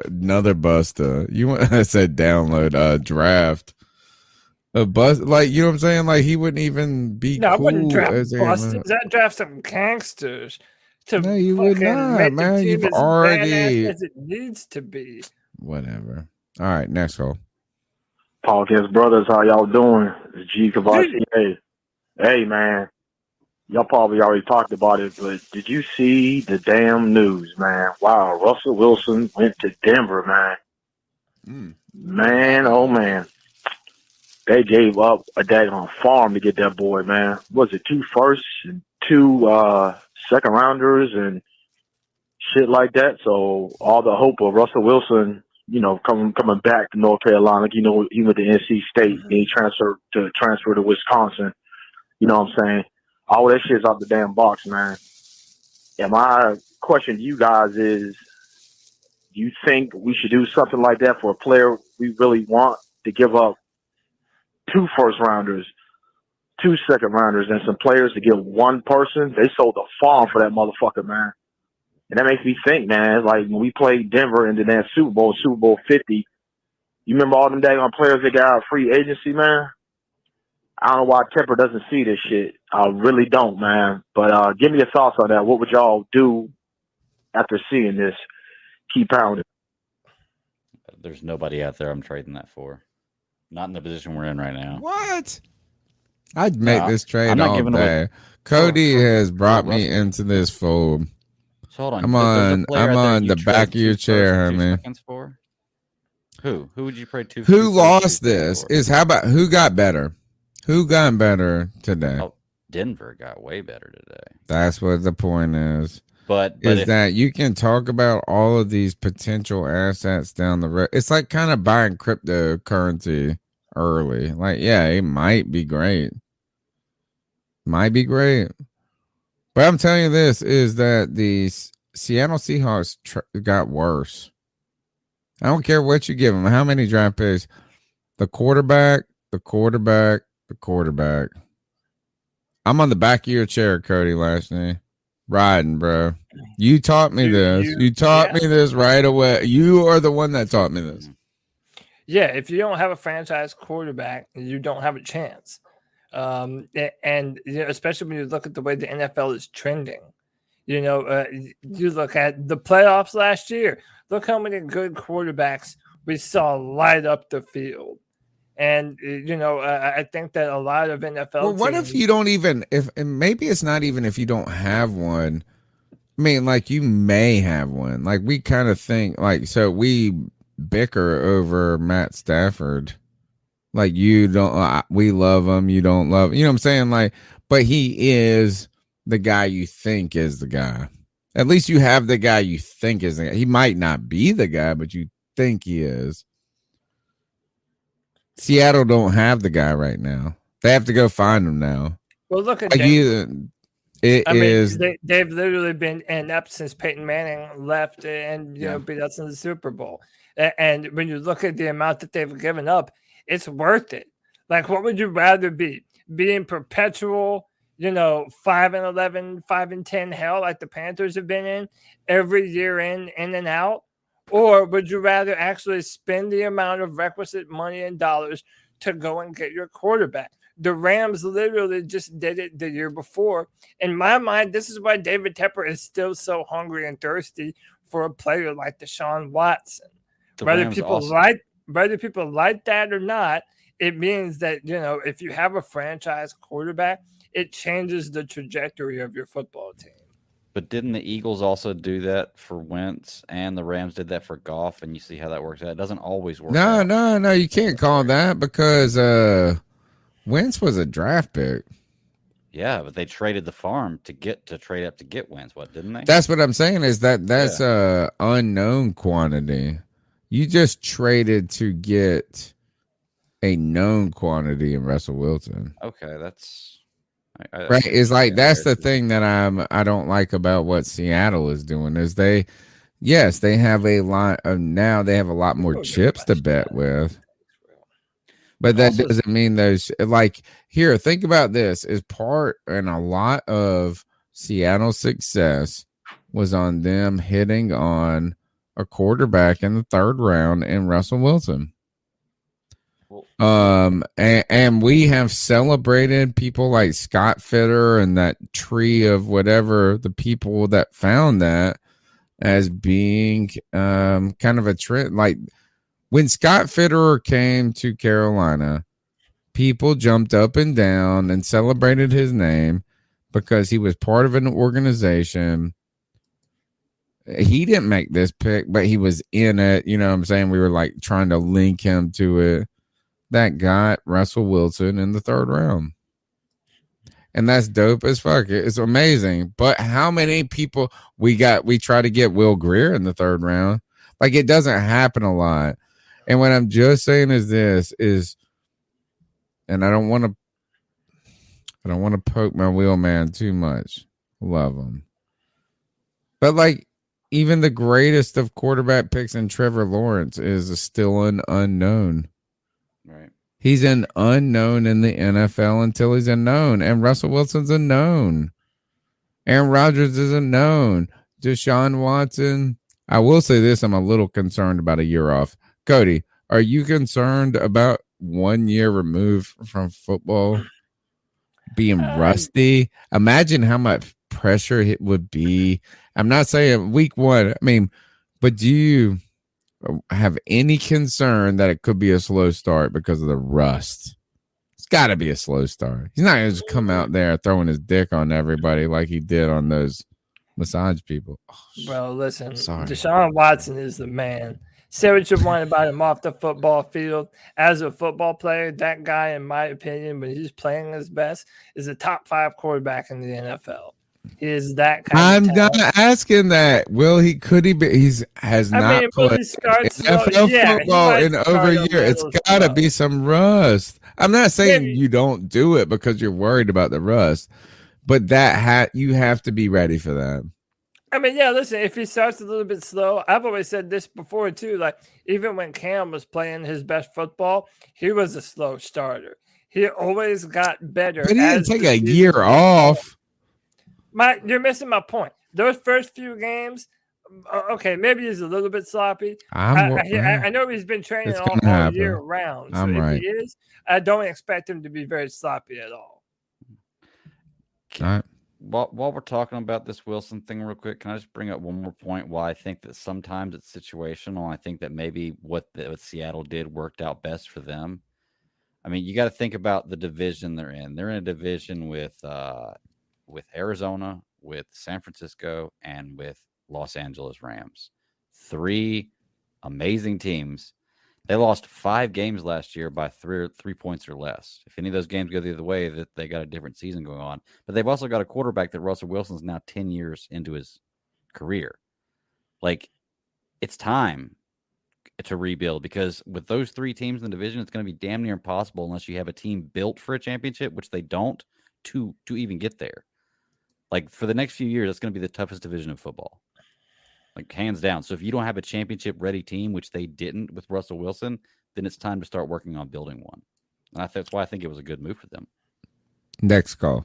another Busta. I said download a draft. A bust, like, you know what I'm saying? Like, he wouldn't even be cool. I wouldn't draft Busters. I'd draft some gangsters. No, you would not, man. You've already as it needs to be. Whatever. All right, next call. Podcast brothers, how y'all doing? It's G Cavassier. Hey, man. Y'all probably already talked about it, but did you see the damn news, man? Wow, Russell Wilson went to Denver, man. Man, oh man. They gave up a daggone farm to get that boy, man. Was it 2 firsts and 2 second rounders and shit like that? So all the hope of Russell Wilson, coming back to North Carolina, he went to NC State and he transferred to Wisconsin. You know what I'm saying? All that shit's out the damn box, man. And my question to you guys is, do you think we should do something like that for a player we really want, to give up 2 first rounders, 2 second rounders, and some players to get 1 person? They sold a farm for that motherfucker, man. And that makes me think, man, like when we played Denver in the damn Super Bowl 50, you remember all them daggone players that got free agency, man? I don't know why Tepper doesn't see this shit. I really don't, man. But give me your thoughts on that. What would y'all do after seeing this? Keep pounding. There's nobody out there I'm trading that for. Not in the position we're in right now. What? I'd make this trade all day. Cody has brought me into this fold. So hold on. I'm on the back of your chair, man. Who would you trade to? Who lost this? Who got better? Who got better today? Oh, Denver got way better today. That's what the point is. But that you can talk about all of these potential assets down the road. It's like kind of buying cryptocurrency early. Like, yeah, it might be great. But I'm telling you this, is that the Seattle Seahawks got worse. I don't care what you give them. How many draft picks? The quarterback. I'm on the back of your chair, Cody Lashney. Riding, bro. You taught me this. You taught me this right away. You are the one that taught me this. Yeah, if you don't have a franchise quarterback, you don't have a chance. And especially when you look at the way the NFL is trending. You look at the playoffs last year. Look how many good quarterbacks we saw light up the field. And, I think that a lot of NFL Well, what teams, if you don't even, and maybe it's not even if you don't have one. I mean, like, you may have one. Like, we kind of think, like, so we bicker over Matt Stafford. Like, you don't, we love him, you don't love, you know what I'm saying? Like, but he is the guy you think is the guy. At least you have the guy you think is the guy. He might not be the guy, but you think he is. Seattle don't have the guy right now. They have to go find him now. Well, look at like they've literally been inept since Peyton Manning left and beat us in the Super Bowl. And when you look at the amount that they've given up, it's worth it. Like, what would you rather be in perpetual, 5-11, 5-10 hell like the Panthers have been in every year in and out? Or would you rather actually spend the amount of requisite money and dollars to go and get your quarterback? The Rams literally just did it the year before. In my mind, this is why David Tepper is still so hungry and thirsty for a player like Deshaun Watson. Whether people like that or not, it means that, if you have a franchise quarterback, it changes the trajectory of your football team. But didn't the Eagles also do that for Wentz, and the Rams did that for Goff? And you see how that works out. It doesn't always work out. No, you can't call that because Wentz was a draft pick. Yeah, but they traded the farm to trade up to get Wentz. What, didn't they? That's what I'm saying is that's a unknown quantity. You just traded to get a known quantity in Russell Wilson. Okay, that's right. It's like that's the thing that I don't like about what Seattle is doing is they have a lot of now they have a lot more chips to bet with. But that doesn't mean those like here, think about this is part and a lot of Seattle's success was on them hitting on a quarterback in the third round in Russell Wilson. And we have celebrated people like Scott Fitter and that tree of whatever the people that found that as being kind of a trend. Like when Scott Fitterer came to Carolina, people jumped up and down and celebrated his name because he was part of an organization. He didn't make this pick, but he was in it. You know what I'm saying? We were like trying to link him to it. That got Russell Wilson in the third round. And that's dope as fuck. It's amazing. But how many people we try to get Will Greer in the third round? Like it doesn't happen a lot. And what I'm just saying is this is, and I don't want to poke my wheelman too much. Love him. But like even the greatest of quarterback picks in Trevor Lawrence is still an unknown. Right. He's an unknown in the NFL until he's a known. And Russell Wilson's a known. Aaron Rodgers is a known. Deshaun Watson. I will say this. I'm a little concerned about a year off. Cody, are you concerned about 1 year removed from football being rusty? Imagine how much pressure it would be. I'm not saying week one. I mean, but do you have any concern that it could be a slow start because of the rust? It's got to be a slow start. He's not going to just come out there throwing his dick on everybody like he did on those massage people. Oh, well, listen, sorry. Deshaun Watson is the man. Say what you want about him off the football field. As a football player, that guy, in my opinion, when he's playing his best, is a top 5 quarterback in the NFL. He is that kind I'm not asking that. Could he be? He has not played NFL football in over a year. It's got to be some rust. I'm not saying you don't do it because you're worried about the rust, but you have to be ready for that. I mean, yeah, listen, if he starts a little bit slow, I've always said this before too, like even when Cam was playing his best football, he was a slow starter. he always got better. But he didn't take a year off. You're missing my point. Those first few games, okay, maybe he's a little bit sloppy. I know he's been training all year round. So if right. he is, I don't expect him to be very sloppy at all. All right. While we're talking about this Wilson thing real quick, can I just bring up one more point why I think that sometimes it's situational? I think that maybe what Seattle did worked out best for them. I mean, you got to think about the division they're in. They're in a division with Arizona, with San Francisco, and with Los Angeles Rams. 3 amazing teams. They lost 5 games last year by 3 points or less. If any of those games go the other way, that they got a different season going on. But they've also got a quarterback that Russell Wilson's now 10 years into his career. Like, it's time to rebuild, because with those 3 teams in the division, it's going to be damn near impossible unless you have a team built for a championship, which they don't, to even get there. Like, for the next few years, that's going to be the toughest division of football. Like, hands down. So if you don't have a championship-ready team, which they didn't with Russell Wilson, then it's time to start working on building one. And that's why I think it was a good move for them. Next call.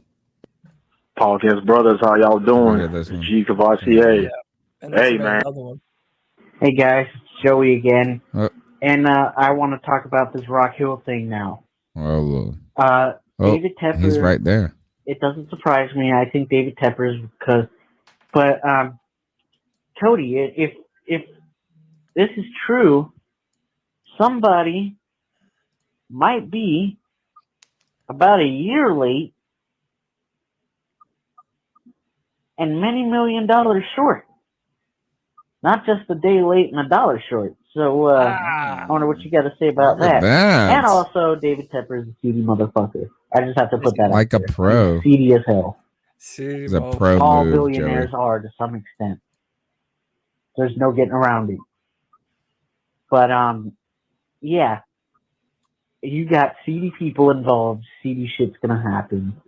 Podcast brothers, how y'all doing? G Cavassier. Hey, man. Hey, guys. Joey again. And I want to talk about this Rock Hill thing now. David Tepper. He's right there. It doesn't surprise me. I think David Tepper is because... But... Cody, if this is true, somebody might be about a year late and many $1 million short. Not just a day late and $1 short. So I wonder what you got to say about that. And also, David Tepper is a seedy motherfucker. I just have to put that like out a pro. He's seedy as hell. He's a pro All move, billionaires Joey. are to some extent. There's no getting around it. But, yeah. You got seedy people involved. Seedy shit's going to happen.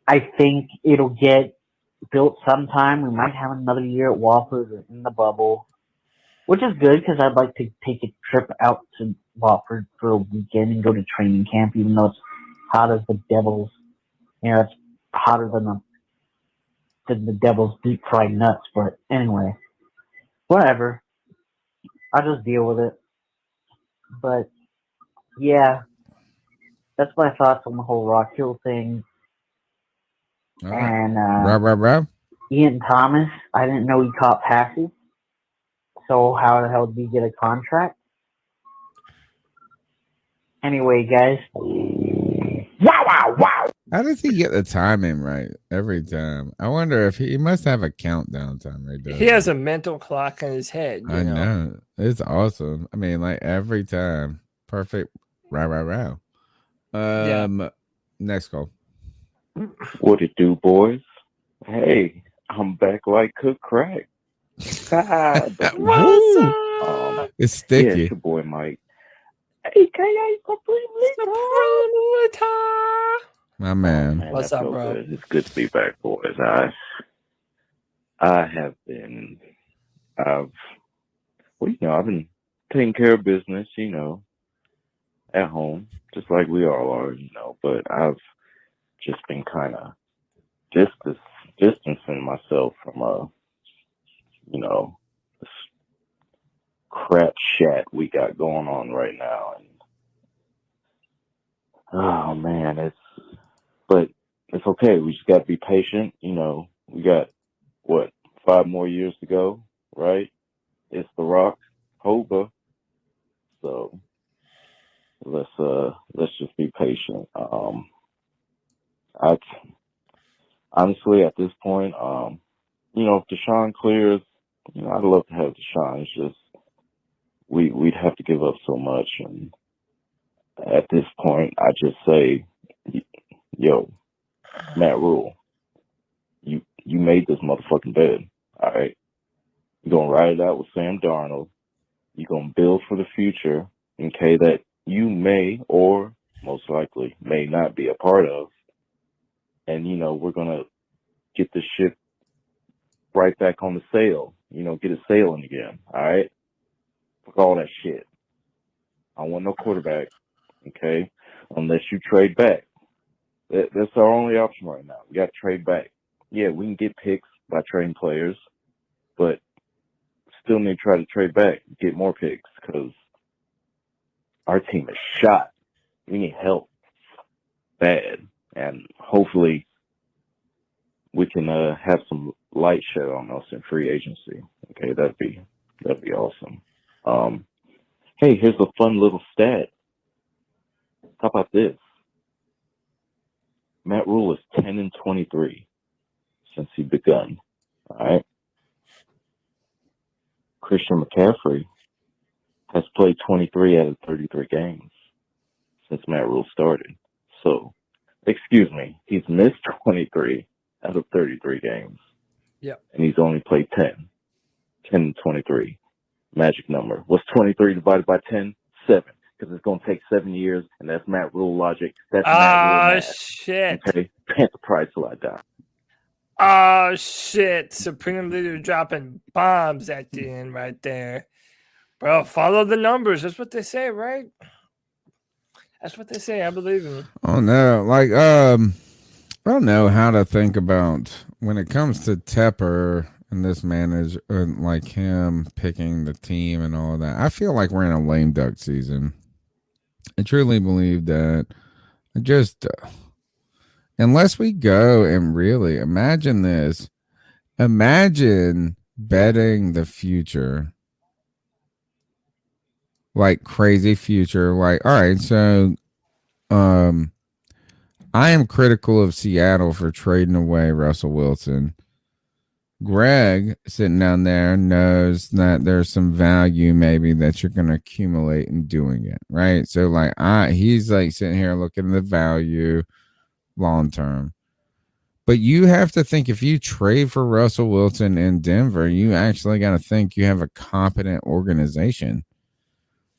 I think it'll get built sometime. We might have another year at Wofford or in the bubble, which is good because I'd like to take a trip out to Wofford for a weekend and go to training camp, even though it's hot as the devil's. You know, it's hotter than the devil's deep fried nuts. But anyway, whatever. I'll just deal with it. But yeah, that's my thoughts on the whole Rock Hill thing. All and right. Ian Thomas, I didn't know he caught passes. So how the hell did he get a contract? Anyway, guys. Wow. How does he get the timing right every time? I wonder if he must have a countdown timer. He has a mental clock in his head. I know. It's awesome. I mean, like every time. Perfect. Wow. Next call. What it do, boys? Hey, I'm back like cooked crack. It's sticky. Yeah, it's your boy Mike. Hey, my man. What's up, bro? Good. It's good to be back, boys. I've been taking care of business, at home, just like we all are, but I've just been kind of distancing myself from, this crap shat we got going on right now. And oh man, it's okay. We just got to be patient. We got 5 more years to go, right? It's the Rock, Hoba. So let's just be patient. Honestly, at this point, if Deshaun clears, I'd love to have Deshaun. It's just we'd have to give up so much, and at this point, I just say, yo, Matt Rule, you made this motherfucking bed, all right? You're gonna ride it out with Sam Darnold. You're gonna build for the future, okay, that you may or most likely may not be a part of. And, we're going to get the ship right back on the sail, get it sailing again. All right. Fuck all that shit. I don't want no quarterback. Okay, unless you trade back. That's our only option right now. We got to trade back. Yeah, we can get picks by trading players, but still need to try to trade back, get more picks, because our team is shot. We need help bad, and hopefully we can have some light shed on us in free agency. Okay, that'd be awesome. Hey, here's a fun little stat. How about this? Matt Rule is 10-23 since he begun. All right. Christian McCaffrey has played 23 out of 33 games since Matt Rule started. So, excuse me, he's missed 23 out of 33 games. Yep. And he's only played 10. 10-23. Magic number. What's 23 divided by 10? 7. Because it's going to take 7 years, and that's Matt Rule logic. That's Matt Rule math. Shit. Okay? Panther pride till I die. Oh, shit. Supreme Leader dropping bombs at the end right there. Bro, follow the numbers. That's what they say, right? That's what they say. I believe in you. Oh, no. Like, I don't know how to think about when it comes to Tepper and this manager, like him picking the team and all that. I feel like we're in a lame duck season. I truly believe that. I just, unless we go and really imagine this, imagine betting the future, like crazy future. Like, all right, so, I am critical of Seattle for trading away Russell Wilson. Greg sitting down there knows that there's some value maybe that you're going to accumulate in doing it, right? So like he's like sitting here looking at the value long term. But you have to think if you trade for Russell Wilson in Denver, you actually got to think you have a competent organization.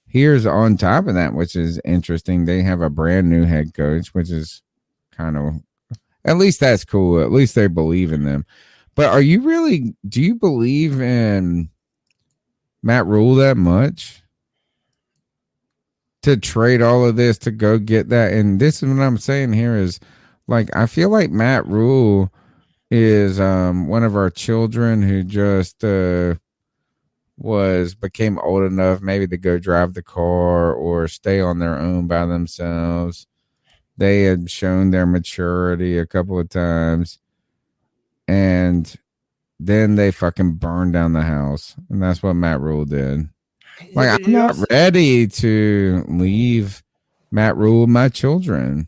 Here's on top of that, which is interesting, they have a brand new head coach, which is kind of, at least that's cool. At least they believe in them. But do you believe in Matt Rule that much to trade all of this to go get that? And this is what I'm saying here is, like, I feel like Matt Rule is one of our children who just became old enough maybe to go drive the car or stay on their own by themselves. They had shown their maturity a couple of times. And then they fucking burned down the house. And that's what Matt Rule did. Like, I'm not ready to leave Matt Rule with my children.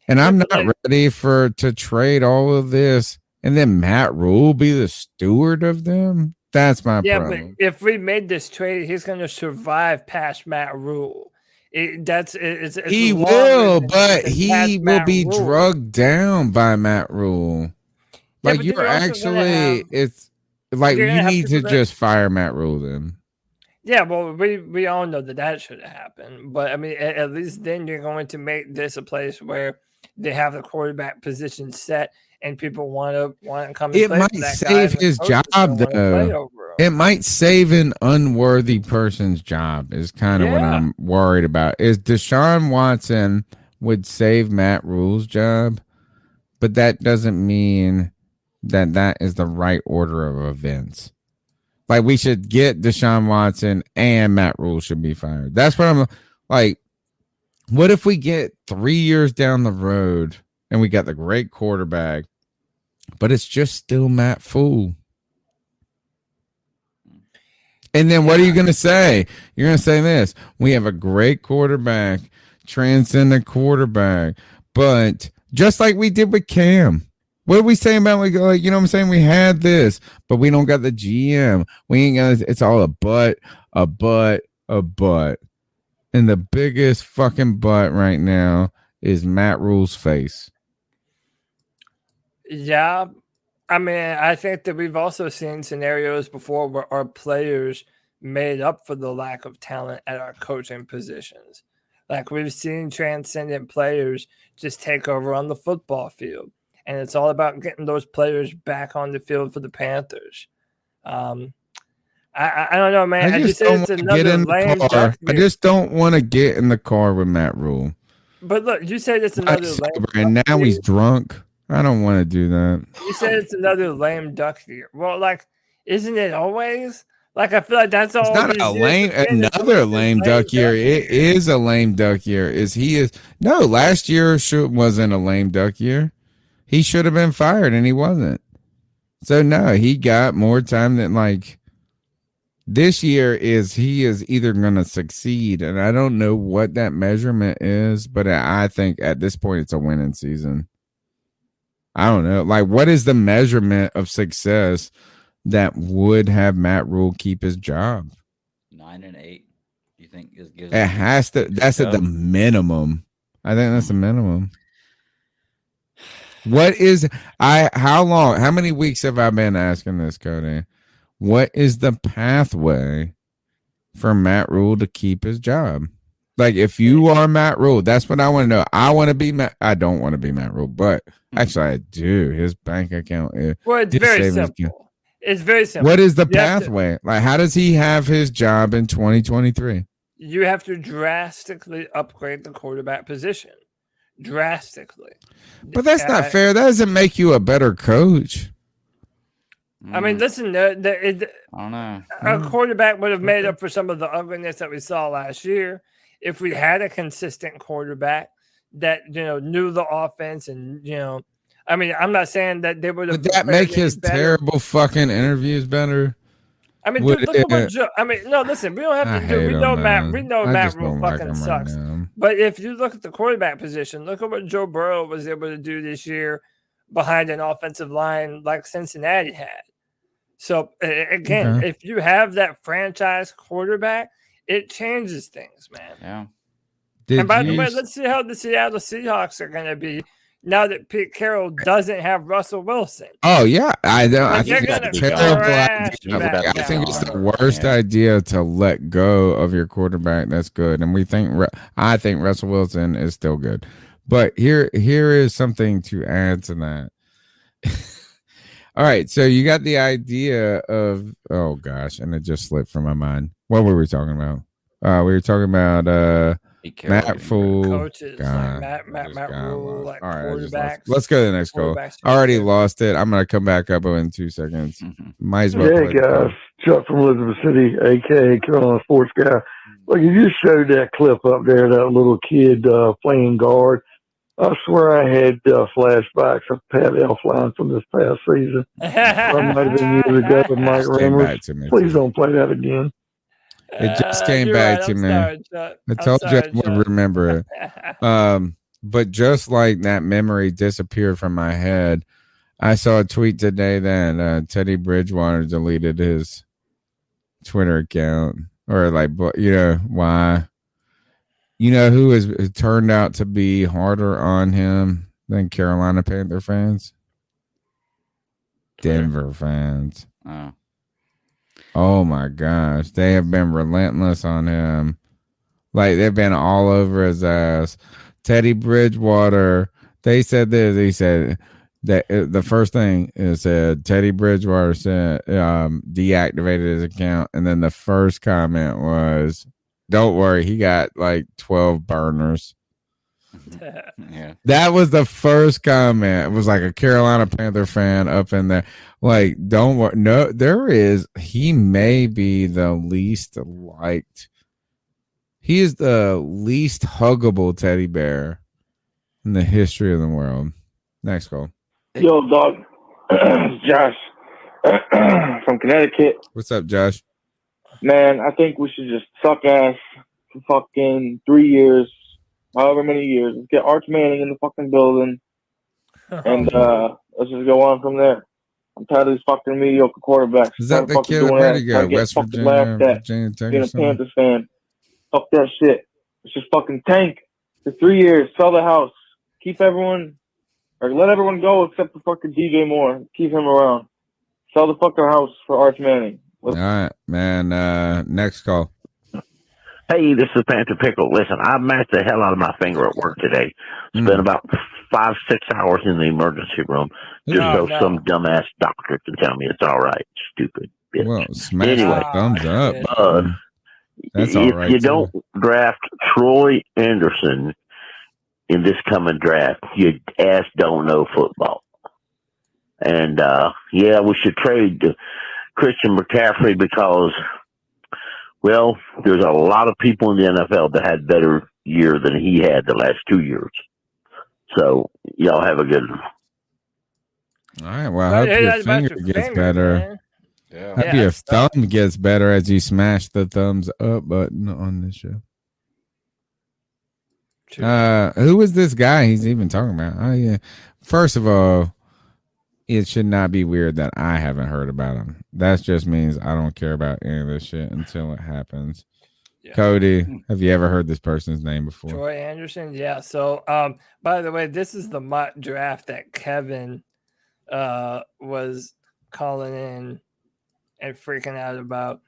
And I'm not ready to trade all of this and then Matt Rule be the steward of them. That's my problem. But if we made this trade, he's going to survive past Matt Rule. He will, but he will be drugged down by Matt Rule. Like, you're actually, it's like you need to just fire Matt Rule then. Yeah, well, we all know that should have happened. But, I mean, at least then you're going to make this a place where they have the quarterback position set and people want to come and it play. Might save his job, though. It might save an unworthy person's job is kind of what I'm worried about. Is Deshaun Watson would save Matt Rule's job, but that doesn't mean that is the right order of events. Like, we should get Deshaun Watson and Matt Rule should be fired. That's what I'm like. What if we get 3 years down the road and we got the great quarterback, but it's just still Matt Fool? And then what are you going to say? You're going to say this. We have a great quarterback, transcendent quarterback, but just like we did with Cam. What are we saying about, like, you know what I'm saying? We had this, but we don't got the GM. We ain't got, it's all a but. And the biggest fucking butt right now is Matt Rule's face. Yeah. I mean, I think that we've also seen scenarios before where our players made up for the lack of talent at our coaching positions. Like, we've seen transcendent players just take over on the football field. And it's all about getting those players back on the field for the Panthers. I I don't know, man. I just said it's another lame duck year. I just don't want to get in the car with Matt Rule. But look, you said it's another lame duck and now year. he's drunk. I don't want to do that. You said it's another lame duck year. Well, like, isn't it always? Like, I feel like that's all. It's not another lame duck year. It is a lame duck year. No, last year wasn't a lame duck year. He should have been fired and he wasn't. So no, he got more time than like this year he is either going to succeed, and I don't know what that measurement is, but I think at this point it's a winning season. I don't know. Like, what is the measurement of success that would have Matt Rule keep his job? 9-8. You think it has to? That's at the minimum. I think that's the minimum. What is how long? How many weeks have I been asking this, Cody? What is the pathway for Matt Rule to keep his job? Like, if you are Matt Rule, that's what I want to know. I want to be Matt. I don't want to be Matt Rule, but actually, I do. His bank account is. Well, it's very simple. It's very simple. What is the pathway? Like, how does he have his job in 2023? You have to drastically upgrade the quarterback position. Drastically. But that's not fair. That doesn't make you a better coach. I mean, listen, I don't know. A quarterback would have made up for some of the ugliness that we saw last year if we had a consistent quarterback that, knew the offense and, I mean, I'm not saying that they would have. Would that make his terrible fucking interviews better? I mean, dude, look at what Joe. I mean, no, listen, we don't have to do. We know Matt Rule fucking sucks. But if you look at the quarterback position, look at what Joe Burrow was able to do this year behind an offensive line like Cincinnati had. So again, if you have that franchise quarterback, it changes things, man. Yeah. And by the way, let's see how the Seattle Seahawks are going to be now that Pete Carroll doesn't have Russell Wilson. Oh yeah, I know. I They're think gonna it's a terrible crash idea. back I think down. it's the worst idea to let go of your quarterback. That's good, and I think Russell Wilson is still good. But here is something to add to that. All right, so you got the idea of and it just slipped from my mind. What were we talking about? We were talking about Matt Fool, coaches, like Matt Rule, like quarterbacks. Let's go to the next goal. I already lost it. I'm gonna come back up in 2 seconds. Might as well. Hey guys, Chuck from Elizabeth City, aka Carolina Sports Guy. Look, you just showed that clip up there, that little kid playing guard. I swear I had flashbacks of Pat Elfline from this past season. That might have been years ago with Mike Reynolds. Please don't play that again. It just came back to me. I told you I would remember it. But just like that memory disappeared from my head, I saw a tweet today that Teddy Bridgewater deleted his Twitter account. Or like, why? You know who has turned out to be harder on him than Carolina Panther fans? Denver fans. Oh my gosh. They have been relentless on him. Like, they've been all over his ass. Teddy Bridgewater, they said this. He said that the first thing is Teddy Bridgewater said deactivated his account. And then the first comment was, don't worry, he got like 12 burners. Yeah. That was the first comment. It was like a Carolina Panther fan up in there. Like, don't worry. No, he may be the least liked. He is the least huggable teddy bear in the history of the world. Next call. Yo, dog. Josh from Connecticut. What's up, Josh? Man, I think we should just suck ass for fucking 3 years, however many years. Let's get Arch Manning in the fucking building, and let's just go on from there. I'm tired of these fucking mediocre quarterbacks. Is that the kid? Where'd he go? West Virginia, Virginia Tech, being a Panthers fan. Fuck that shit. Let's just fucking tank for 3 years. Sell the house. Keep everyone, or let everyone go except for fucking DJ Moore. Keep him around. Sell the fucking house for Arch Manning. All right, man. Next call. Hey, this is Panther Pickle. Listen, I mashed the hell out of my finger at work today. Spent about 5-6 hours in the emergency room just so some dumbass doctor can tell me it's all right. Stupid. Well, smash Anyway, thumbs up. That's all right. If you don't draft Troy Anderson in this coming draft, your ass don't know football. And we should trade Christian McCaffrey because, well, there's a lot of people in the NFL that had better year than he had the last 2 years. So y'all have a good one. All right. Well, I hope your finger gets better. Man. Yeah. Hope your thumb gets better as you smash the thumbs up button on this show. Who is this guy he's even talking about? Oh, yeah. First of all, it should not be weird that I haven't heard about him. That just means I don't care about any of this shit until it happens. Yeah. Cody, have you ever heard this person's name before? Troy Anderson? Yeah. So, by the way, this is the mock draft that Kevin was calling in and freaking out about.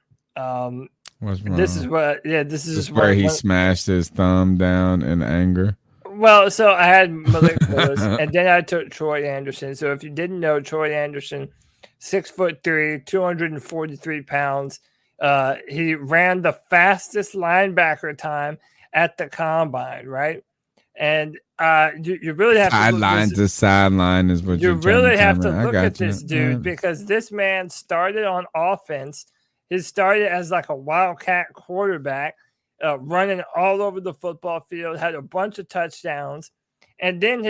What's wrong? This is what, this is just where he smashed his thumb down in anger. Well, so I had Malik Willis, and then I took Troy Anderson. So if you didn't know, Troy Anderson, 6'3", 243 pounds. He ran the fastest linebacker time at the combine, right? And you really have sideline to sideline is what you really have to look at this dude because this man started on offense. He started as like a wildcat quarterback, running all over the football field, had a bunch of touchdowns. And then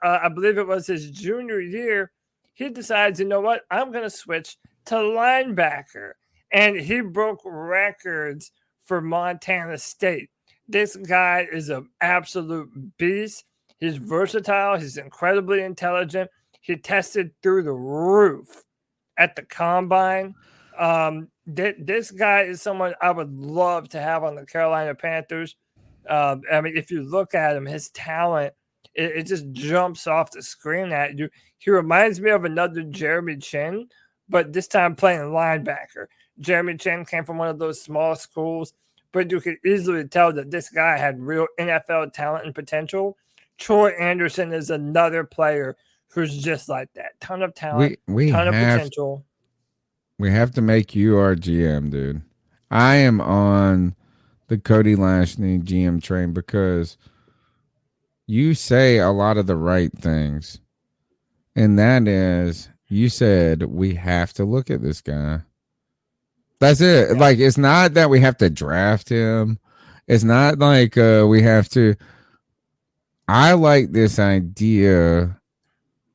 I believe it was his junior year, he decides, you know what, I'm going to switch to linebacker. And he broke records for Montana State. This guy is an absolute beast. He's versatile. He's incredibly intelligent. He tested through the roof at the combine. This guy is someone I would love to have on the Carolina Panthers. I mean, if you look at him, his talent, it just jumps off the screen at you. He reminds me of another Jeremy Chin, but this time playing linebacker. Jeremy Chin came from one of those small schools, but you could easily tell that this guy had real NFL talent and potential. Troy Anderson is another player who's just like that. Ton of talent, ton of potential. We have to make you our GM, dude. I am on the Cody Lashney GM train because you say a lot of the right things. And that is, you said we have to look at this guy. That's it. Yeah. Like, it's not that we have to draft him. It's not like we have to. I like this idea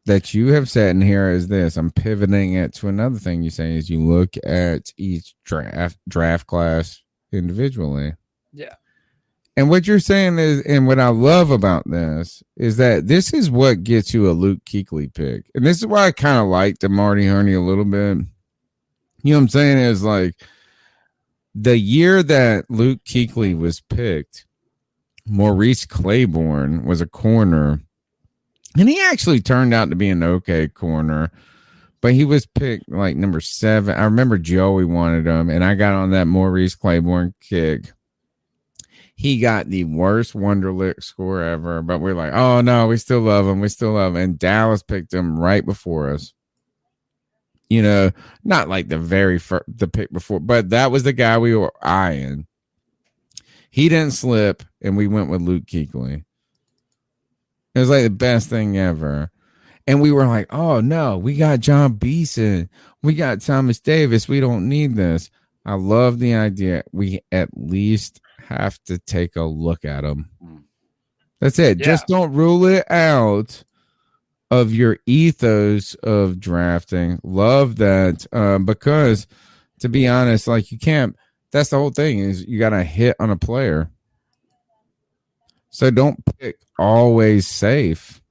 that you have said in here is this. I'm pivoting it to another thing you say is you look at each draft class individually. Yeah. And what you're saying is, and what I love about this is that this is what gets you a Luke Kuechly pick. And this is why I kind of like the Marty Hurney a little bit. You know what I'm saying? Is like the year that Luke Kuechly was picked, Maurice Claiborne was a corner. And he actually turned out to be an okay corner, but he was picked like number 7. I remember Joey wanted him, and I got on that Maurice Claiborne kick. He got the worst Wonderlic score ever, but we're like, oh no, we still love him. We still love him. And Dallas picked him right before us. You know, not like the pick before, but that was the guy we were eyeing. He didn't slip, and we went with Luke Kuechly. It was like the best thing ever. And we were like, oh, no, we got John Beeson. We got Thomas Davis. We don't need this. I love the idea. We at least have to take a look at them. That's it. Yeah. Just don't rule it out of your ethos of drafting. Love that. Because, to be honest, like you can't. That's the whole thing is you got to hit on a player. So don't pick always safe.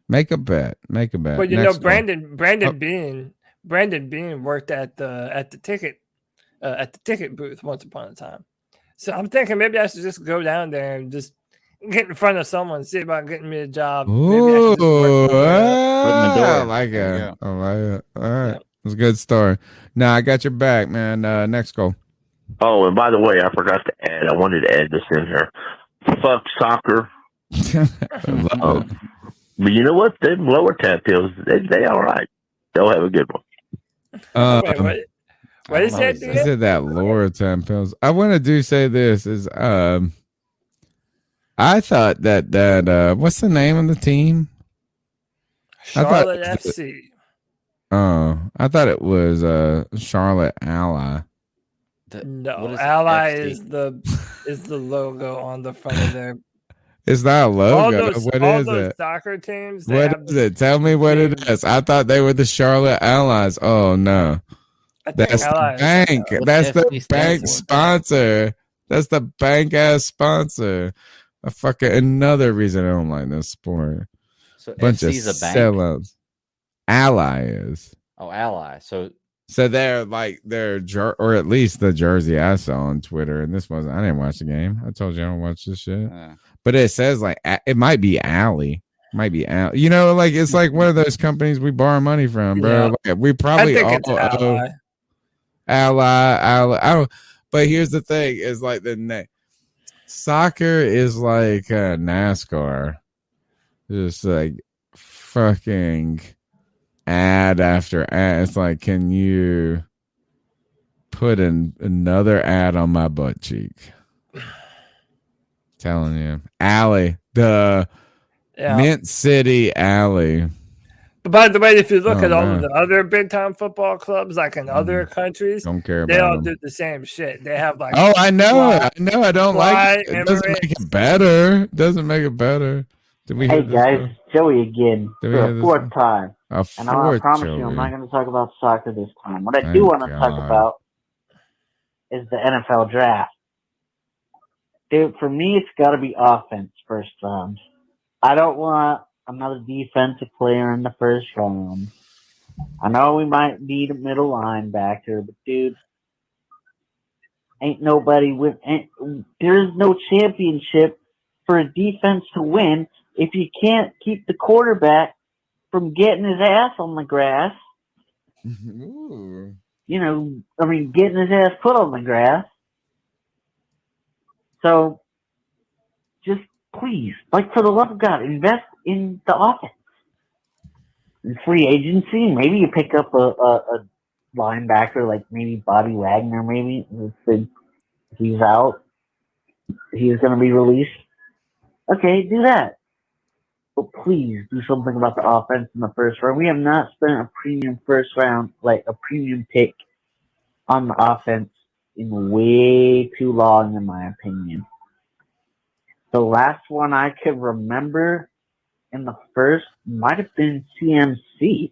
Make a bet. But you know, Brandon Bean worked at the ticket booth once upon a time. So I'm thinking maybe I should just go down there and just get in front of someone and see about getting me a job. Ooh, I like it. I like it. All right. Yeah. It's a good story. Now I got your back, man. Next goal. Oh, and by the way, I forgot to add. I wanted to add this in here. Fuck soccer. But you know what? Them lower tat pills, they all right. They'll have a good one. What is that? I said that Loratam pills. I want to say this is I thought that what's the name of the team? Charlotte FC. I thought it was Charlotte Ally. No, Ally is the logo on the front of their. It's not a logo. What is it? Soccer teams. What is it? Tell me what it is. I thought they were the Charlotte Allies. Oh no, that's the bank. That's the bank sponsor. That's the bank ass sponsor. Another reason I don't like this sport. So bunch FC's of a bank? sellouts. Ally is. Oh, Ally. So they're like or at least the jersey I saw on Twitter, and this wasn't. I didn't watch the game. I told you I don't watch this shit. But it says like it might be Alley. Might be Alley. You know, like it's like one of those companies we borrow money from, bro. Yeah. Like, we probably I think it's Ally. Ally. But here's the thing: is like soccer is like NASCAR, just like fucking ad after ad. It's like, can you put another ad on my butt cheek? Telling you, Alley, the Mint City Alley. But by the way, if you look at all of the other big time football clubs, like in other countries, don't care they about all them. do the same shit. They have like I know. I don't like it. It doesn't Emirates. make it better. Doesn't make it better. Hey guys, Joey again for a fourth time. And I promise you, I'm not going to talk about soccer this time. What I do want to talk about is the NFL draft. Dude, for me, it's got to be offense first round. I don't want another defensive player in the first round. I know we might need a middle linebacker, but dude, there is no championship for a defense to win if you can't keep the quarterback from getting his ass on the grass. Ooh. Getting his ass put on the grass. So, just please, like for the love of God, invest in the offense. In free agency, maybe you pick up a linebacker like maybe Bobby Wagner, maybe if he's out, he's going to be released. Okay, do that. But please do something about the offense in the first round. We have not spent a premium first round, like a premium pick on the offense in way too long, in my opinion. The last one I could remember in the first might have been CMC.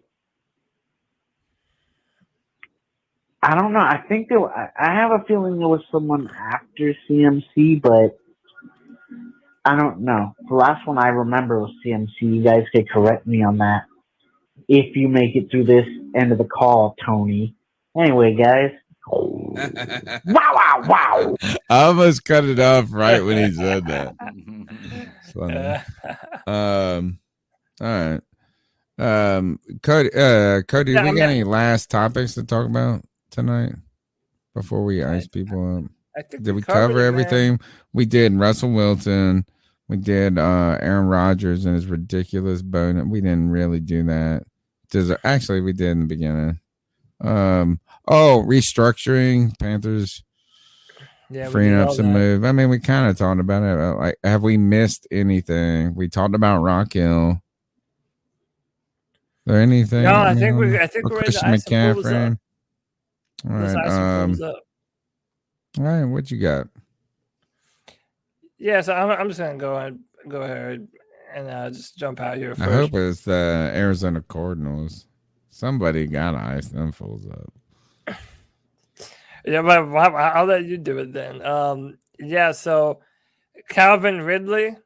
I don't know. I think I have a feeling there was someone after CMC, but I don't know. The last one I remember was CMC. You guys could correct me on that if you make it through this end of the call, Tony. Anyway, guys. Wow. I almost cut it off right when he said that. Funny. All right. Cody, do we got any last topics to talk about tonight before we ice people up? Did we cover everything? Man. We did Russell Wilson. We did Aaron Rodgers and his ridiculous bonus. We didn't really do that. Actually, we did in the beginning. Restructuring, Panthers freeing up some move. I mean, we kind of talked about it. Like, have we missed anything? We talked about Rock Hill. Is there anything? No, I think we're Christian McCaffrey. All right. All right, what you got? Yeah, so I'm just gonna go ahead and just jump out here first. I hope it's the Arizona Cardinals. Somebody gotta ice them fools up. Yeah, but I'll let you do it then. So Calvin Ridley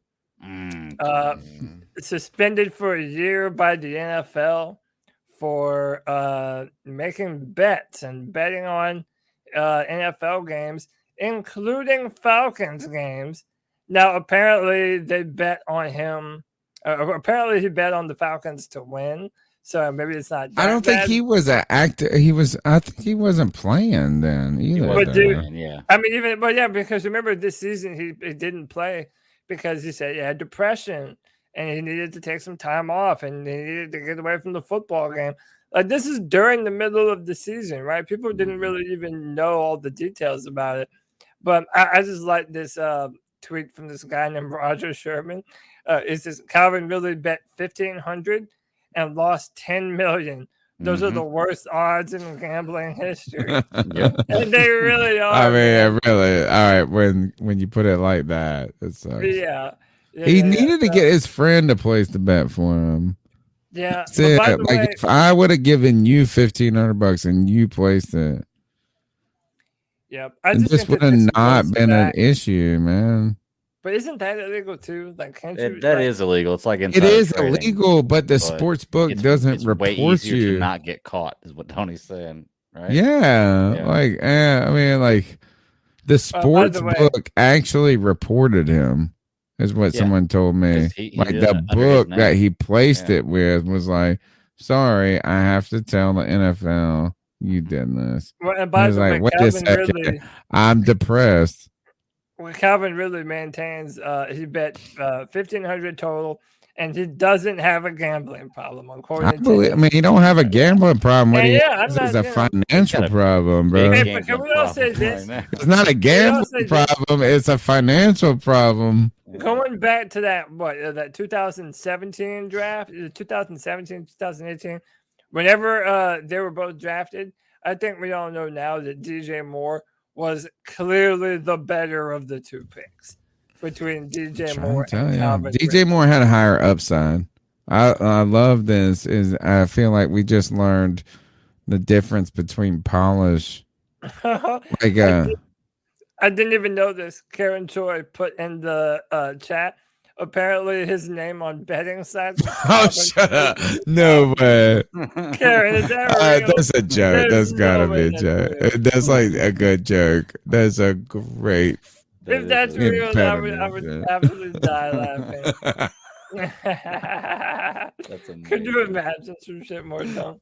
suspended for a year by the NFL for making bets and betting on NFL games, including Falcons games. Now, apparently, they bet on him. Apparently, he bet on the Falcons to win. So maybe it's not. I don't think he was an actor. I think he wasn't playing then either. Because remember this season he didn't play because he said he had depression and he needed to take some time off and he needed to get away from the football game. Like, this is during the middle of the season, right? People didn't really even know all the details about it. But I just like this tweet from this guy named Roger Sherman. It says Calvin really bet 1,500 and lost 10 million. Those are the worst odds in gambling history. And they really are. I mean, man. really. All right, when you put it like that, it sucks. Yeah. He needed to get his friend to place the bet for him. Yeah. But by the like, way, if I would have given you $1,500 and you placed it, I just this think would that have this not goes been an back- issue, man. But isn't that illegal too? Like, can't you? That is illegal. It's like It insider is trading, illegal, but the sports book doesn't it's report way easier you. to not get caught, is what Tony's saying, right? Yeah, like, I mean, like, the sports way- book actually reported him, is what someone told me. 'Cause he Like, did the it under his book that name. he placed it with was like, sorry, I have to tell the NFL you did this. Well, and He by was the like, way, wait a Calvin second, really, I'm depressed. well, Calvin really maintains he bet 1,500 total, and he doesn't have a gambling problem. I mean, you don't have a gambling problem. What And he yeah, I'm has not, is a you know, financial problem, bro. Hey, but can we all say this? It's not a gambling problem. It's a financial problem. Going back to that, that 2017 draft, 2017, 2018, whenever they were both drafted, I think we all know now that DJ Moore was clearly the better of the two picks between DJ Moore and Calvin. DJ Moore had a higher upside. I love this. Is I feel like we just learned the difference between polish. Like I didn't even know this. Karen Choi put in the chat. Apparently, his name on betting sites. Oh, shut up! No way. Karen, is that real? That's a joke. That's gotta be a joke. That's like a good joke. That's a great. If that's real, I would absolutely die laughing. Could you imagine some shit more dumb?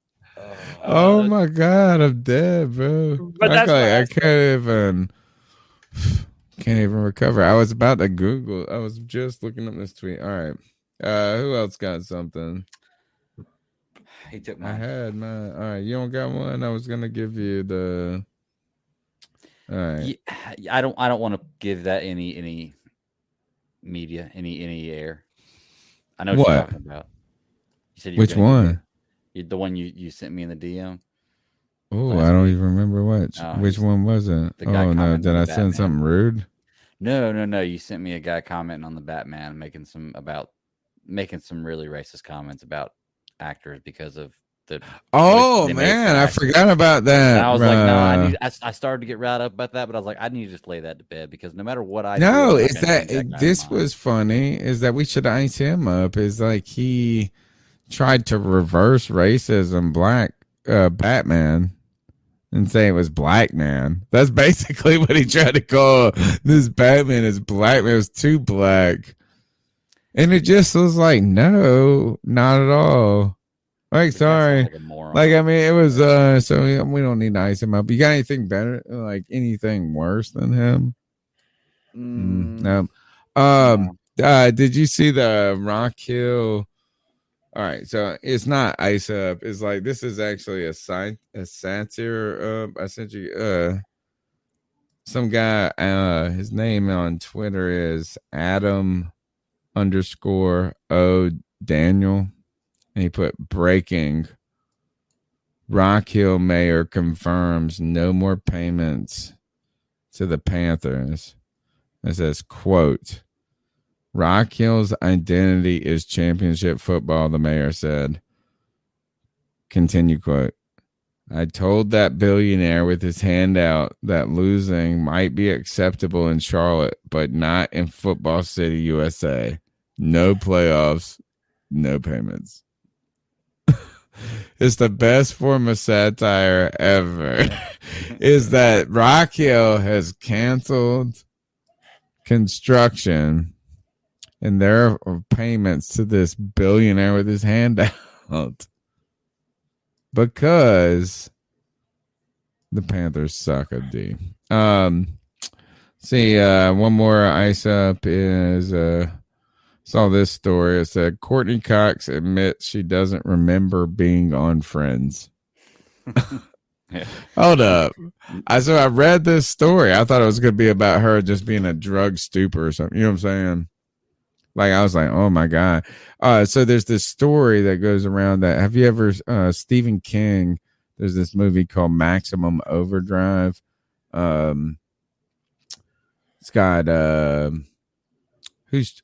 Oh my god, I'm dead, bro. But that's I can't even recover. I was about to Google. I was just looking up this tweet. All right. Who else got something? He took I mine. had mine. All right, you don't got one? I was gonna give you the. All right. I don't want to give that any media, any air. I know what you're talking about. You said which one? The one you sent me in the DM. Oh, I don't even remember which one was it? Oh no, did I send something rude? No. You sent me a guy commenting on the Batman, making some really racist comments about actors because of the. Oh man, I forgot about that. And I was like, no, I started to get riled up about that, but I was like, I need to just lay that to bed because no matter what I no, do, is that this was funny? Is that we should ice him up? Is like he tried to reverse racism, black Batman. And say it was black man. That's basically what he tried to call this Batman is black man. It was too black. And it just was like, no, not at all. Like, sorry. Like, I mean, it was so we don't need to ice him up. You got anything better? Like anything worse than him? No. Did you see the Rock Hill? All right, so it's not ice up. It's like this is actually a satire. I sent you some guy. His name on Twitter is Adam_O Daniel, and he put breaking. Rock Hill mayor confirms no more payments to the Panthers. It says, quote, Rock Hill's identity is championship football, the mayor said. Continue quote. I told that billionaire with his hand out that losing might be acceptable in Charlotte, but not in Football City, USA. No playoffs, no payments. It's the best form of satire ever. Is that Rock Hill has canceled construction and there are payments to this billionaire with his hand out because the Panthers suck a D. See, one more ice up is Saw this story. It said Courtney Cox admits she doesn't remember being on Friends. Yeah. Hold up. I read this story. I thought it was going to be about her just being a drug stupor or something. You know what I'm saying? Like, I was like, oh my God. So there's this story that goes around that. Have you ever, Stephen King, there's this movie called Maximum Overdrive. It's got, who's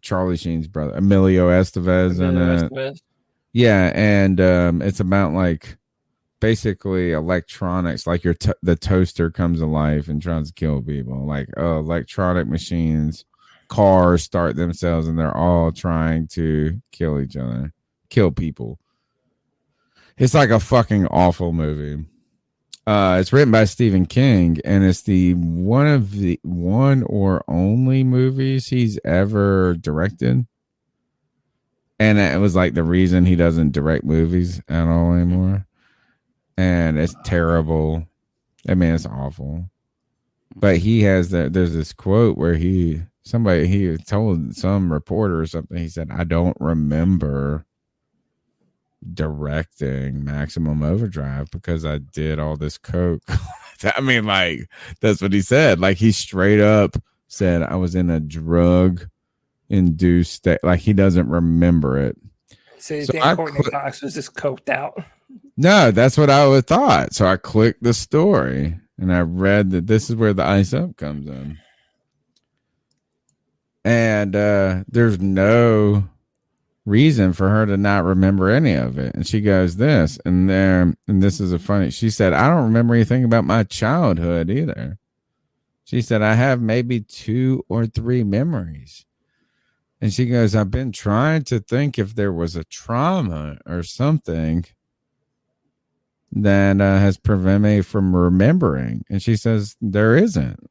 Charlie Sheen's brother? Emilio Estevez in it. Yeah. And it's about like, basically electronics, like the toaster comes alive and tries to kill people, like electronic machines, cars start themselves and they're all trying to kill each other, kill people. It's like a fucking awful movie. It's written by Stephen King, and it's the one or only movies he's ever directed, and it was like the reason he doesn't direct movies at all anymore. And it's terrible. I mean, it's awful. But he has there's this quote where he told some reporter or something. He said, "I don't remember directing Maximum Overdrive because I did all this coke." I mean, like, that's what he said. Like, he straight up said, I was in a drug induced state. Like, he doesn't remember it. So you think Courtney Cox was just coked out? No, that's what I would thought. So I clicked the story and I read that this is where the ice up comes in. And there's no reason for her to not remember any of it. And she goes this and there, and this is a funny. She said, I don't remember anything about my childhood either. She said, I have maybe 2 or 3 memories. And she goes, I've been trying to think if there was a trauma or something that has prevented me from remembering. And she says, there isn't.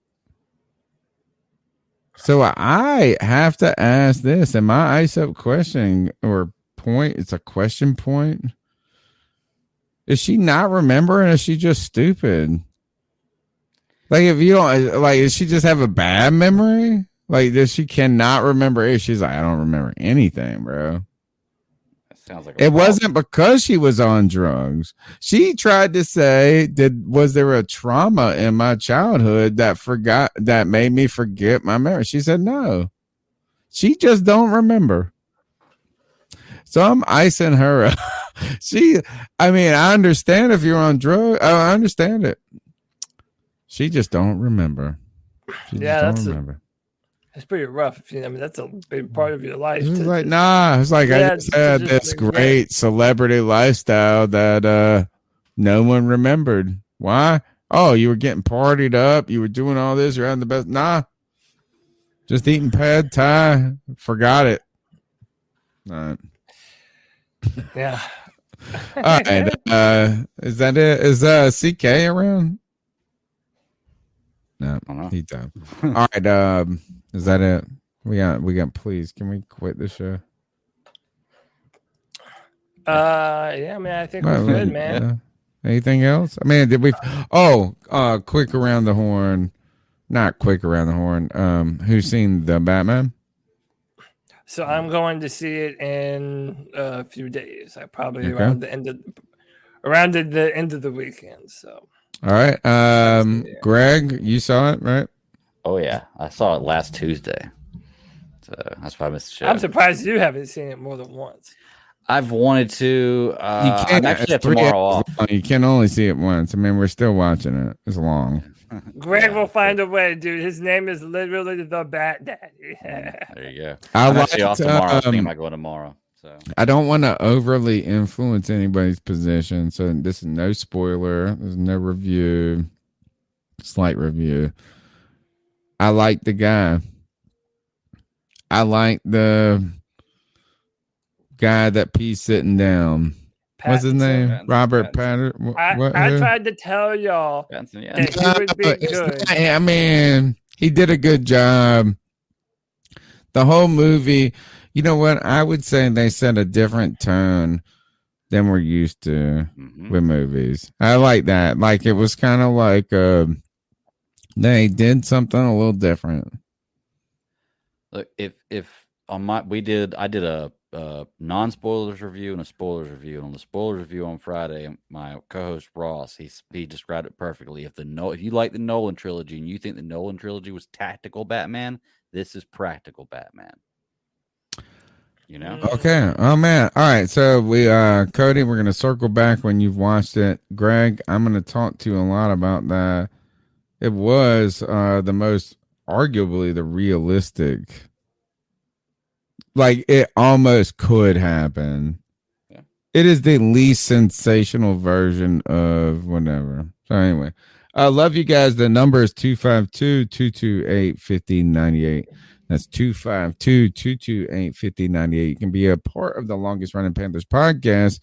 So I have to ask this, and my ice up question or point, it's a question point. Is she not remembering, or is she just stupid? Like, if you don't, like, does she just have a bad memory? Like, does she cannot remember it? She's like, I don't remember anything, bro. Sounds like it wasn't because she was on drugs. She tried to say, was there a trauma in my childhood that made me forget my memory? She said no. She just don't remember. So I'm icing her up. I understand if you're on drugs. I understand it. She just don't remember. It's pretty rough. That's a big part of your life. It's like, nah. It's like, I just had this great celebrity lifestyle that no one remembered. Why? Oh, you were getting partied up. You were doing all this. You're having the best. Nah. Just eating pad thai. Forgot it. All right. Yeah. All right. Is that it? Is CK around? No, he done. All right. Is that it? We got. Please, can we quit the show? Yeah, man. I think we're good, man. Anything else? I mean, did we? Quick around the horn. Not quick around the horn. Who's seen the Batman? So I'm going to see it in a few days. I probably around the end of the weekend. So. All right. Greg, you saw it, right? Oh yeah, I saw it last Tuesday. So that's why I missed the show. I'm surprised you haven't seen it more than once. I've wanted to. I'm actually have tomorrow off. You can only see it once. I mean, we're still watching it. It's long. Greg will find a way, dude. His name is literally the Bat Daddy. There you go. I'm actually off tomorrow. I was thinking about going tomorrow. So I don't want to overly influence anybody's position. So this is no spoiler. There's no review. Slight review. I like the guy. I like the guy that P's sitting down. What's his name? Robert Pattinson. I tried to tell y'all that he would be good. I mean, he did a good job. The whole movie, you know what? I would say they set a different tone than we're used to with movies. I like that. Like, it was kind of like they did something a little different. Look, if I did a non-spoilers review and a spoilers review. And on the spoilers review on Friday, my co-host Ross, he described it perfectly. If you like the Nolan trilogy and you think the Nolan trilogy was tactical Batman, this is practical Batman. You know? Okay. Oh man. All right. So Cody, we're gonna circle back when you've watched it. Greg, I'm gonna talk to you a lot about that. It was the most arguably the realistic. Like it almost could happen. Yeah. It is the least sensational version of whatever. So anyway, I love you guys. The number is 252-228-5098. That's 252-228-5098. You can be a part of the longest running Panthers podcast.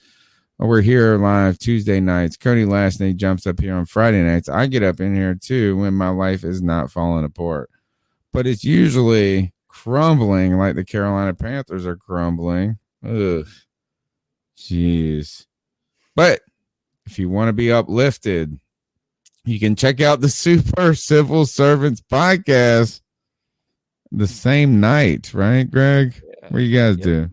We're here live Tuesday nights. Cody last night jumps up here on Friday nights. I get up in here too when my life is not falling apart. But it's usually crumbling like the Carolina Panthers are crumbling. Ugh. Jeez. But if you want to be uplifted, you can check out the Super Civil Servants podcast the same night, right, Greg? Yeah. What do you guys do?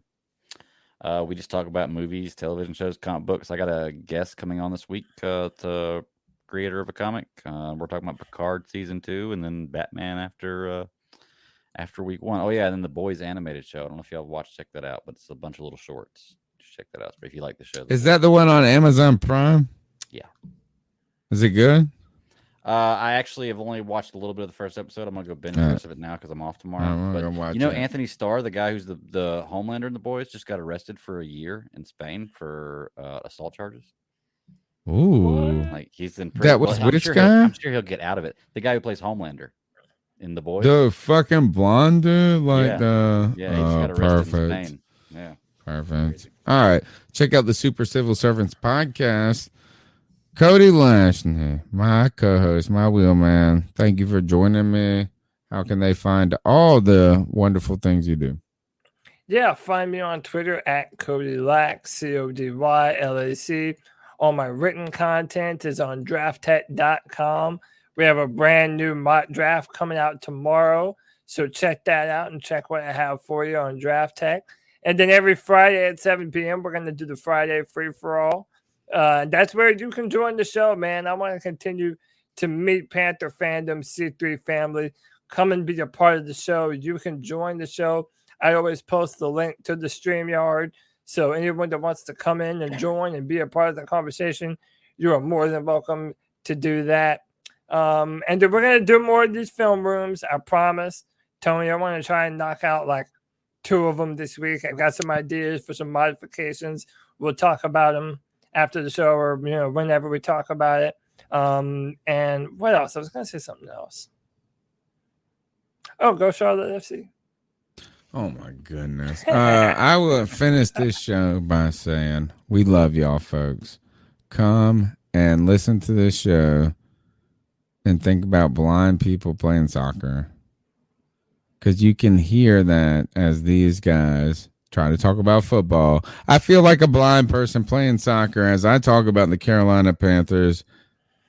We just talk about movies, television shows, comic books. I got a guest coming on this week, the creator of a comic. We're talking about Picard season 2 and then Batman after week 1. Oh yeah, and then the Boys animated show. I don't know if y'all watched, check that out, but it's a bunch of little shorts. Just check that out if you like the show. Is that the one on Amazon Prime? Yeah. Is it good? I actually have only watched a little bit of the first episode. I'm gonna go binge the rest of it now because I'm off tomorrow. But you know, Anthony Starr, the guy who's the Homelander in The Boys, just got arrested for a year in Spain for assault charges. Ooh, like he's in prison. That was which guy? I'm sure he'll get out of it. The guy who plays Homelander in The Boys, the fucking blonde dude, like he just got arrested in Spain. Yeah, perfect. All right, check out the Super Civil Servants podcast. Cody Lashney, my co-host, my wheelman. Thank you for joining me. How can they find all the wonderful things you do? Yeah, find me on Twitter at Cody Lack, CODYLAC. All my written content is on drafttech.com. We have a brand new mock draft coming out tomorrow, so check that out and check what I have for you on Draft Tech. And then every Friday at 7 p.m., we're going to do the Friday free-for-all. That's where you can join the show, man. I want to continue to meet Panther fandom, C3 family. Come and be a part of the show. You can join the show. I always post the link to the StreamYard. So anyone that wants to come in and join and be a part of the conversation, you are more than welcome to do that. And then we're going to do more of these film rooms. I promise. Tony, I want to try and knock out like 2 of them this week. I've got some ideas for some modifications. We'll talk about them after the show or whenever we talk about it. And what else? I was going to say something else. Oh, go Charlotte FC. Oh my goodness. I will finish this show by saying we love y'all folks. Come and listen to this show and think about blind people playing soccer. Because you can hear that as these guys try to talk about football. I feel like a blind person playing soccer as I talk about the Carolina Panthers.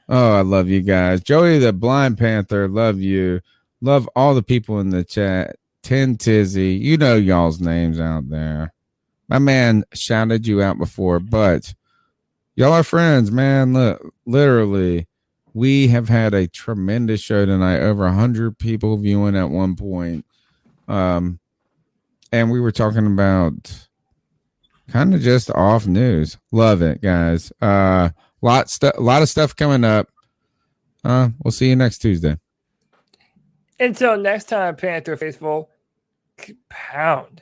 Oh, I love you guys. Joey, the blind Panther, love you. Love all the people in the chat. 10 Tizzy, you know y'all's names out there. My man shouted you out before, but y'all are friends, man. Look, literally, we have had a tremendous show tonight. Over 100 people viewing at one point. And we were talking about kind of just off news. Love it, guys. A lot of stuff coming up. We'll see you next Tuesday. Until next time, Panther faithful, keep pounding.